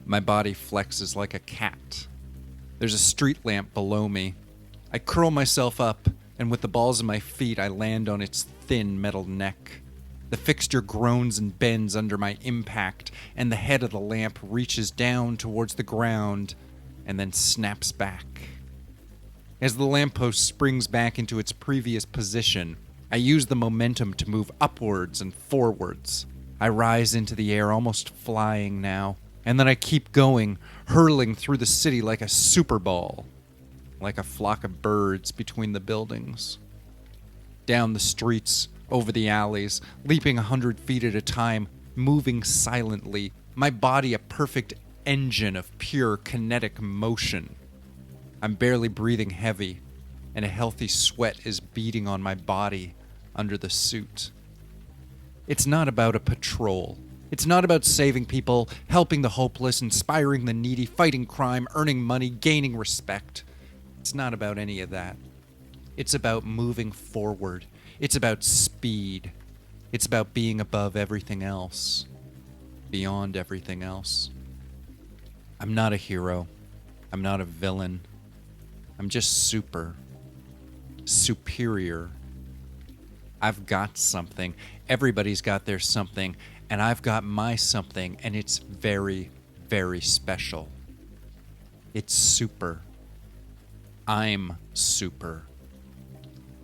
My body flexes like a cat. There's a street lamp below me. I curl myself up, and with the balls of my feet, I land on its thin metal neck. The fixture groans and bends under my impact, and the head of the lamp reaches down towards the ground and then snaps back. As the lamppost springs back into its previous position, I use the momentum to move upwards and forwards. I rise into the air, almost flying now, and then I keep going, hurling through the city like a super ball, like a flock of birds between the buildings. Down the streets, over the alleys, leaping 100 feet at a time, moving silently, my body a perfect engine of pure kinetic motion. I'm barely breathing heavy, and a healthy sweat is beating on my body under the suit. It's not about a patrol. It's not about saving people, helping the hopeless, inspiring the needy, fighting crime, earning money, gaining respect. It's not about any of that. It's about moving forward. It's about speed. It's about being above everything else, beyond everything else. I'm not a hero. I'm not a villain. I'm just superior. I've got something. Everybody's got their something, and I've got my something, and it's very, very special. It's super. I'm super.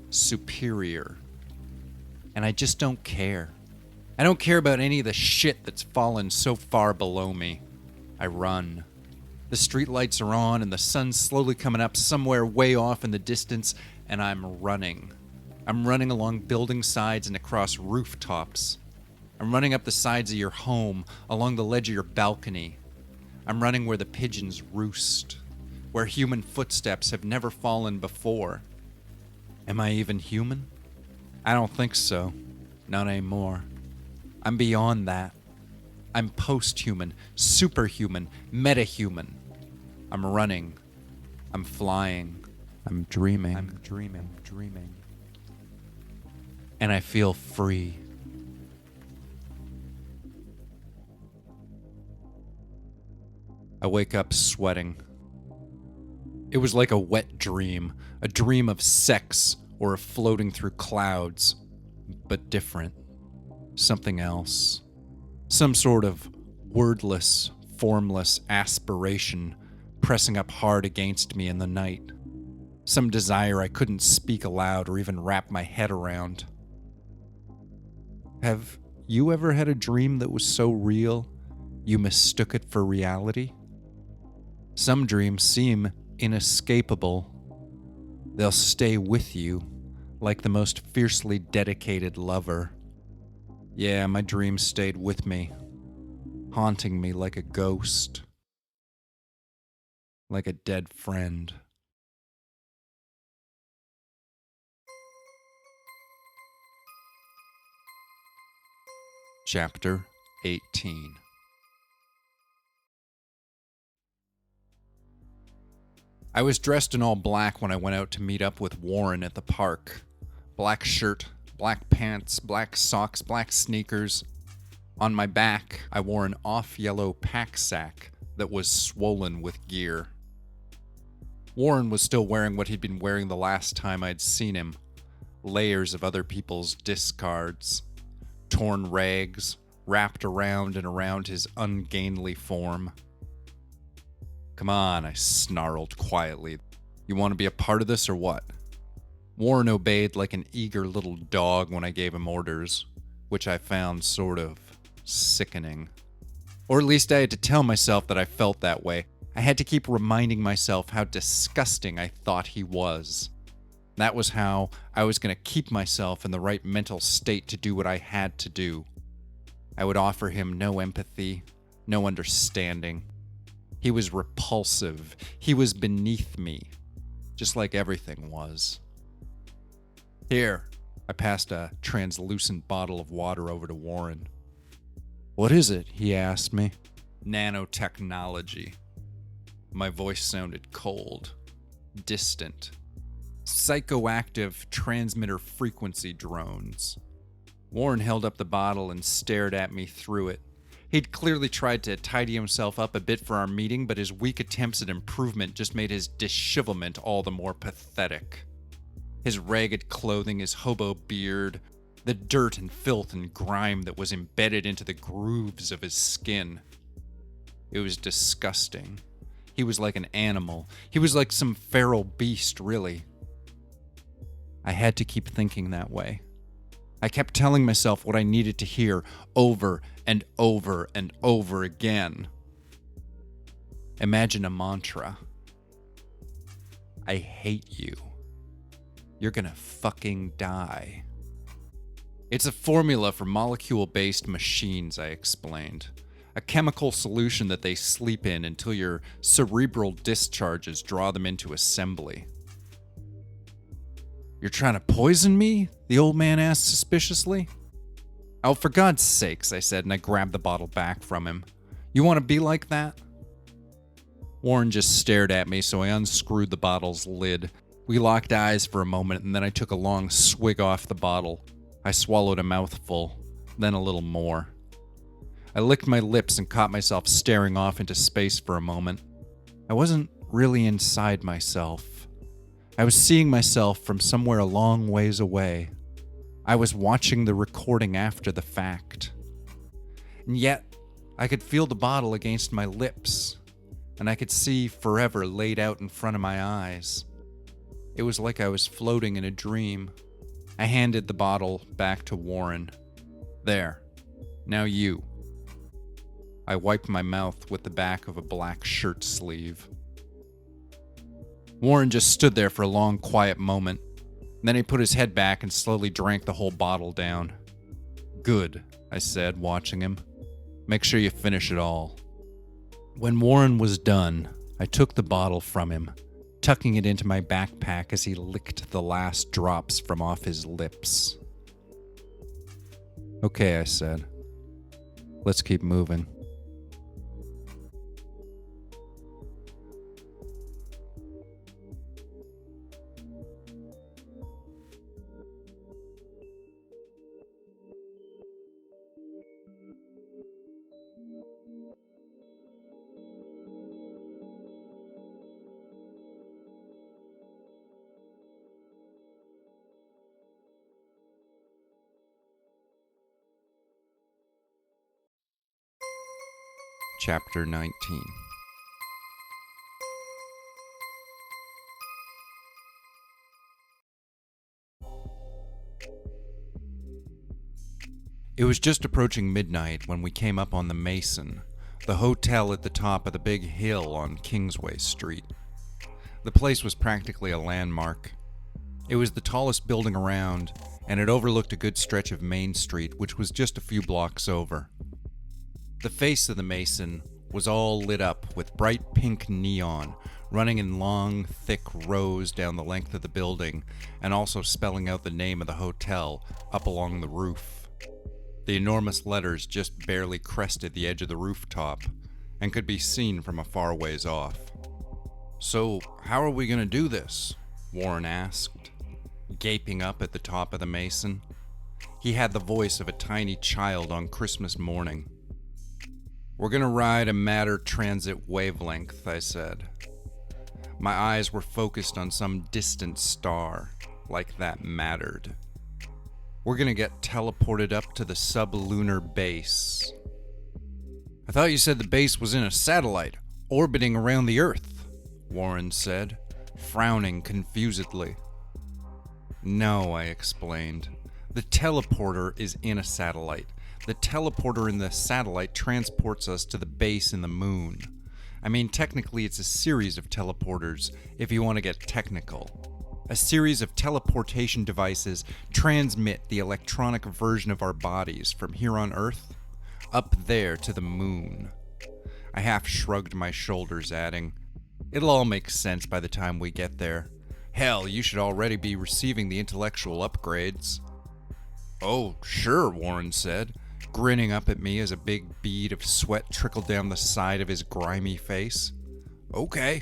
Superior. And I just don't care. I don't care about any of the shit that's fallen so far below me. I run. The streetlights are on, and the sun's slowly coming up somewhere way off in the distance, and I'm running. I'm running along building sides and across rooftops. I'm running up the sides of your home, along the ledge of your balcony. I'm running where the pigeons roost, where human footsteps have never fallen before. Am I even human? I don't think so. Not anymore. I'm beyond that. I'm post-human, superhuman, metahuman. I'm running. I'm flying. I'm dreaming. I'm dreaming. And I feel free. I wake up sweating. It was like a wet dream, a dream of sex or of floating through clouds, but different. Something else. Some sort of wordless, formless aspiration pressing up hard against me in the night. Some desire I couldn't speak aloud or even wrap my head around. Have you ever had a dream that was so real you mistook it for reality? Some dreams seem inescapable. They'll stay with you like the most fiercely dedicated lover. Yeah, my dreams stayed with me, haunting me like a ghost, like a dead friend. Chapter 18. I was dressed in all black when I went out to meet up with Warren at the park. Black shirt, black pants, black socks, black sneakers. On my back, I wore an off-yellow pack sack that was swollen with gear. Warren was still wearing what he'd been wearing the last time I'd seen him. Layers of other people's discards. Torn rags, wrapped around and around his ungainly form. "Come on," I snarled quietly. "You want to be a part of this or what?" Warren obeyed like an eager little dog when I gave him orders, which I found sort of sickening. Or at least I had to tell myself that I felt that way. I had to keep reminding myself how disgusting I thought he was. That was how I was going to keep myself in the right mental state to do what I had to do. I would offer him no empathy, no understanding. He was repulsive. He was beneath me, just like everything was. "Here," I passed a translucent bottle of water over to Warren. "What is it?" he asked me. "Nanotechnology." My voice sounded cold, distant. "Psychoactive transmitter frequency drones." Warren held up the bottle and stared at me through it. He'd clearly tried to tidy himself up a bit for our meeting, but his weak attempts at improvement just made his dishevelment all the more pathetic. His ragged clothing, his hobo beard, the dirt and filth and grime that was embedded into the grooves of his skin. It was disgusting. He was like an animal. He was like some feral beast, really. I had to keep thinking that way. I kept telling myself what I needed to hear over and over and over again. Imagine a mantra. "I hate you. You're gonna fucking die." "It's a formula for molecule-based machines," I explained. "A chemical solution that they sleep in until your cerebral discharges draw them into assembly." "You're trying to poison me?" the old man asked suspiciously. "Oh, for God's sakes," I said, and I grabbed the bottle back from him. "You want to be like that?" Warren just stared at me, so I unscrewed the bottle's lid. We locked eyes for a moment, and then I took a long swig off the bottle. I swallowed a mouthful, then a little more. I licked my lips and caught myself staring off into space for a moment. I wasn't really inside myself. I was seeing myself from somewhere a long ways away. I was watching the recording after the fact. And yet, I could feel the bottle against my lips, and I could see forever laid out in front of my eyes. It was like I was floating in a dream. I handed the bottle back to Warren. "There. Now you." I wiped my mouth with the back of a black shirt sleeve. Warren just stood there for a long, quiet moment. Then he put his head back and slowly drank the whole bottle down. "Good," I said, watching him. "Make sure you finish it all." When Warren was done, I took the bottle from him, tucking it into my backpack as he licked the last drops from off his lips. "Okay," I said. "Let's keep moving." Chapter 19. It was just approaching midnight when we came up on the Mason, the hotel at the top of the big hill on Kingsway Street. The place was practically a landmark. It was the tallest building around, and it overlooked a good stretch of Main Street, which was just a few blocks over. The face of the Mason was all lit up with bright pink neon, running in long, thick rows down the length of the building, and also spelling out the name of the hotel up along the roof. The enormous letters just barely crested the edge of the rooftop, and could be seen from a far ways off. "So, how are we going to do this?" Warren asked, gaping up at the top of the Mason. He had the voice of a tiny child on Christmas morning. "We're going to ride a matter transit wavelength," I said. My eyes were focused on some distant star, like that mattered. "We're going to get teleported up to the sublunar base." "I thought you said the base was in a satellite, orbiting around the Earth," Warren said, frowning confusedly. "No," I explained. "The teleporter is in a satellite. The teleporter in the satellite transports us to the base in the moon. I mean, technically it's a series of teleporters, if you want to get technical. A series of teleportation devices transmit the electronic version of our bodies from here on Earth up there to the moon." I half shrugged my shoulders, adding, "It'll all make sense by the time we get there. Hell, you should already be receiving the intellectual upgrades." "Oh, sure," Warren said, grinning up at me as a big bead of sweat trickled down the side of his grimy face. "Okay."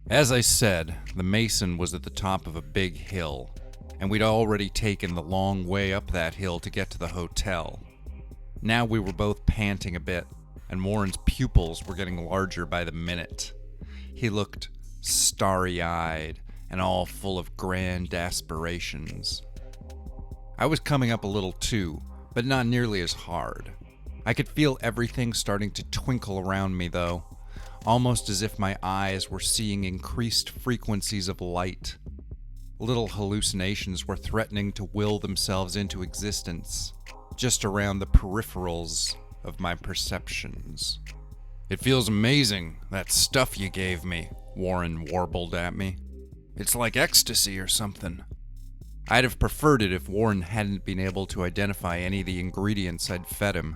As I said, the Mason was at the top of a big hill, and we'd already taken the long way up that hill to get to the hotel. Now we were both panting a bit, and Warren's pupils were getting larger by the minute. He looked starry-eyed and all full of grand aspirations. I was coming up a little too, but not nearly as hard. I could feel everything starting to twinkle around me, though, almost as if my eyes were seeing increased frequencies of light. Little hallucinations were threatening to will themselves into existence, just around the peripherals of my perceptions. "It feels amazing, that stuff you gave me," Warren warbled at me. "It's like ecstasy or something." I'd have preferred it if Warren hadn't been able to identify any of the ingredients I'd fed him,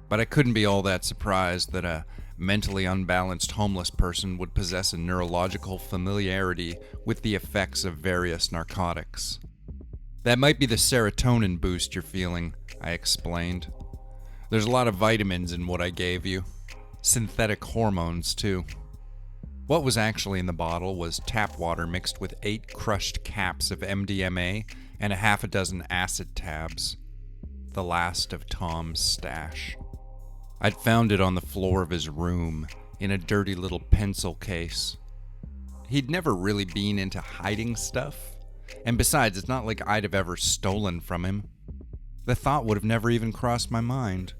but I couldn't be all that surprised that a mentally unbalanced homeless person would possess a neurological familiarity with the effects of various narcotics. "That might be the serotonin boost you're feeling," I explained. "There's a lot of vitamins in what I gave you. Synthetic hormones, too." What was actually in the bottle was tap water mixed with 8 crushed caps of MDMA and a half a dozen acid tabs. The last of Tom's stash. I'd found it on the floor of his room, in a dirty little pencil case. He'd never really been into hiding stuff, and besides, it's not like I'd have ever stolen from him. The thought would have never even crossed my mind.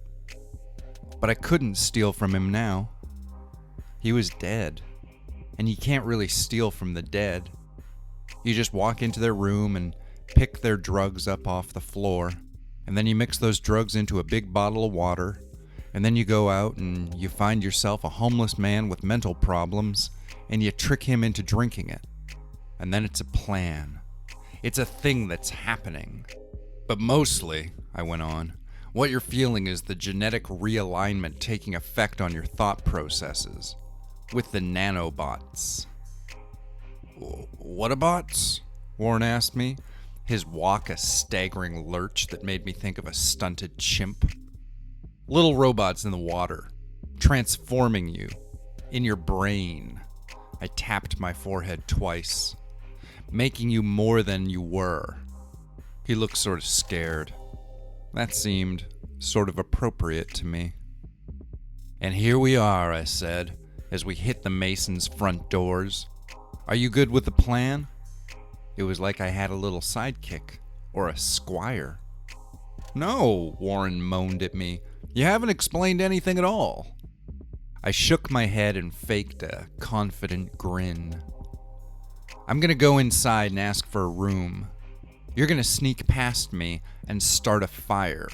But I couldn't steal from him now. He was dead. And you can't really steal from the dead. You just walk into their room and pick their drugs up off the floor, and then you mix those drugs into a big bottle of water, and then you go out and you find yourself a homeless man with mental problems, and you trick him into drinking it. And then it's a plan. It's a thing that's happening. But mostly, I went on, what you're feeling is the genetic realignment taking effect on your thought processes. With the nanobots. "What-a-bots?" Warren asked me, his walk a staggering lurch that made me think of a stunted chimp. "Little robots in the water, transforming you, in your brain." I tapped my forehead twice. "Making you more than you were." He looked sort of scared. That seemed sort of appropriate to me. "And here we are," I said, as we hit the Mason's front doors. "Are you good with the plan?" It was like I had a little sidekick, or a squire. "No," Warren moaned at me. "You haven't explained anything at all." I shook my head and faked a confident grin. "I'm gonna go inside and ask for a room. You're gonna sneak past me and start a fire.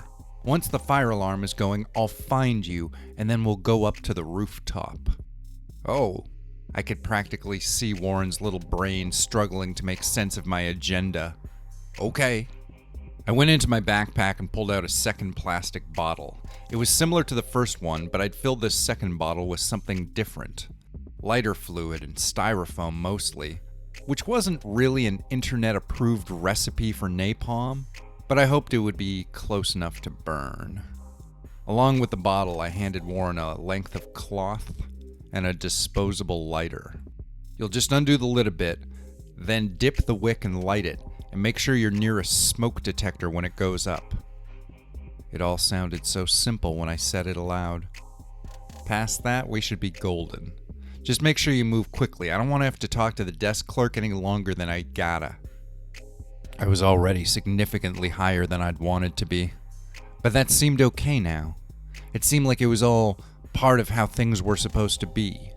Once the fire alarm is going, I'll find you, and then we'll go up to the rooftop." Oh, I could practically see Warren's little brain struggling to make sense of my agenda. "Okay." I went into my backpack and pulled out a second plastic bottle. It was similar to the first one, but I'd filled this second bottle with something different. Lighter fluid and styrofoam mostly, which wasn't really an internet-approved recipe for napalm, but I hoped it would be close enough to burn. Along with the bottle, I handed Warren a length of cloth and a disposable lighter. You'll just undo the lid a bit, then dip the wick and light it, and make sure you're near a smoke detector when it goes up. It all sounded so simple when I said it aloud. Past that, we should be golden. Just make sure you move quickly. I don't want to have to talk to the desk clerk any longer than I gotta. I was already significantly higher than I'd wanted to be. But that seemed okay now. It seemed like it was all part of how things were supposed to be.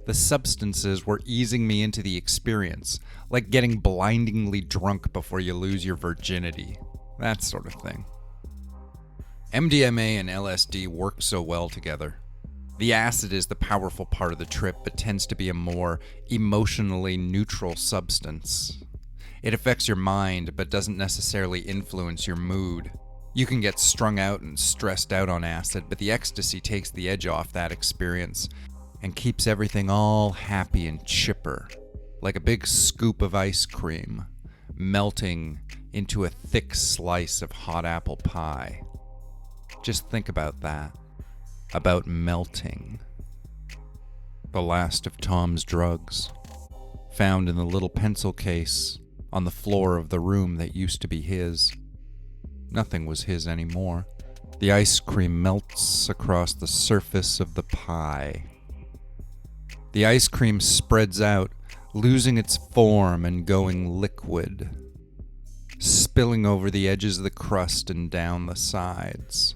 The substances were easing me into the experience, like getting blindingly drunk before you lose your virginity. That sort of thing. MDMA and LSD work so well together. The acid is the powerful part of the trip, but tends to be a more emotionally neutral substance. It affects your mind, but doesn't necessarily influence your mood. You can get strung out and stressed out on acid, but the ecstasy takes the edge off that experience and keeps everything all happy and chipper, like a big scoop of ice cream, melting into a thick slice of hot apple pie. Just think about that. About melting. The last of Tom's drugs, found in the little pencil case on the floor of the room that used to be his. Nothing was his anymore. The ice cream melts across the surface of the pie. The ice cream spreads out, losing its form and going liquid, spilling over the edges of the crust and down the sides.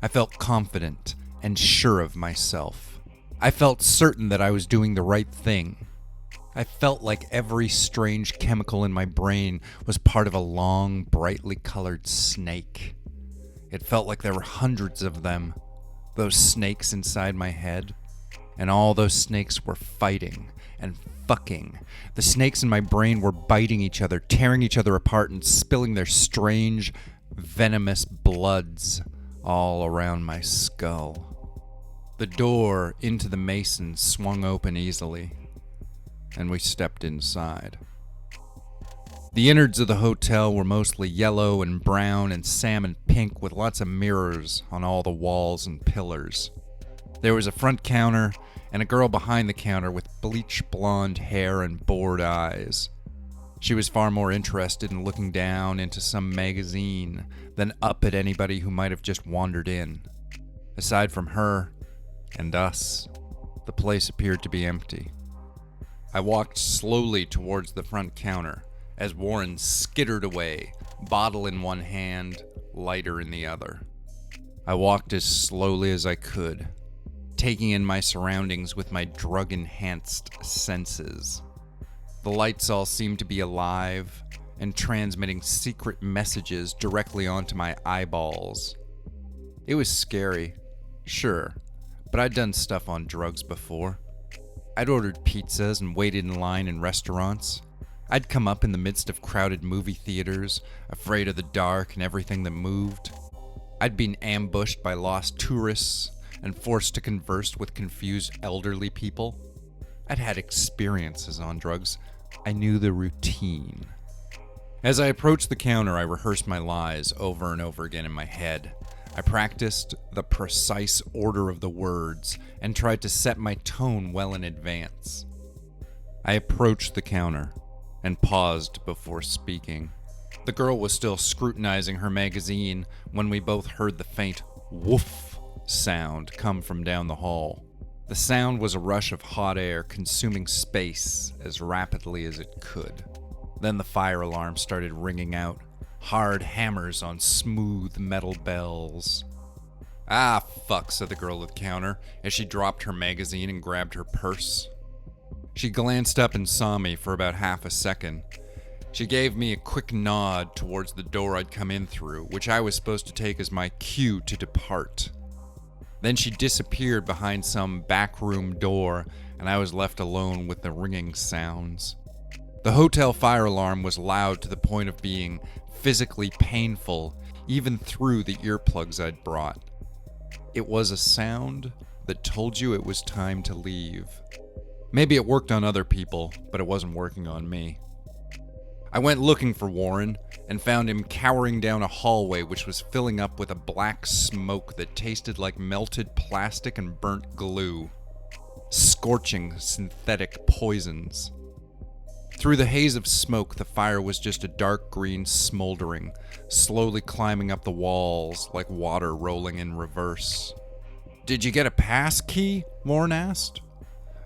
I felt confident and sure of myself. I felt certain that I was doing the right thing. I felt like every strange chemical in my brain was part of a long, brightly colored snake. It felt like there were hundreds of them, those snakes inside my head. And all those snakes were fighting and fucking. The snakes in my brain were biting each other, tearing each other apart, and spilling their strange, venomous bloods all around my skull. The door into the mason swung open easily, and we stepped inside. The innards of the hotel were mostly yellow and brown and salmon pink, with lots of mirrors on all the walls and pillars. There was a front counter and a girl behind the counter with bleach blonde hair and bored eyes. She was far more interested in looking down into some magazine than up at anybody who might have just wandered in. Aside from her and us, the place appeared to be empty. I walked slowly towards the front counter as Warren skittered away, bottle in one hand, lighter in the other. I walked as slowly as I could, taking in my surroundings with my drug-enhanced senses. The lights all seemed to be alive and transmitting secret messages directly onto my eyeballs. It was scary, sure, but I'd done stuff on drugs before. I'd ordered pizzas and waited in line in restaurants. I'd come up in the midst of crowded movie theaters, afraid of the dark and everything that moved. I'd been ambushed by lost tourists and forced to converse with confused elderly people. I'd had experiences on drugs. I knew the routine. As I approached the counter, I rehearsed my lies over and over again in my head. I practiced the precise order of the words and tried to set my tone well in advance. I approached the counter and paused before speaking. The girl was still scrutinizing her magazine when we both heard the faint woof sound come from down the hall. The sound was a rush of hot air consuming space as rapidly as it could. Then the fire alarm started ringing out, hard hammers on smooth metal bells. "Ah, fuck," said the girl at the counter as she dropped her magazine and grabbed her purse. She glanced up and saw me for about half a second. She gave me a quick nod towards the door I'd come in through, which I was supposed to take as my cue to depart. Then she disappeared behind some backroom door, and I was left alone with the ringing sounds. The hotel fire alarm was loud to the point of being physically painful, even through the earplugs I'd brought. It was a sound that told you it was time to leave. Maybe it worked on other people, but it wasn't working on me. I went looking for Warren and found him cowering down a hallway which was filling up with a black smoke that tasted like melted plastic and burnt glue. scorching synthetic poisons. Through the haze of smoke, the fire was just a dark green smoldering, slowly climbing up the walls like water rolling in reverse. "Did you get a pass key?" Warren asked.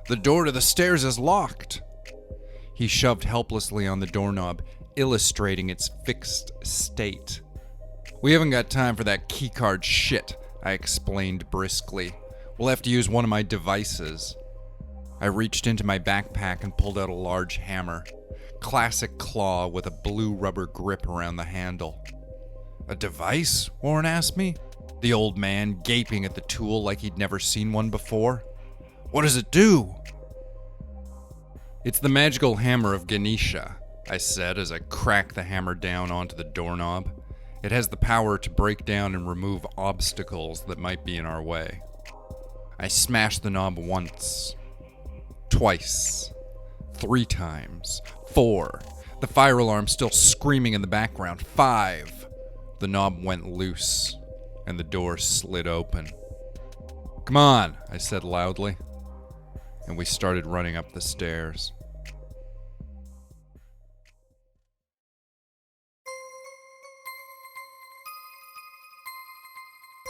"The door to the stairs is locked." He shoved helplessly on the doorknob, illustrating its fixed state. "We haven't got time for that keycard shit," I explained briskly. "We'll have to use one of my devices." I reached into my backpack and pulled out a large hammer. Classic claw with a blue rubber grip around the handle. "A device?" Warren asked me, the old man gaping at the tool like he'd never seen one before. "What does it do?" "It's the magical hammer of Ganesha," I said as I cracked the hammer down onto the doorknob. "It has the power to break down and remove obstacles that might be in our way." I smashed the knob once, twice, 3 times, 4. The fire alarm still screaming in the background. 5. The knob went loose, and the door slid open. "Come on," I said loudly, and we started running up the stairs.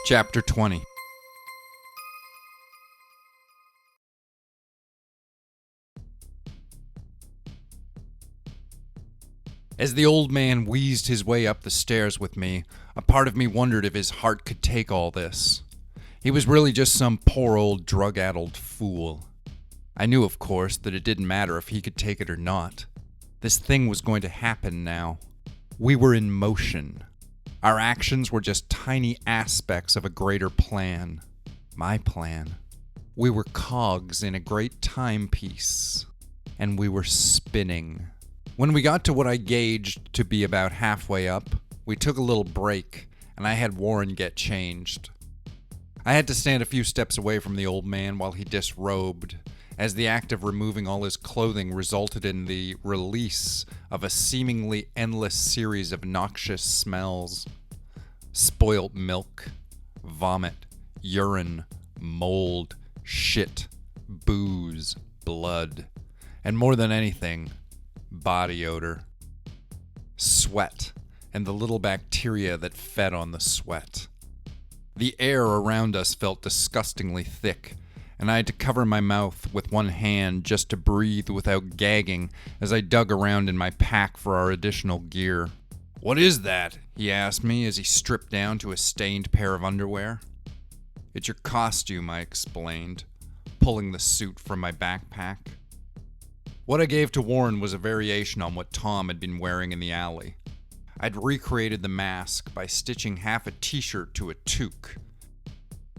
Chapter 20. As the old man wheezed his way up the stairs with me, a part of me wondered if his heart could take all this. He was really just some poor old drug-addled fool. I knew, of course, that it didn't matter if he could take it or not. This thing was going to happen now. We were in motion. Our actions were just tiny aspects of a greater plan. My plan. We were cogs in a great timepiece, and we were spinning. When we got to what I gauged to be about halfway up, we took a little break, and I had Warren get changed. I had to stand a few steps away from the old man while he disrobed, as the act of removing all his clothing resulted in the release of a seemingly endless series of noxious smells. Spoilt milk, vomit, urine, mold, shit, booze, blood, and more than anything, body odor. Sweat, and the little bacteria that fed on the sweat. The air around us felt disgustingly thick, and I had to cover my mouth with one hand just to breathe without gagging as I dug around in my pack for our additional gear. "What is that?" he asked me as he stripped down to a stained pair of underwear. "It's your costume," I explained, pulling the suit from my backpack. What I gave to Warren was a variation on what Tom had been wearing in the alley. I'd recreated the mask by stitching half a t-shirt to a toque.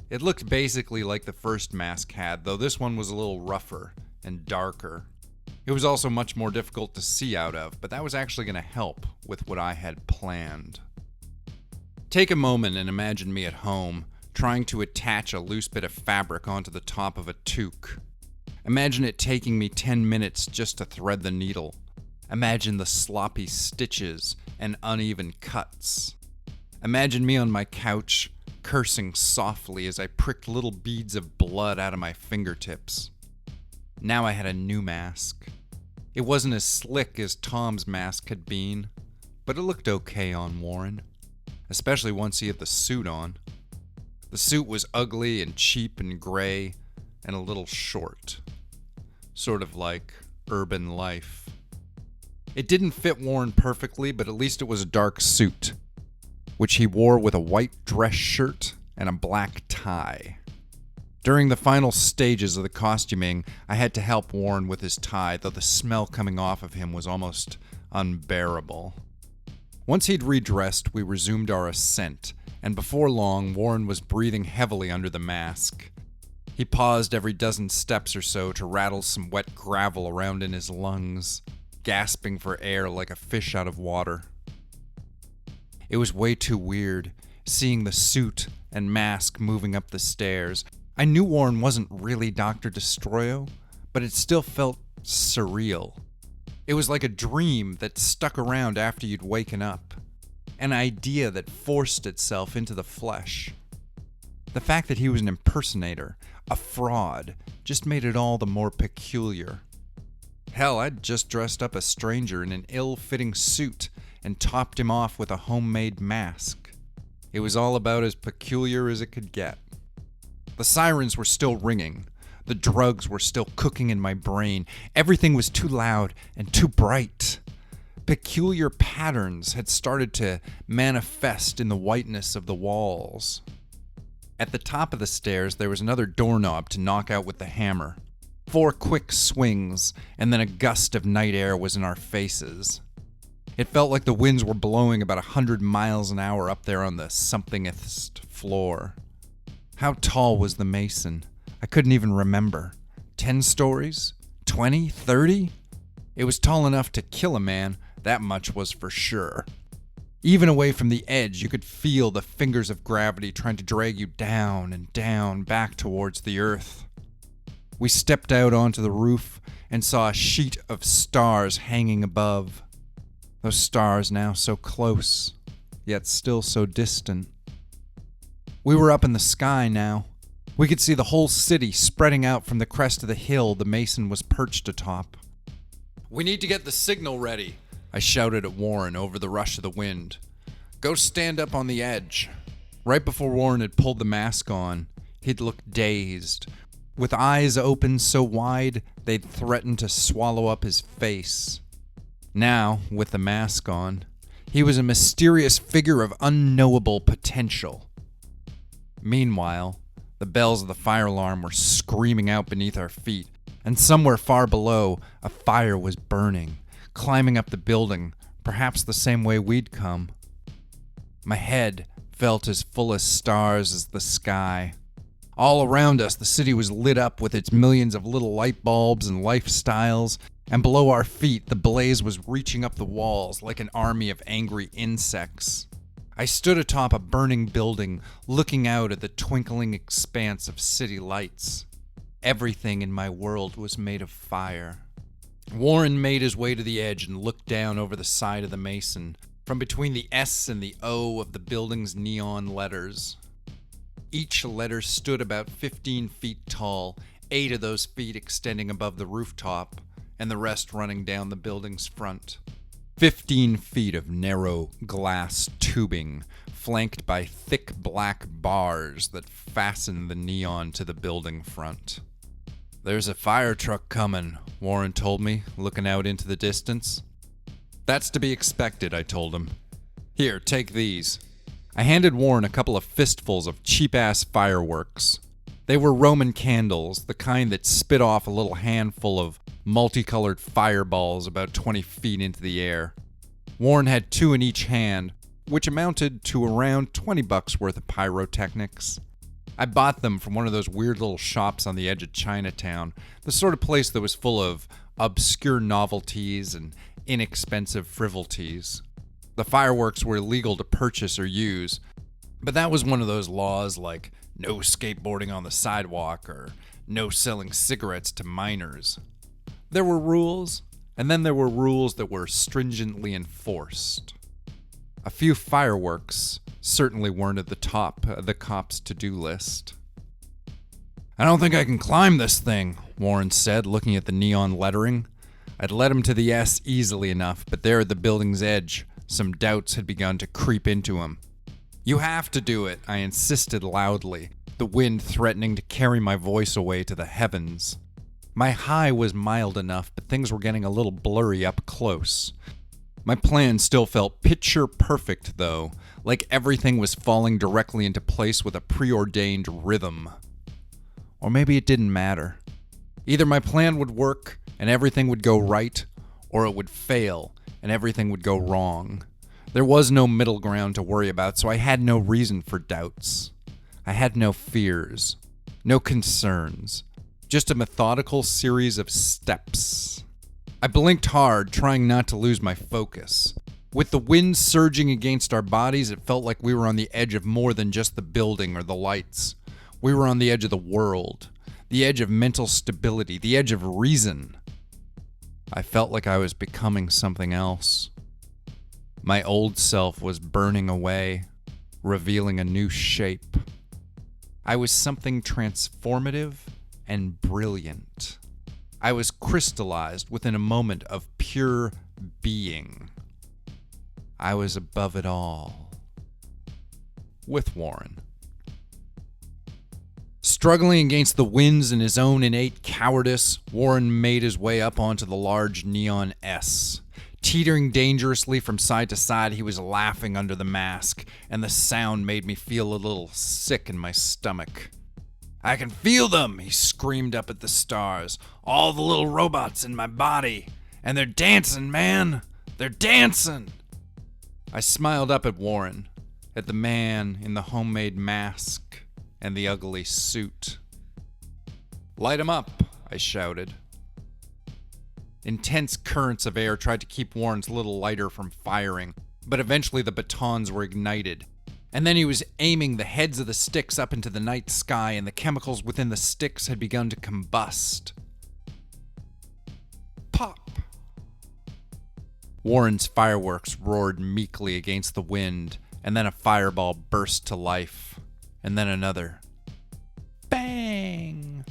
It looked basically like the first mask had, though this one was a little rougher and darker. It was also much more difficult to see out of, but that was actually going to help with what I had planned. Take a moment and imagine me at home, trying to attach a loose bit of fabric onto the top of a toque. Imagine it taking me 10 minutes just to thread the needle. Imagine the sloppy stitches and uneven cuts. Imagine me on my couch, cursing softly as I pricked little beads of blood out of my fingertips. Now I had a new mask. It wasn't as slick as Tom's mask had been, but it looked okay on Warren, especially once he had the suit on. The suit was ugly and cheap and gray and a little short. Sort of like urban life. It didn't fit Warren perfectly, but at least it was a dark suit, which he wore with a white dress shirt and a black tie. During the final stages of the costuming, I had to help Warren with his tie, though the smell coming off of him was almost unbearable. Once he'd redressed, we resumed our ascent, and before long, Warren was breathing heavily under the mask. He paused every dozen steps or so to rattle some wet gravel around in his lungs, gasping for air like a fish out of water. It was way too weird, seeing the suit and mask moving up the stairs. I knew Warren wasn't really Dr. Destroyo, but it still felt surreal. It was like a dream that stuck around after you'd waken up, an idea that forced itself into the flesh. The fact that he was an impersonator, A fraud just made it all the more peculiar. Hell, I'd just dressed up a stranger in an ill-fitting suit and topped him off with a homemade mask. It was all about as peculiar as it could get. The sirens were still ringing. The drugs were still cooking in my brain. Everything was too loud and too bright. Peculiar patterns had started to manifest in the whiteness of the walls. At the top of the stairs, there was another doorknob to knock out with the hammer. 4 quick swings, and then a gust of night air was in our faces. It felt like the winds were blowing about 100 miles an hour up there on the somethingest floor. How tall was the mason? I couldn't even remember. 10 stories? 20? 30? It was tall enough to kill a man, that much was for sure. Even away from the edge, you could feel the fingers of gravity trying to drag you down and down back towards the earth. We stepped out onto the roof and saw a sheet of stars hanging above. Those stars now so close, yet still so distant. We were up in the sky now. We could see the whole city spreading out from the crest of the hill the mason was perched atop. "We need to get the signal ready," I shouted at Warren over the rush of the wind. "Go stand up on the edge." Right before Warren had pulled the mask on, he'd looked dazed, with eyes open so wide they'd threatened to swallow up his face. Now, with the mask on, he was a mysterious figure of unknowable potential. Meanwhile, the bells of the fire alarm were screaming out beneath our feet, and somewhere far below, a fire was burning, climbing up the building, perhaps the same way we'd come. My head felt as full of stars as the sky. All around us, the city was lit up with its millions of little light bulbs and lifestyles, and below our feet, the blaze was reaching up the walls like an army of angry insects. I stood atop a burning building, looking out at the twinkling expanse of city lights. Everything in my world was made of fire. Warren made his way to the edge and looked down over the side of the mason, from between the S and the O of the building's neon letters. Each letter stood about 15 feet tall, 8 of those feet extending above the rooftop, and the rest running down the building's front. 15 feet of narrow glass tubing, flanked by thick black bars that fastened the neon to the building front. "There's a fire truck coming," Warren told me, looking out into the distance. "That's to be expected," I told him. "Here, take these." I handed Warren a couple of fistfuls of cheap-ass fireworks. They were Roman candles, the kind that spit off a little handful of multicolored fireballs about 20 feet into the air. Warren had 2 in each hand, which amounted to around $20 worth of pyrotechnics. I bought them from one of those weird little shops on the edge of Chinatown, the sort of place that was full of obscure novelties and inexpensive frivolities. The fireworks were illegal to purchase or use, but that was one of those laws like no skateboarding on the sidewalk or no selling cigarettes to minors. There were rules, and then there were rules that were stringently enforced. A few fireworks certainly weren't at the top of the cops' to-do list. "I don't think I can climb this thing," Warren said, looking at the neon lettering. I'd led him to the S easily enough, but there at the building's edge, some doubts had begun to creep into him. "You have to do it," I insisted loudly, the wind threatening to carry my voice away to the heavens. My high was mild enough, but things were getting a little blurry up close. My plan still felt picture perfect, though, like everything was falling directly into place with a preordained rhythm. Or maybe it didn't matter. Either my plan would work and everything would go right, or it would fail and everything would go wrong. There was no middle ground to worry about, so I had no reason for doubts. I had no fears, no concerns, just a methodical series of steps. I blinked hard, trying not to lose my focus. With the wind surging against our bodies, it felt like we were on the edge of more than just the building or the lights. We were on the edge of the world, the edge of mental stability, the edge of reason. I felt like I was becoming something else. My old self was burning away, revealing a new shape. I was something transformative and brilliant. I was crystallized within a moment of pure being. I was above it all. With Warren. Struggling against the winds and his own innate cowardice, Warren made his way up onto the large neon S. Teetering dangerously from side to side, he was laughing under the mask, and the sound made me feel a little sick in my stomach. "I can feel them," he screamed up at the stars. "All the little robots in my body. And they're dancing, man. They're dancing." I smiled up at Warren, at the man in the homemade mask and the ugly suit. "Light 'em up," I shouted. Intense currents of air tried to keep Warren's little lighter from firing, but eventually the batons were ignited. And then he was aiming the heads of the sticks up into the night sky, and the chemicals within the sticks had begun to combust. Pop! Warren's fireworks roared meekly against the wind, and then a fireball burst to life, and then another. Bang!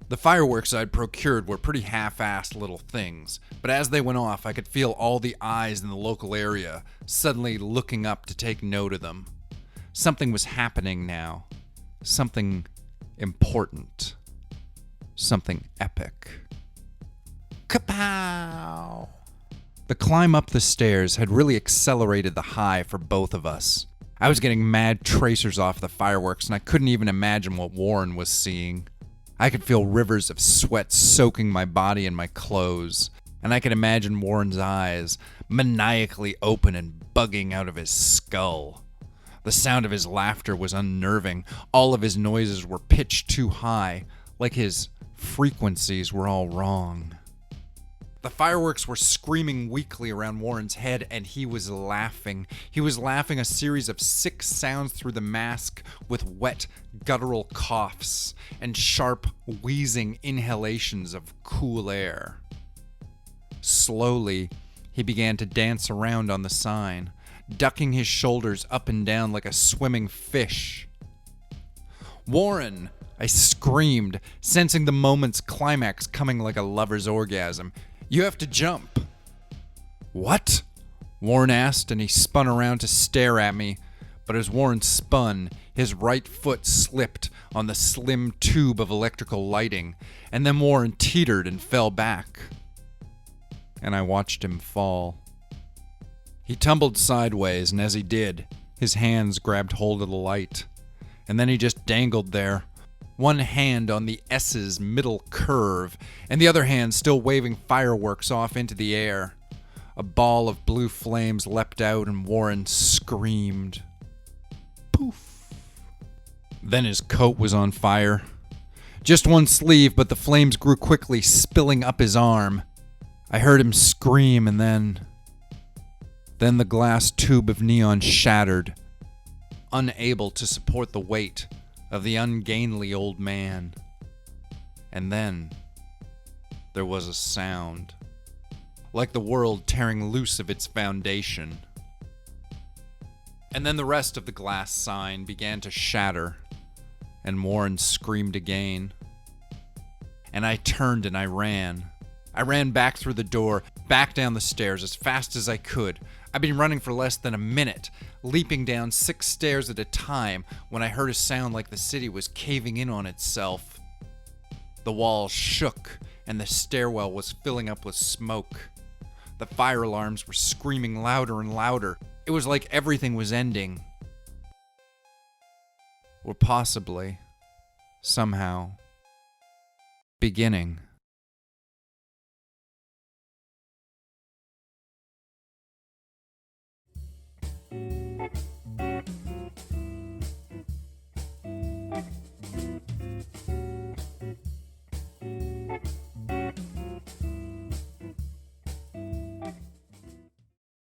The fireworks I'd procured were pretty half-assed little things, but as they went off, I could feel all the eyes in the local area suddenly looking up to take note of them. Something was happening now. Something important. Something epic. Kapow! The climb up the stairs had really accelerated the high for both of us. I was getting mad tracers off the fireworks, and I couldn't even imagine what Warren was seeing. I could feel rivers of sweat soaking my body and my clothes, and I could imagine Warren's eyes maniacally open and bugging out of his skull. The sound of his laughter was unnerving. All of his noises were pitched too high, like his frequencies were all wrong. The fireworks were screaming weakly around Warren's head, and he was laughing. He was laughing a series of sick sounds through the mask with wet, guttural coughs and sharp, wheezing inhalations of cool air. Slowly, he began to dance around on the sign, ducking his shoulders up and down like a swimming fish. "Warren!" I screamed, sensing the moment's climax coming like a lover's orgasm. "You have to jump." "What?" Warren asked, and he spun around to stare at me. But as Warren spun, his right foot slipped on the slim tube of electrical lighting, and then Warren teetered and fell back. And I watched him fall. He tumbled sideways, and as he did, his hands grabbed hold of the light. And then he just dangled there, one hand on the S's middle curve, and the other hand still waving fireworks off into the air. A ball of blue flames leapt out, and Warren screamed. Poof. Then his coat was on fire. Just one sleeve, but the flames grew quickly, spilling up his arm. I heard him scream, and then the glass tube of neon shattered, unable to support the weight of the ungainly old man. And then there was a sound, like the world tearing loose of its foundation. And then the rest of the glass sign began to shatter, and Warren screamed again. And I turned and I ran. I ran back through the door, back down the stairs as fast as I could. I'd been running for less than a minute, leaping down 6 stairs at a time when I heard a sound like the city was caving in on itself. The walls shook, and the stairwell was filling up with smoke. The fire alarms were screaming louder and louder. It was like everything was ending. Or possibly, somehow, beginning.